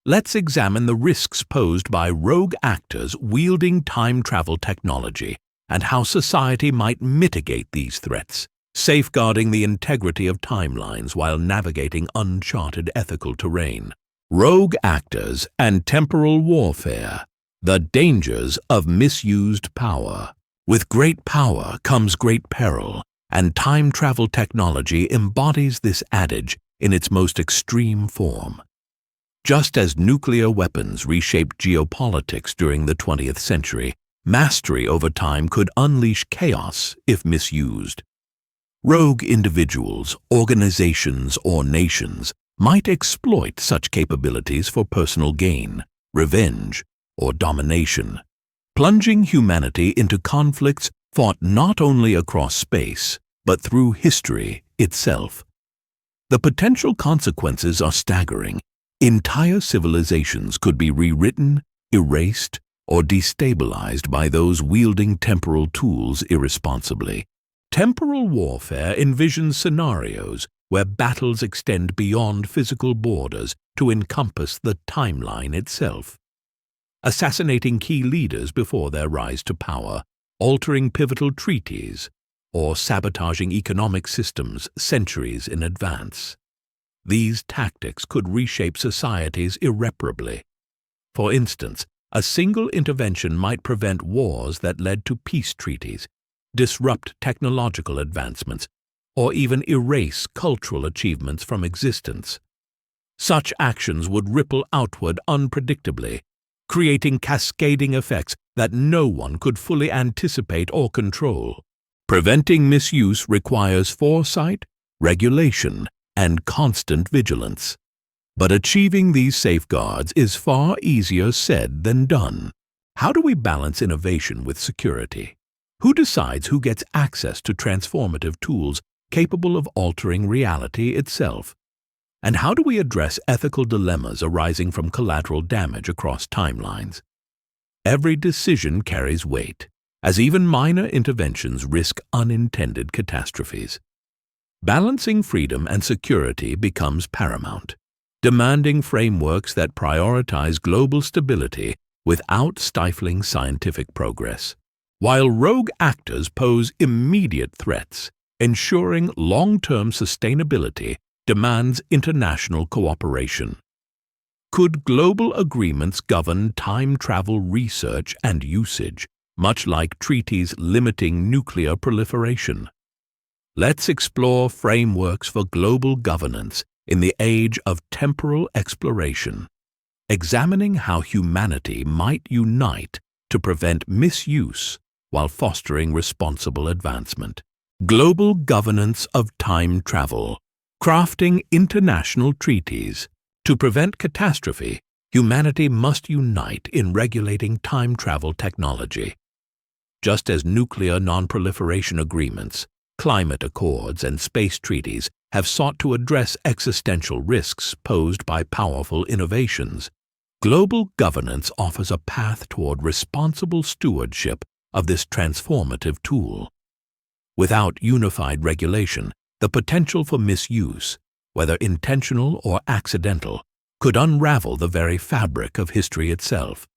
S1: Let's examine the risks posed by rogue actors wielding time travel technology and how society might mitigate these threats, safeguarding the integrity of timelines while navigating uncharted ethical terrain. Rogue actors and temporal warfare, the dangers of misused power. With great power comes great peril, and time travel technology embodies this adage in its most extreme form. Just as nuclear weapons reshaped geopolitics during the 20th century, mastery over time could unleash chaos if misused. Rogue individuals, organizations, or nations might exploit such capabilities for personal gain, revenge, or domination, plunging humanity into conflicts fought not only across space, but through history itself. The potential consequences are staggering. Entire civilizations could be rewritten, erased, or destabilized by those wielding temporal tools irresponsibly. Temporal warfare envisions scenarios where battles extend beyond physical borders to encompass the timeline itself, assassinating key leaders before their rise to power, altering pivotal treaties, or sabotaging economic systems centuries in advance. These tactics could reshape societies irreparably. For instance, a single intervention might prevent wars that led to peace treaties, disrupt technological advancements, or even erase cultural achievements from existence. Such actions would ripple outward unpredictably, creating cascading effects that no one could fully anticipate or control. Preventing misuse requires foresight, regulation, and constant vigilance. But achieving these safeguards is far easier said than done. How do we balance innovation with security? Who decides who gets access to transformative tools capable of altering reality itself? And how do we address ethical dilemmas arising from collateral damage across timelines? Every decision carries weight, as even minor interventions risk unintended catastrophes. Balancing freedom and security becomes paramount, demanding frameworks that prioritize global stability without stifling scientific progress. While rogue actors pose immediate threats, ensuring long-term sustainability demands international cooperation. Could global agreements govern time travel research and usage, much like treaties limiting nuclear proliferation? Let's explore frameworks for global governance in the age of temporal exploration, examining how humanity might unite to prevent misuse while fostering responsible advancement. Global governance of time travel. Crafting international treaties. To prevent catastrophe, humanity must unite in regulating time travel technology. Just as nuclear non-proliferation agreements, climate accords, and space treaties have sought to address existential risks posed by powerful innovations, global governance offers a path toward responsible stewardship of this transformative tool. Without unified regulation, the potential for misuse, whether intentional or accidental, could unravel the very fabric of history itself.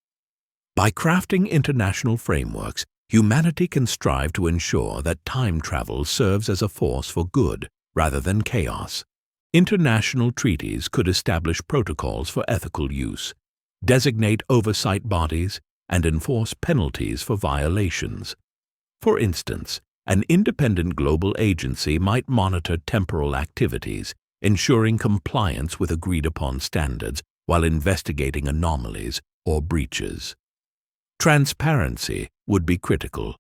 S1: By crafting international frameworks, humanity can strive to ensure that time travel serves as a force for good rather than chaos. International treaties could establish protocols for ethical use, designate oversight bodies, and enforce penalties for violations. For instance, an independent global agency might monitor temporal activities, ensuring compliance with agreed-upon standards while investigating anomalies or breaches. Transparency would be critical.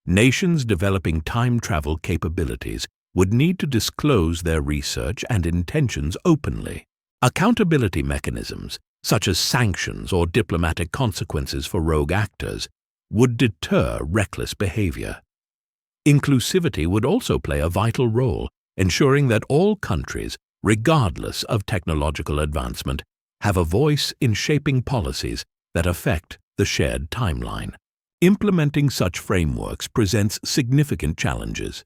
S1: Nations developing time travel capabilities would need to disclose their research and intentions openly. Accountability mechanisms, such as sanctions or diplomatic consequences for rogue actors, would deter reckless behavior. Inclusivity would also play a vital role, ensuring that all countries, regardless of technological advancement, have a voice in shaping policies that affect the shared timeline. Implementing such frameworks presents significant challenges.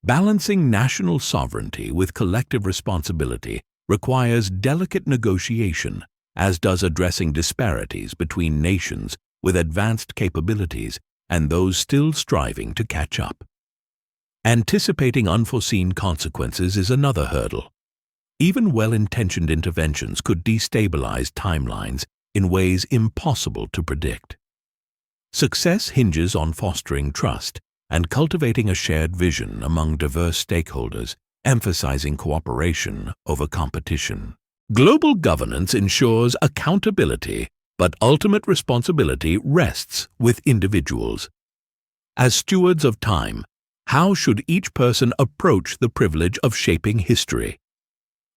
S1: Balancing national sovereignty with collective responsibility requires delicate negotiation, as does addressing disparities between nations with advanced capabilities and those still striving to catch up. Anticipating unforeseen consequences is another hurdle. Even well-intentioned interventions could destabilize timelines in ways impossible to predict. Success hinges on fostering trust and cultivating a shared vision among diverse stakeholders, emphasizing cooperation over competition. Global governance ensures accountability, but ultimate responsibility rests with individuals. As stewards of time, how should each person approach the privilege of shaping history?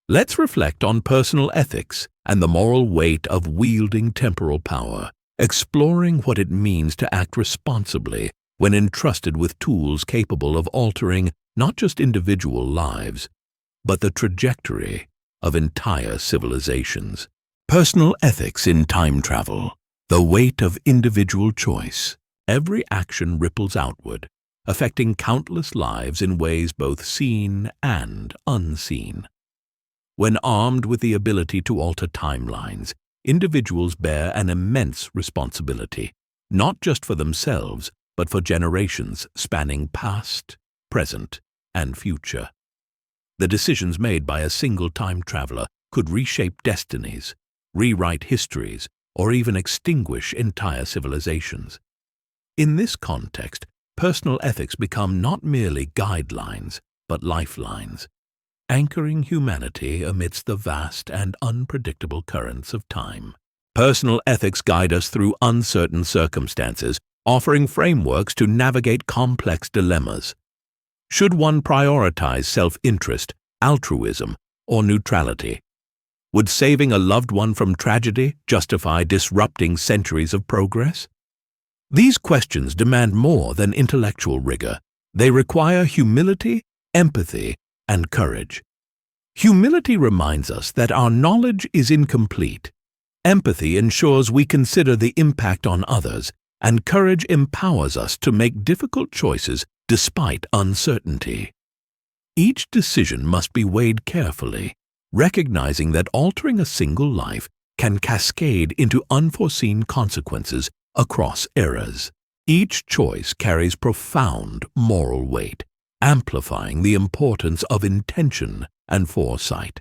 S1: Let's reflect on personal ethics and the moral weight of wielding temporal power, exploring what it means to act responsibly when entrusted with tools capable of altering not just individual lives, but the trajectory of entire civilizations. Personal ethics in time travel. The weight of individual choice. Every action ripples outward, affecting countless lives in ways both seen and unseen. When armed with the ability to alter timelines, individuals bear an immense responsibility, not just for themselves, but for generations spanning past, present, and future. The decisions made by a single time traveler could reshape destinies, rewrite histories, or even extinguish entire civilizations. In this context, personal ethics become not merely guidelines, but lifelines, anchoring humanity amidst the vast and unpredictable currents of time. Personal ethics guide us through uncertain circumstances, offering frameworks to navigate complex dilemmas. Should one prioritize self-interest, altruism, or neutrality? Would saving a loved one from tragedy justify disrupting centuries of progress? These questions demand more than intellectual rigor. They require humility, empathy, and courage. Humility reminds us that our knowledge is incomplete. Empathy ensures we consider the impact on others, and courage empowers us to make difficult choices despite uncertainty. Each decision must be weighed carefully, recognizing that altering a single life can cascade into unforeseen consequences across eras. Each choice carries profound moral weight, amplifying the importance of intention and foresight.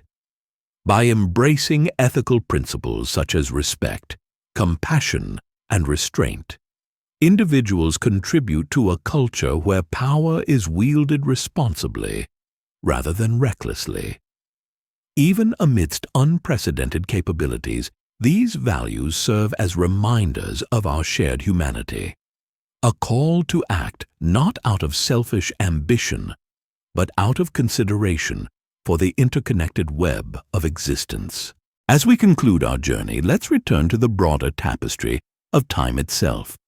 S1: By embracing ethical principles such as respect, compassion, and restraint, individuals contribute to a culture where power is wielded responsibly rather than recklessly. Even amidst unprecedented capabilities, these values serve as reminders of our shared humanity. A call to act not out of selfish ambition, but out of consideration for the interconnected web of existence. As we conclude our journey, let's return to the broader tapestry of time itself.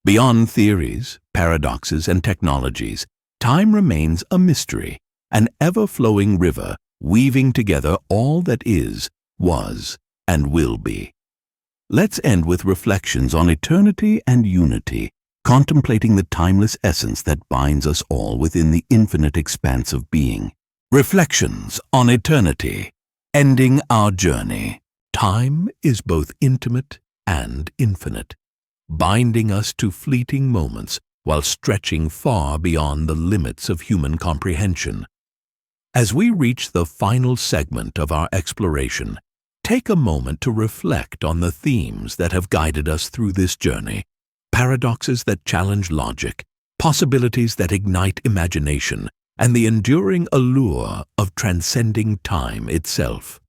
S1: Beyond theories, paradoxes, and technologies, time remains a mystery, an ever-flowing river weaving together all that is, was, and will be. Let's end with reflections on eternity and unity, contemplating the timeless essence that binds us all within the infinite expanse of being. Reflections on eternity, ending our journey. Time is both intimate and infinite, binding us to fleeting moments while stretching far beyond the limits of human comprehension. As we reach the final segment of our exploration, take a moment to reflect on the themes that have guided us through this journey. Paradoxes that challenge logic, possibilities that ignite imagination, and the enduring allure of transcending time itself.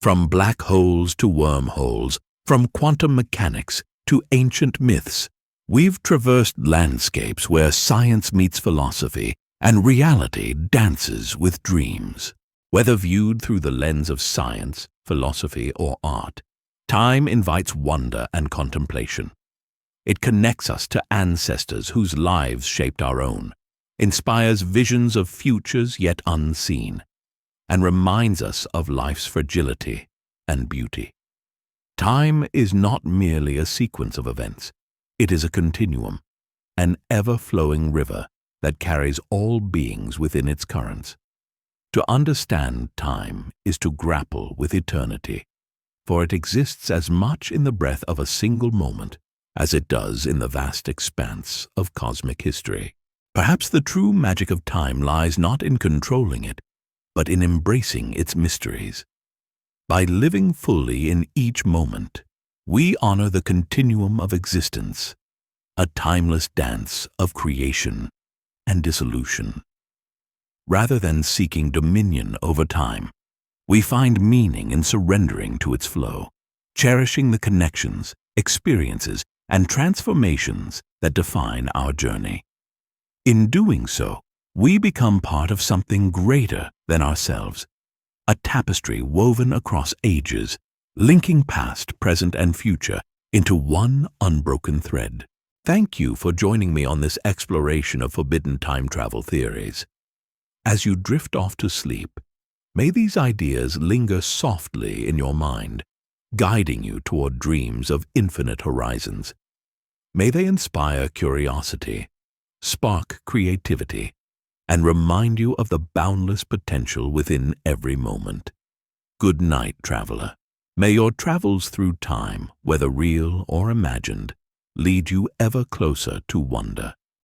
S1: From black holes to wormholes, from quantum mechanics to ancient myths, we've traversed landscapes where science meets philosophy and reality dances with dreams. Whether viewed through the lens of science, philosophy, or art, time invites wonder and contemplation. It connects us to ancestors whose lives shaped our own, inspires visions of futures yet unseen, and reminds us of life's fragility and beauty. Time is not merely a sequence of events. It is a continuum, an ever-flowing river that carries all beings within its currents. To understand time is to grapple with eternity, for it exists as much in the breath of a single moment as it does in the vast expanse of cosmic history. Perhaps the true magic of time lies not in controlling it, but in embracing its mysteries. By living fully in each moment, we honor the continuum of existence, a timeless dance of creation and dissolution. Rather than seeking dominion over time, we find meaning in surrendering to its flow, cherishing the connections, experiences, and transformations that define our journey. In doing so, we become part of something greater than ourselves, a tapestry woven across ages, linking past, present, and future into one unbroken thread. Thank you for joining me on this exploration of forbidden time travel theories. As you drift off to sleep, may these ideas linger softly in your mind, guiding you toward dreams of infinite horizons. May they inspire curiosity, spark creativity, and remind you of the boundless potential within every moment. Good night, traveler. May your travels through time, whether real or imagined, lead you ever closer to wonder.